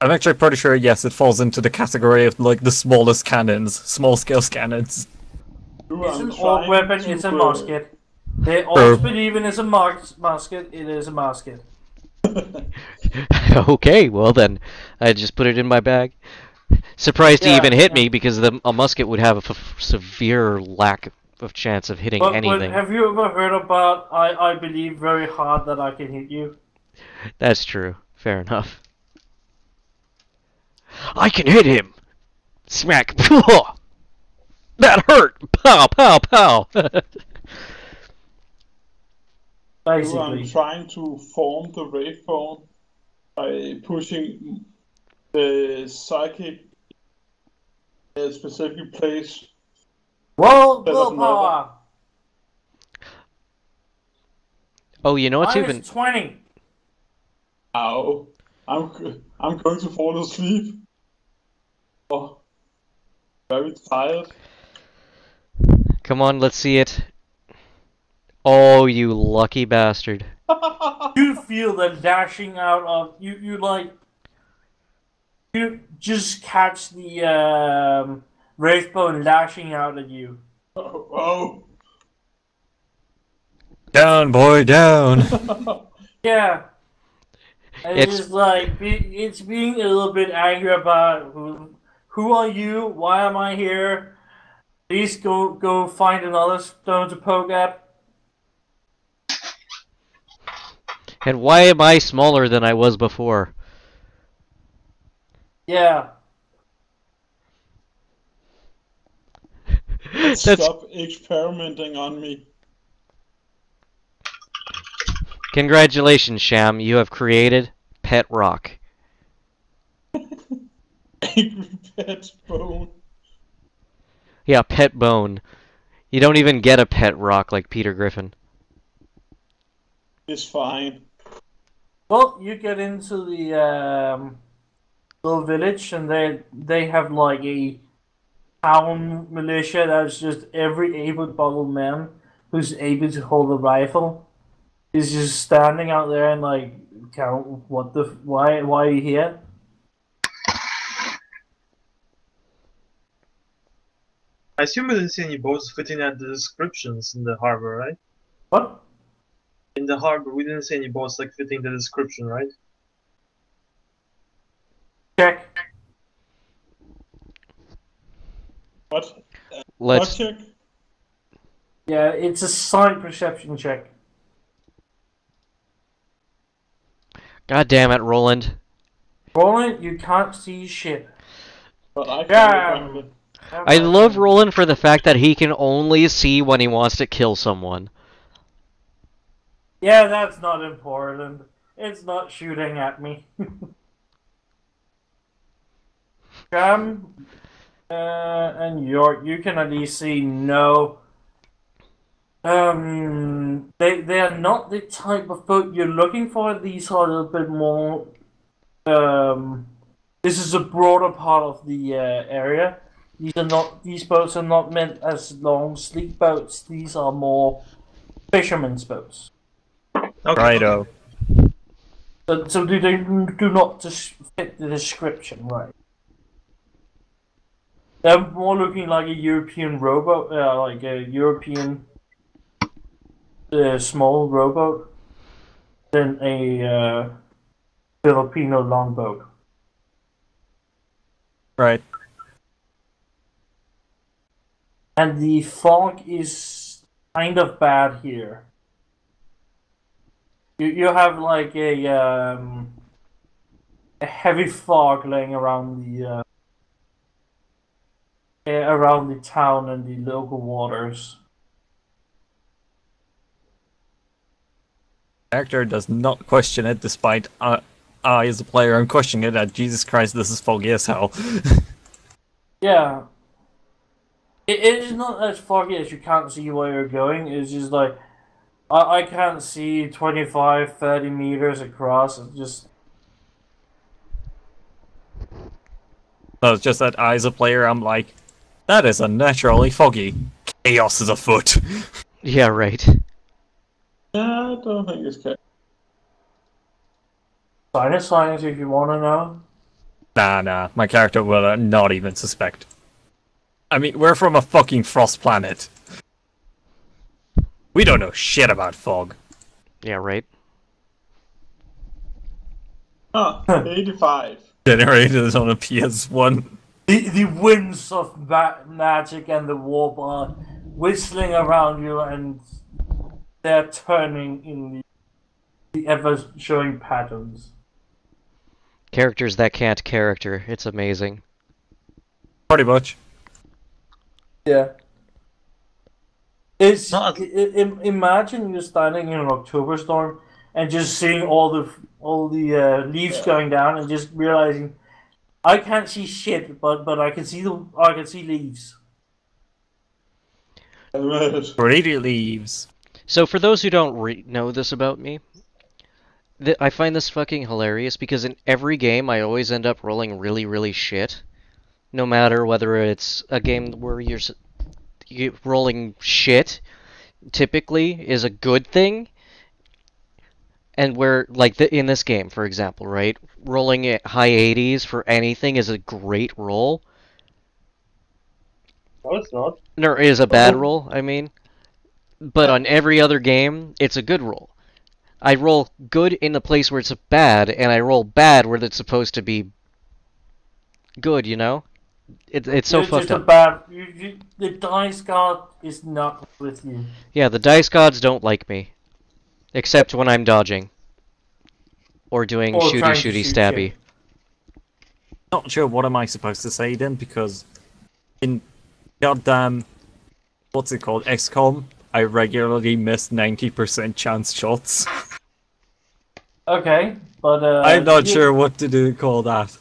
I'm actually pretty sure, yes, it falls into the category of like the smallest cannons, small scale cannons. It's an orc weapon, it's a musket. They always believe in it's a musket, it is a musket. Okay, well then, I just put it in my bag. Surprised he even hit me, because a musket would have a severe lack of chance of hitting anything. But have you ever heard about I believe very hard that I can hit you? That's true. Fair enough. I can hit him! Smack! That hurt! Pow, pow, pow! Basically. I'm trying to form the wave phone by pushing the psychic a specific place. Willpower! Oh, you know what's Minus even... 20. Ow. I'm going to fall asleep. Oh. Very tired. Come on, let's see it. Oh, you lucky bastard. You feel the dashing out of you you just catch the wraithbone lashing out at you. Oh. Down, boy, down! Yeah. It's just like it's being a little bit angry about who are you? Why am I here? Please go find another stone to poke at. And why am I smaller than I was before? Yeah. Stop experimenting on me. Congratulations, Sham. You have created Pet Rock. Pet bone. Yeah, Pet Bone. You don't even get a Pet Rock like Peter Griffin. It's fine. Well, you get into the little village, and they have like a town militia that's just every able-bodied man who's able to hold a rifle is just standing out there and like, count why are you here? I assume we didn't see any boats fitting at the descriptions in the harbor, right? What? In the harbor, we didn't see any boats like fitting the description, right? Check. What? Let's... Check? Yeah, it's a sight perception check. God damn it, Roland. Roland, you can't see shit. But I Yeah. can I love Roland for the fact that he can only see when he wants to kill someone. Yeah, that's not important. It's not shooting at me. And York, you can at least see no. They are not the type of boat you're looking for. These are a little bit more. This is a broader part of the area. These boats are not meant as long, sleek boats. These are more fishermen's boats. Okay. Righto. So they do not just fit the description, right? They're more looking like a European rowboat, like a European small rowboat, than a Filipino longboat. Right. And the fog is kind of bad here. You have like a a heavy fog laying around the town and the local waters. Character does not question it, despite I as a player, I'm questioning it at Jesus Christ, this is foggy as hell. Yeah. It is not as foggy as you can't see where you're going. It's just like, I can't see 25, 30 meters across. It's just... No, it's just that I as a player, I'm like, that is unnaturally foggy. Chaos is afoot. Yeah, right. Yeah, I don't think it's okay. Science if you want to know. Nah, my character will not even suspect. I mean, we're from a fucking frost planet. We don't know shit about fog. Yeah, right. Ah, 85. Generated on a PS1. The winds of magic and the warp are whistling around you, and they're turning in the ever-showing patterns. Characters that can't character. It's amazing. Pretty much. Yeah. It's Not- imagine you're standing in an October storm and just seeing all the leaves going down and just realizing I can't see shit, but I can see leaves. Pretty leaves. So for those who don't know this about me, I find this fucking hilarious because in every game I always end up rolling really, really shit. No matter whether it's a game where you're rolling shit, typically is a good thing. And where, like in this game, for example, right? Rolling at high 80s for anything is a great roll. No, it's not. Or is a bad roll, I mean. But on every other game, it's a good roll. I roll good in the place where it's bad, and I roll bad where it's supposed to be good, you know? It's so fucked up. The dice god is not with you. Yeah, the dice gods don't like me. Except when I'm dodging. Or doing Or trying to shooty shoot stabby. you. Not sure what am I supposed to say then, because in goddamn, what's it called, XCOM, I regularly miss 90% chance shots. Okay, but I'm not sure what to call that.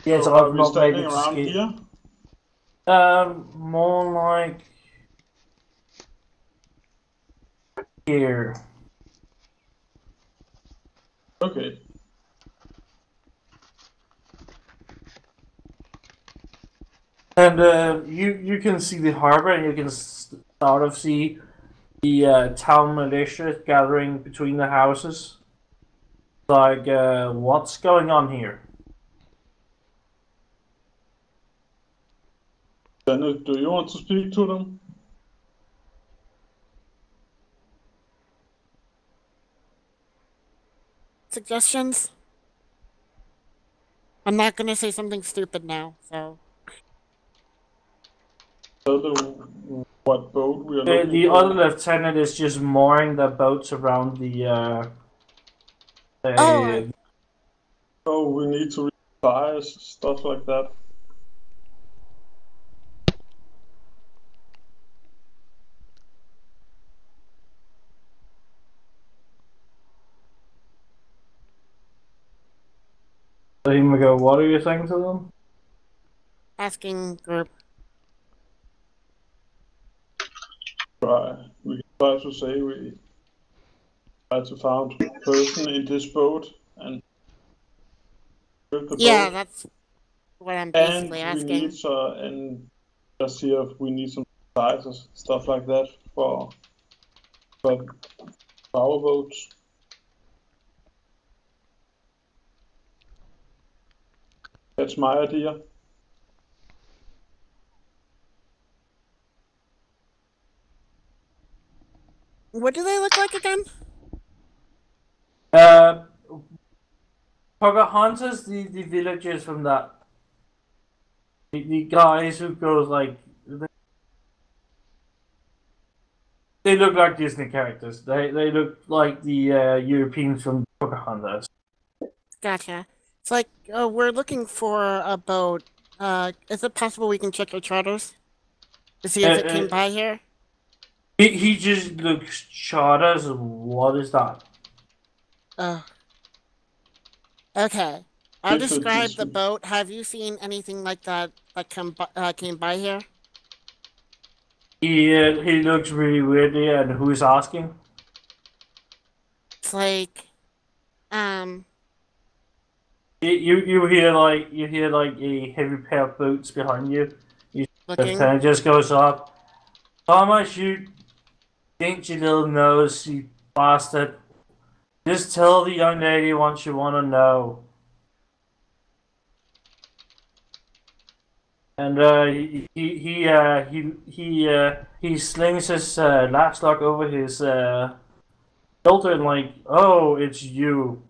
Yes, So are I've we not made standing it around skate. here? More like here. Okay. And you can see the harbor, and you can sort of see the town militia gathering between the houses. Like, what's going on here? Daniel, do you want to speak to them? Suggestions? I'm not gonna say something stupid now, so. Tell them what boat we are The looking for. other lieutenant is just mooring the boats around the Oh. Oh, we need to read fires, stuff like that. So him go, what are you saying to them? Asking group. We can try to say we try to find a person in this boat and build the Yeah, boat. that's what I'm And basically we asking. need and just here we need some sizes, stuff like that for power boats. That's my idea. What do they look like again? Pocahontas, the villagers from that. The guys who goes like... They look like Disney characters. They look like the Europeans from Pocahontas. Gotcha. It's like we're looking for a boat. Is it possible we can check our charters to see if it came by here? He just looks charters. What is that? Okay. I'll This would describe be the sweet. boat. Have you seen anything like that came by here? He looks really weird. And who's asking? It's like, You hear like a heavy pair of boots behind you. looking. And it just goes up. Thomas, you dingy little nose, you bastard. Just tell the young lady what you want to know. And he slings his latchlock over his shoulder and like, oh, it's you.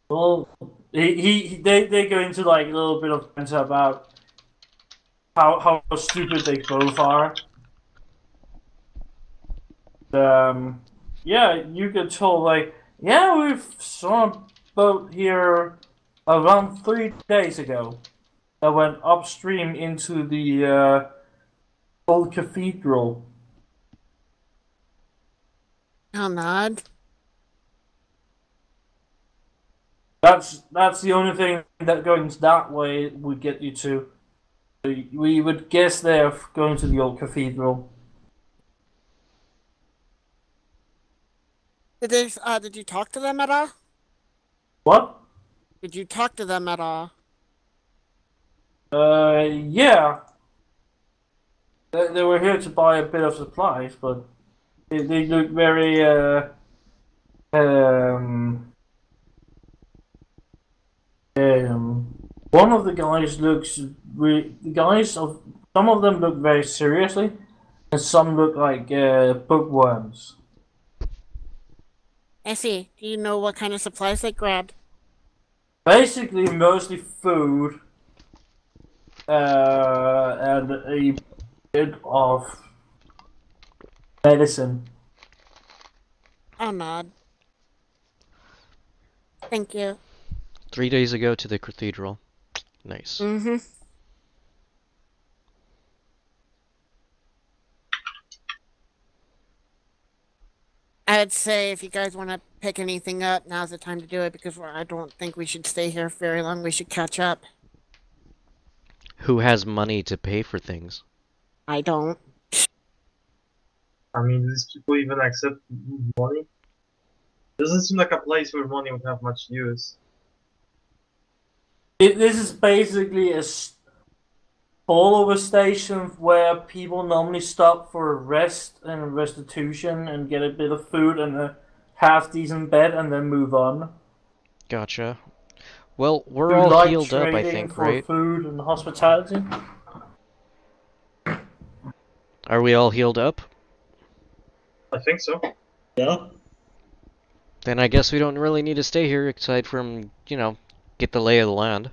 Well, they go into like a little bit of banter about how stupid they both are. Yeah, you get told like, yeah, we've saw a boat here around 3 days ago that went upstream into the old cathedral. I'll nod. That's the only thing that going that way would get you to. We would guess they're going to the old cathedral. Did you talk to them at all? What? Did you talk to them at all? Yeah. They were here to buy a bit of supplies, but they look very one of the guys looks some of them look very seriously, and some look like bookworms. I see. Do you know what kind of supplies they grabbed? Basically, mostly food, and a bit of medicine. I'll nod. Thank you. 3 days ago to the cathedral. Nice. Mm-hmm. I'd say if you guys want to pick anything up, now's the time to do it because I don't think we should stay here very long. We should catch up. Who has money to pay for things? I don't. I mean, do these people even accept money? Doesn't seem like a place where money would have much use. This is basically a all-over station where people normally stop for rest and restitution and get a bit of food and a half-decent bed and then move on. Gotcha. Well, we're We all like healed up, I trading think, for right? food and hospitality. Are we all healed up? I think so. Yeah. Then I guess we don't really need to stay here, aside from, you know, get the lay of the land.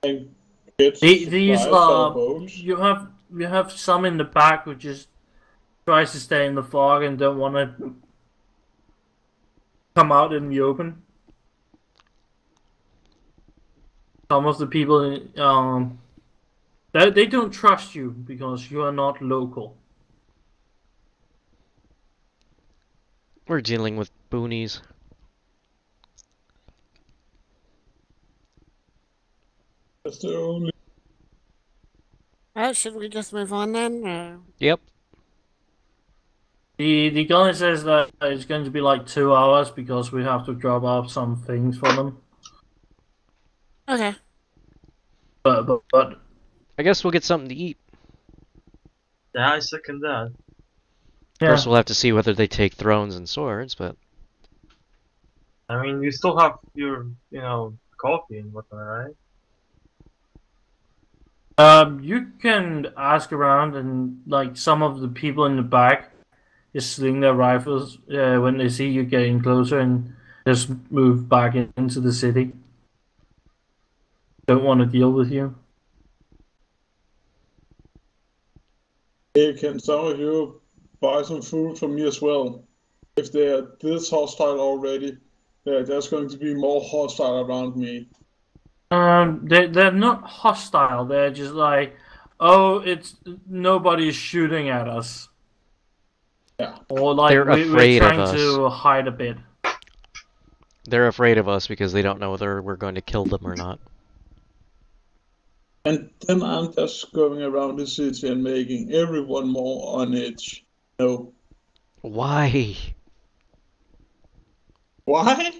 And get These supplies for boats. you have some in the back who just tries to stay in the fog and don't want to come out in the open. Some of the people they don't trust you because you are not local. We're dealing with boonies. That's the only. Should we just move on then? Or... Yep. The guy says that it's going to be like 2 hours because we have to drop off some things for them. Okay. But I guess we'll get something to eat. Yeah, I second that. yeah. First, we'll have to see whether they take thrones and swords, but I mean, you still have your, coffee and whatnot, right? You can ask around and like some of the people in the back just sling their rifles when they see you getting closer and just move back into the city. Don't want to deal with you. Hey, can some of you buy some food from me as well? If they're this hostile already, there's going to be more hostile around me. They're not hostile. They're just like, oh, it's nobody's shooting at us. Yeah. Or like They're we're afraid of trying us. to hide a bit. They're afraid of us because they don't know whether we're going to kill them or not. And then I'm just going around the city and making everyone more on edge. No. Why? Why?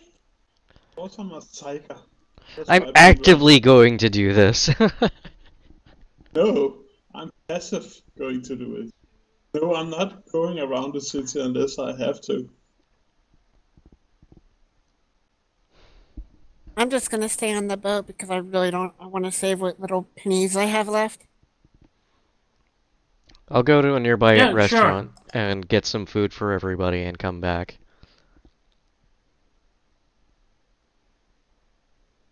Also, I'm a psycho. That's I'm my problem. actively going to do this. No, I'm passive going to do it. No, I'm not going around the city unless I have to. I'm just gonna stay on the boat because I really don't. I want to save what little pennies I have left. I'll go to a nearby Yeah, restaurant and get some food for everybody and come back.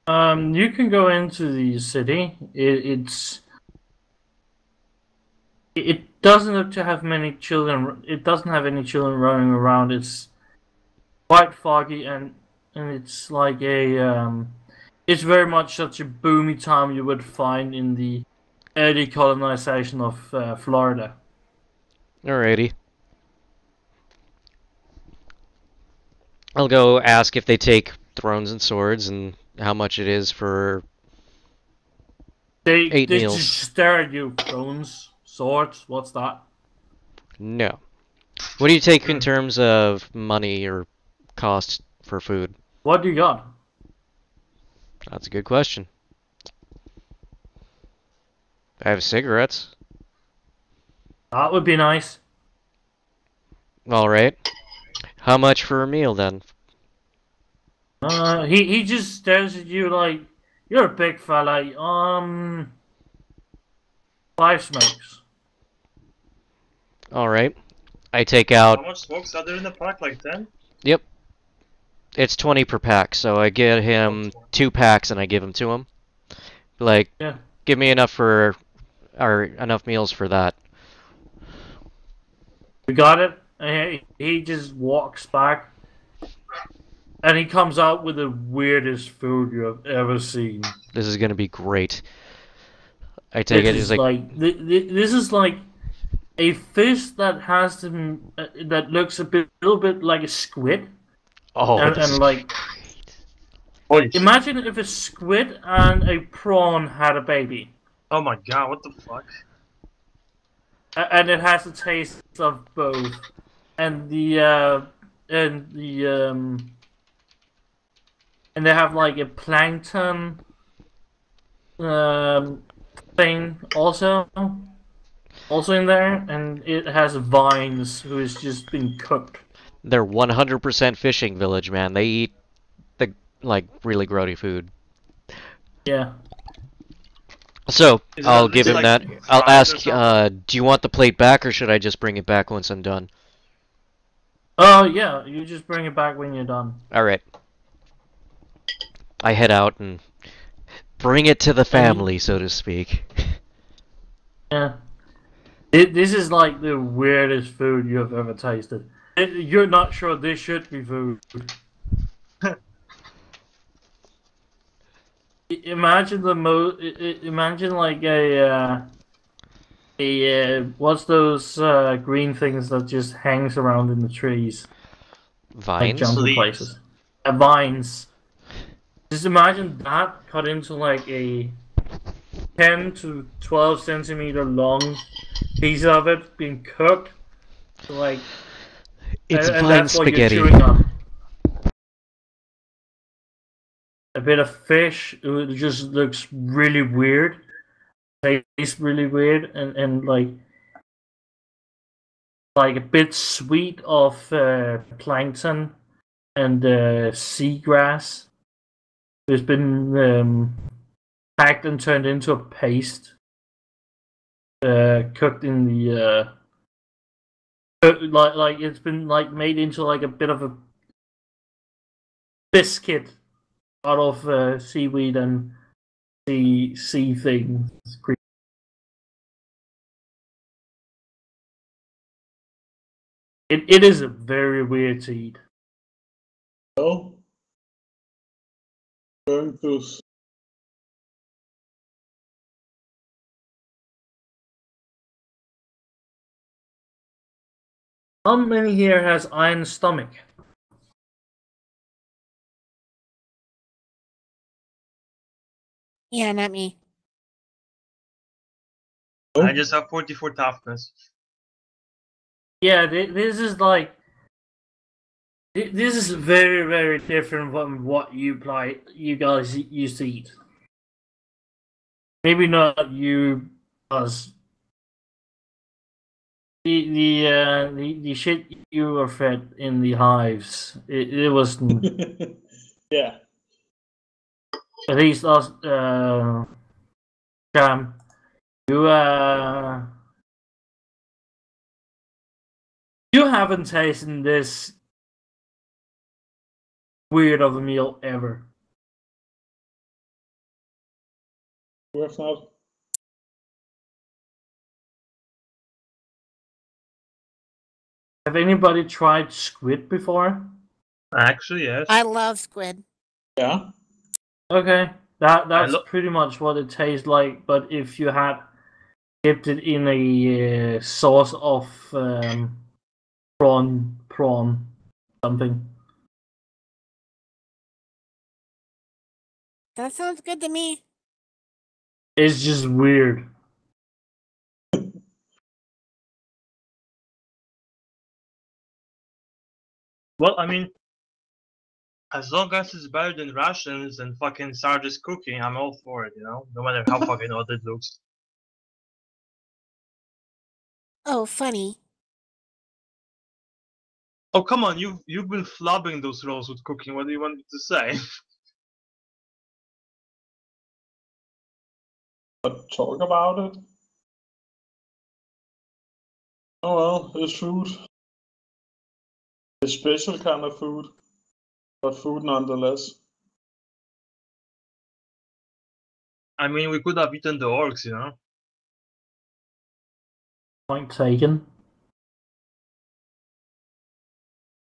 You can go into the city. It doesn't look to have many children. It doesn't have any children running around. It's quite foggy and it's like a it's very much such a boomy time you would find in the early colonization of Florida. Alrighty. I'll go ask if they take thrones and swords and how much it is for They 8 they meals. just stare at you. Stones, swords. What's that? No. What do you take in terms of money or cost for food? What do you got? That's a good question. I have cigarettes. That would be nice. Alright. How much for a meal then? He just stares at you like you're a big fella. 5 smokes. Alright. I take How out... much smokes are there in the pack? Like 10? Yep. It's 20 per pack, so I get him 2 packs and I give them to him. Like, Yeah. give me enough for... or enough meals for that. We got it. And he just walks back. And he comes out with the weirdest food you have ever seen. This is gonna be great. I take it, This he's is like... this is like a fish that has them that looks a little bit like a squid. Oh, and, this is and like great. Holy shit. imagine if a squid and a prawn had a baby. Oh my god, what the fuck? And it has the taste of both. And and they have like a plankton thing also in there, and it has vines who has just been cooked. They're 100% fishing village, man. They eat the, like, really grody food. Yeah. So, Is it I'll at give least, him like, that. fried I'll or ask, something? do you want the plate back, or should I just bring it back once I'm done? Oh yeah, you just bring it back when you're done. Alright. I head out and bring it to the family, so to speak. Yeah. This is like the weirdest food you have ever tasted. You're not sure this should be food. Imagine imagine like a what's those green things that just hangs around in the trees, like Vines? jumping Leaves. places. Vines. Just imagine that cut into like a 10 to 12 centimeter long piece of it being cooked. Like It's and vine that's what spaghetti. you're chewing on. A bit of fish. It just looks really weird. Tastes really weird, and like a bit sweet of plankton and seagrass. It's been packed and turned into a paste. Cooked in the like it's been like made into like a bit of a biscuit out of seaweed and sea things. It is very weird to eat. So, going to How many here has iron stomach? Yeah, not me. I just have 44 toughness. Yeah, this is like this is very, very different from what you guys used to eat. Maybe not you, us. The shit you were fed in the hives. It was yeah. at least us. Cam, you you haven't tasted this weird of a meal ever. We have not. Have anybody tried squid before? Actually, yes. I love squid. Yeah. Okay, that's pretty much what it tastes like. But if you had dipped it in a sauce of prawn something. That sounds good to me. It's just weird. Well, I mean, as long as it's better than rations and fucking Sarge's cooking, I'm all for it, you know? No matter how fucking odd it looks. Oh, funny. Oh, come on, you've been flubbing those rolls with cooking. What do you want me to say? But talk about it. Oh well, it's food. A special kind of food, but food nonetheless. I mean, we could have eaten the orcs, you know? Point taken.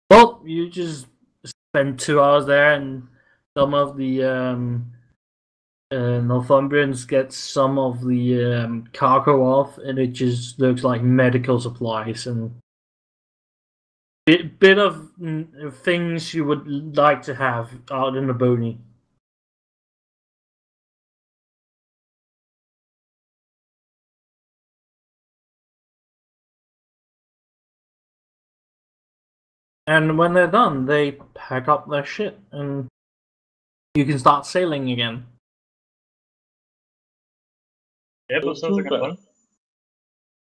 Well, you just spend 2 hours there, and some of the Northumbrians get some of the cargo off, and it just looks like medical supplies and bit of things you would like to have out in the boony. And when they're done, they pack up their shit, and you can start sailing again. Yeah, but sounds like a fun.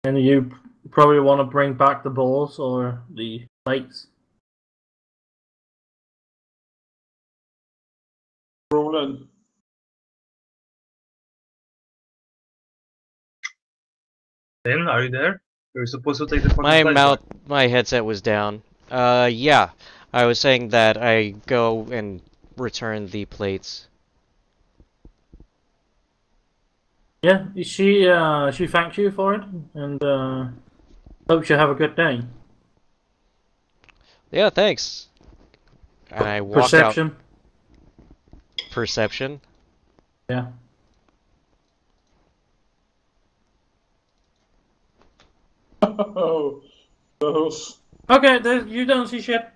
And you probably want to bring back the balls or the plates. Roland. Finn, are you there? You're supposed to take the fucking My headset was down. Yeah. I was saying that I go and return the plates. Yeah, she thanks you for it, and hopes you have a good day. Yeah, thanks. And I walk Perception. out. Perception? Yeah. Oh, those. Okay, you don't see shit.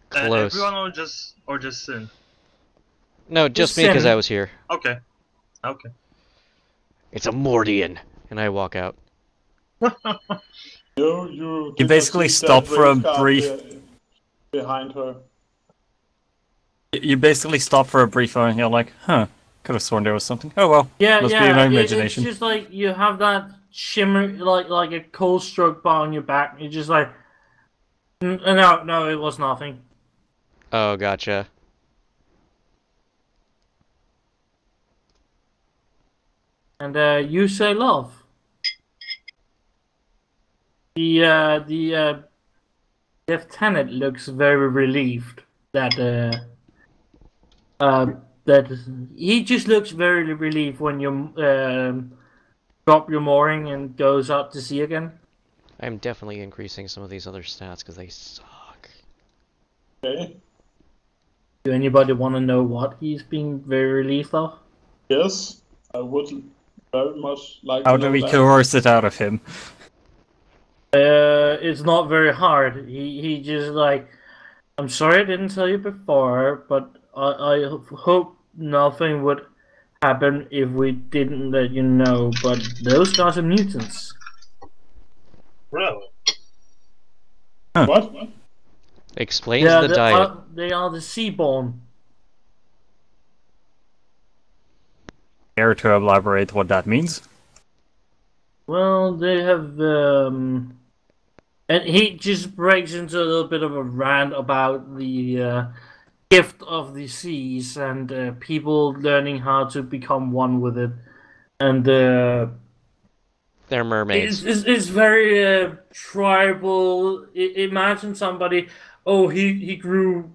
Close. Everyone or just Sin? No, just me because Sin. I was here. Okay. Okay. It's a Mordian. And I walk out. You basically see stop that for a race car brief- behind her. You basically stop for a brief moment and you're like, huh, could have sworn there was something. Oh well, Yeah, must yeah. be in my It's imagination. just like you have that shimmer, like a cold stroke bar on your back. You're just like, no, it was nothing. Oh, gotcha. And you say love. The lieutenant looks very relieved that that he just looks very relieved when you drop your mooring and goes out to sea again. I'm definitely increasing some of these other stats because they suck. Okay. Do anybody want to know what he's being very relieved of? Yes, I would very much like How to do know we that. coerce it out of him? It's not very hard. He just like, I'm sorry I didn't tell you before, but I hope nothing would happen if we didn't let you know. But those guys are mutants. Really? What? Explains the diet. They are the seaborn. Care to elaborate what that means? Well, they have and he just breaks into a little bit of a rant about the gift of the seas and people learning how to become one with it, and They're mermaids. it's very tribal. Imagine somebody. Oh, he grew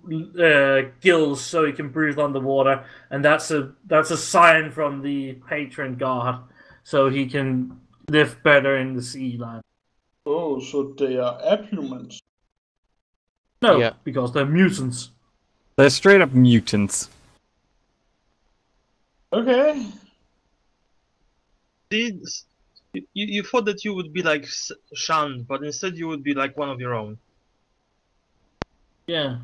gills so he can breathe underwater, and that's a sign from the patron god, so he can live better in the sea land. Oh, so they are abhumans. No, Yeah. because they're mutants. They're straight up mutants. Okay. You thought that you would be like Shan, but instead you would be like one of your own. Yeah.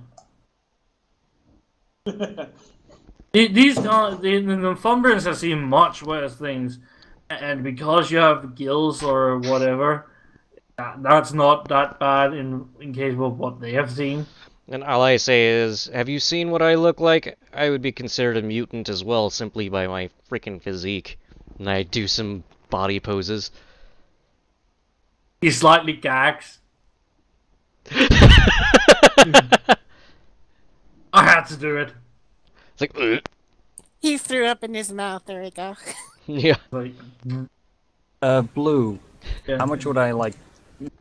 These guys, the Northumbrians have seen much worse things, and because you have gills or whatever, that's not that bad in case of what they have seen. And all I say is, have you seen what I look like? I would be considered a mutant as well, simply by my freaking physique. And I do some body poses. He slightly gags. I had to do it. It's like, ugh. He threw up in his mouth. There we go. Yeah. Like, Blue. yeah. How much would I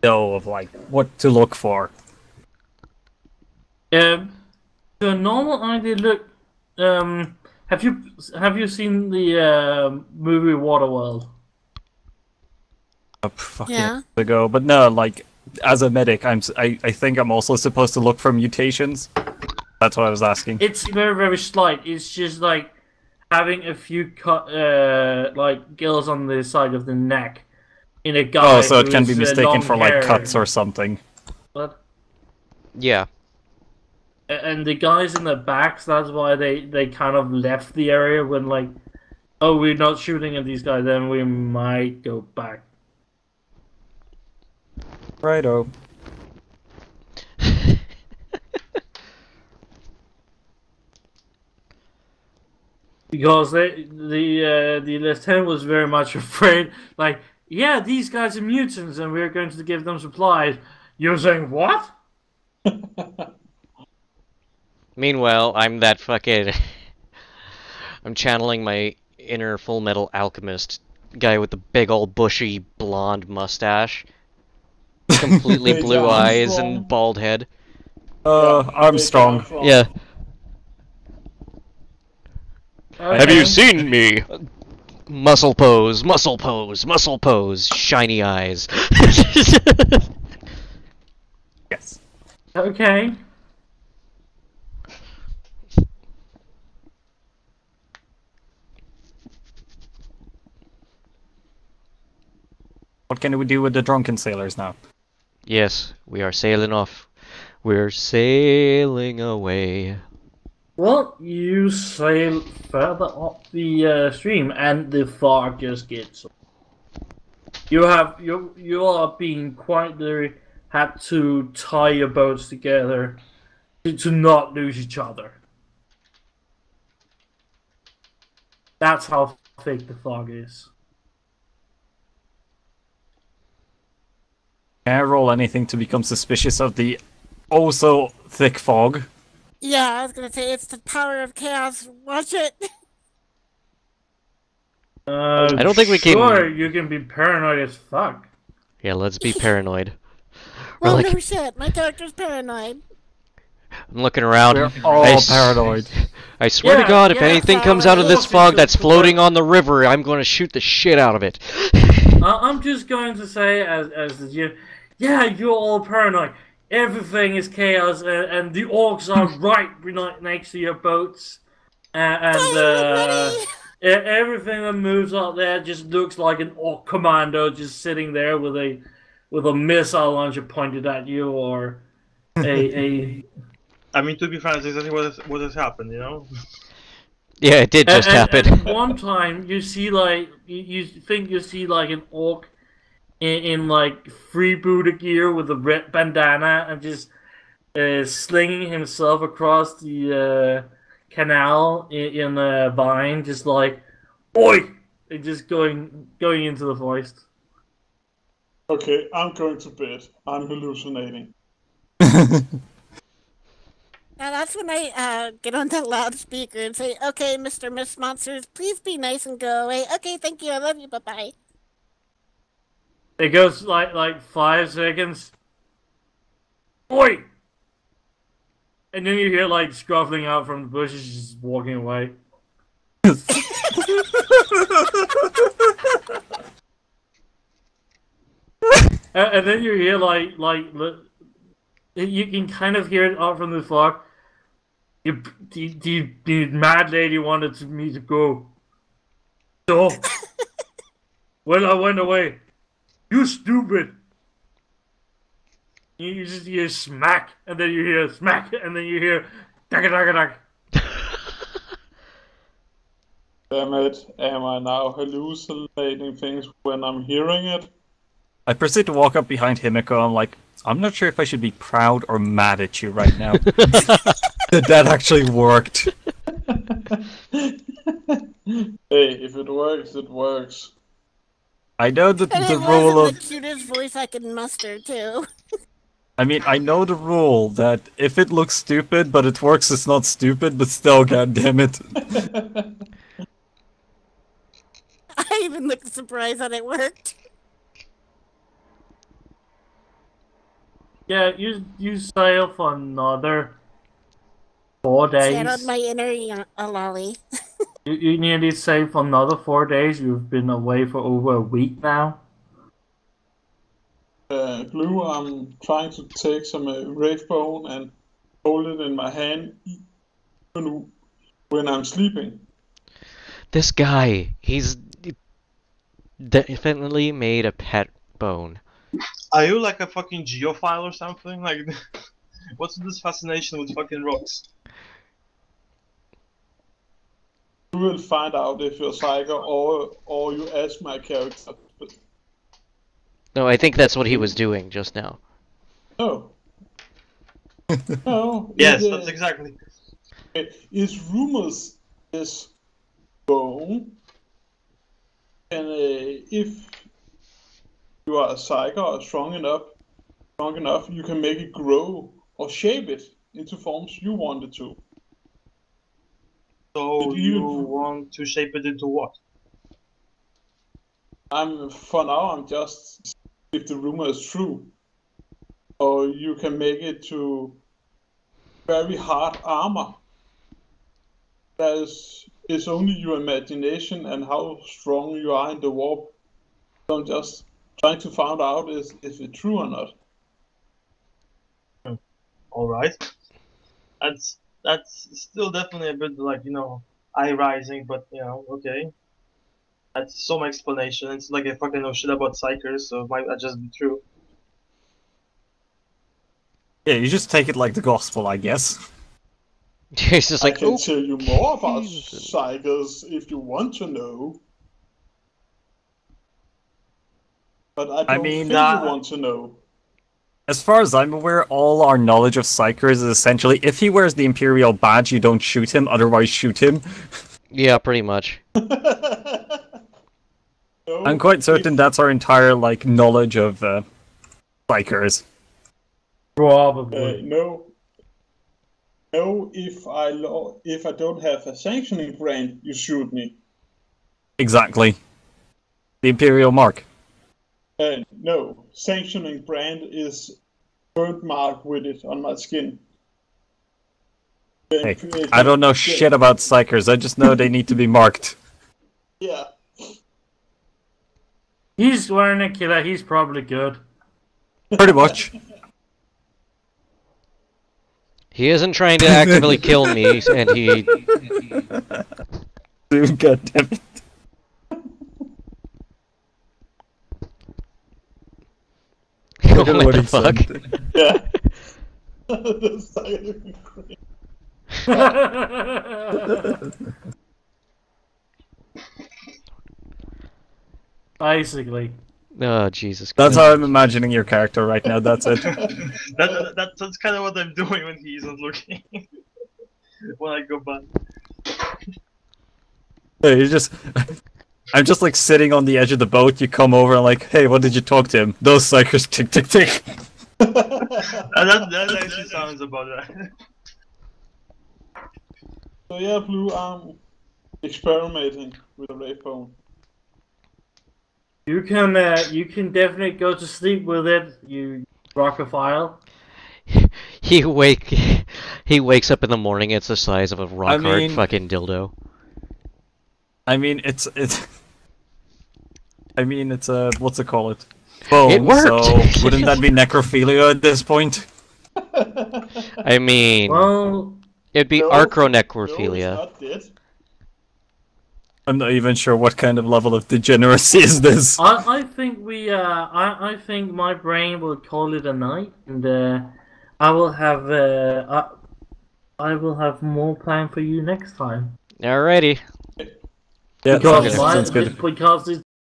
know of what to look for? The normal ID look. Have you seen the movie Waterworld? Fucking Yeah. ago, but no, as a medic, I think I'm also supposed to look for mutations. That's what I was asking. It's very, very slight. It's just like having a few gills on the side of the neck in a guy. Oh, so it can be who's, mistaken long for hair. cuts or something. What? Yeah. And the guys in the backs, that's why they kind of left the area when oh, we're not shooting at these guys, then we might go back. Righto. Because the lieutenant was very much afraid, yeah, these guys are mutants and we're going to give them supplies. You're saying what? Meanwhile, I'm that fucking... I'm channeling my inner Full Metal Alchemist guy with the big old bushy blonde mustache. Completely Big blue eyes Armstrong. and bald head. Armstrong. Yeah. Have Okay. you seen me? Muscle pose, muscle pose, muscle pose, shiny eyes. Yes. Okay. What can we do with the drunken sailors now? Yes, we are sailing off. We're sailing away. Well, you sail further up the stream, and the fog just gets. You are being quite literally had to tie your boats together to not lose each other. That's how thick the fog is. Can I roll anything to become suspicious of the so thick fog? Yeah, I was gonna say it's the power of chaos. Watch it. I don't think we can- Sure, you can be paranoid as fuck. Yeah, let's be paranoid. We're Well, like, no shit. My character's paranoid. I'm looking around. We're all paranoid. I swear to Yeah, God, if yeah, anything so comes out of this it's fog just that's like- floating on the river, I'm going to shoot the shit out of it. I'm just going to say, as the GM, yeah, you're all paranoid. Everything is chaos, and the orcs are right next to your boats, and Fire everything that moves out there just looks like an orc commando just sitting there with a missile launcher pointed at you, or a I mean, to be fair, that's exactly what has happened, you know? Yeah, it did just happen. And one time you see like you think you see like an orc in like freebooter gear with a red bandana and just slinging himself across the canal in a vine, just like oi, and just going into the forest. Okay, I'm going to bed. I'm hallucinating. Now that's when I get on the loudspeaker and say, "Okay, Mr. Miss Monsters, please be nice and go away." Okay, thank you. I love you. Bye bye. It goes like 5 seconds. Oi! And then you hear like scuffling out from the bushes, just walking away. And then you hear like you can kind of hear it out from the fog. The mad lady wanted me to go. So, well, I went away. You stupid. You just hear smack, and then you hear smack, and then you hear daga daga daga. Damn it, am I now hallucinating things when I'm hearing it? I proceed to walk up behind Himiko. I'm like, I'm not sure if I should be proud or mad at you right now. That actually worked. Hey, if it works, it works. I know that And the it rule wasn't of... the cutest voice I could muster, too. I mean, I know the rule that if it looks stupid but it works, it's not stupid, but still, goddammit. I even looked surprised that it worked. Yeah, you sail for another 4 days. Channeled my inner loli. You nearly sail for another 4 days. You've been away for over a week now. Blue, I'm trying to take some rave bone and hold it in my hand even when I'm sleeping. This guy, he's definitely made a pet bone. Are you like a fucking geophile or something? Like, what's this fascination with fucking rocks? You will find out if you're psycho or you ask my character. No, I think that's what he was doing just now. No. No. Yes, that's exactly. It's rumors this bone, and if you are a psycho or strong enough, you can make it grow or shape it into forms you want it to. So you want to shape it into what? For now, I'm just if the rumor is true, or you can make it to very hard armor. That is only your imagination and how strong you are in the warp. So I'm just trying to find out if it's true or not. All right. That's still definitely a bit like, you know, eye rising, but you know, okay. That's some explanation. It's like I fucking know shit about psychers, so it might not just be true. Yeah, you just take it like the gospel, I guess. He's just like, I can oh, tell you more about psychers if you want to know. But I don't think you want to know. As far as I'm aware, all our knowledge of psychers is essentially, if he wears the Imperial badge, you don't shoot him, otherwise shoot him. yeah, pretty much. No, I'm quite certain that's our entire, like, knowledge of, psychers. Probably. No. No, if I don't have a sanctioning brand, you shoot me. Exactly. The Imperial mark. No, sanctioning brand is burnt mark with it on my skin. Hey, I don't know shit about psychers, I just know they need to be marked. Yeah. He's wearing a killer. He's probably good. Pretty much. He isn't trying to actively kill me, and he... God damn it. Oh, what the fuck? Yeah. That's not even great. Basically. Oh, Jesus That's Christ. how I'm imagining your character right now, that's it. That's kind of what I'm doing when he isn't looking. When I go by. Hey, you just... I'm just like sitting on the edge of the boat, you come over and like, hey, what did you talk to him? Those psychers tick tick tick. That actually sounds about that. So yeah, Blue, I'm experimenting with a ray phone. You can definitely go to sleep with it, you rockophile. He wakes up in the morning, it's the size of a rock hard fucking dildo. I mean, it's a, what's it called? Bone, It worked! So wouldn't that be necrophilia at this point? I mean, Well, it'd be No, archronecrophilia. No, it's not dead. I'm not even sure what kind of level of degeneracy is this. I think I think my brain will call it a night, and I will have I will have more plan for you next time. Alrighty. Yeah, Because sounds good. because this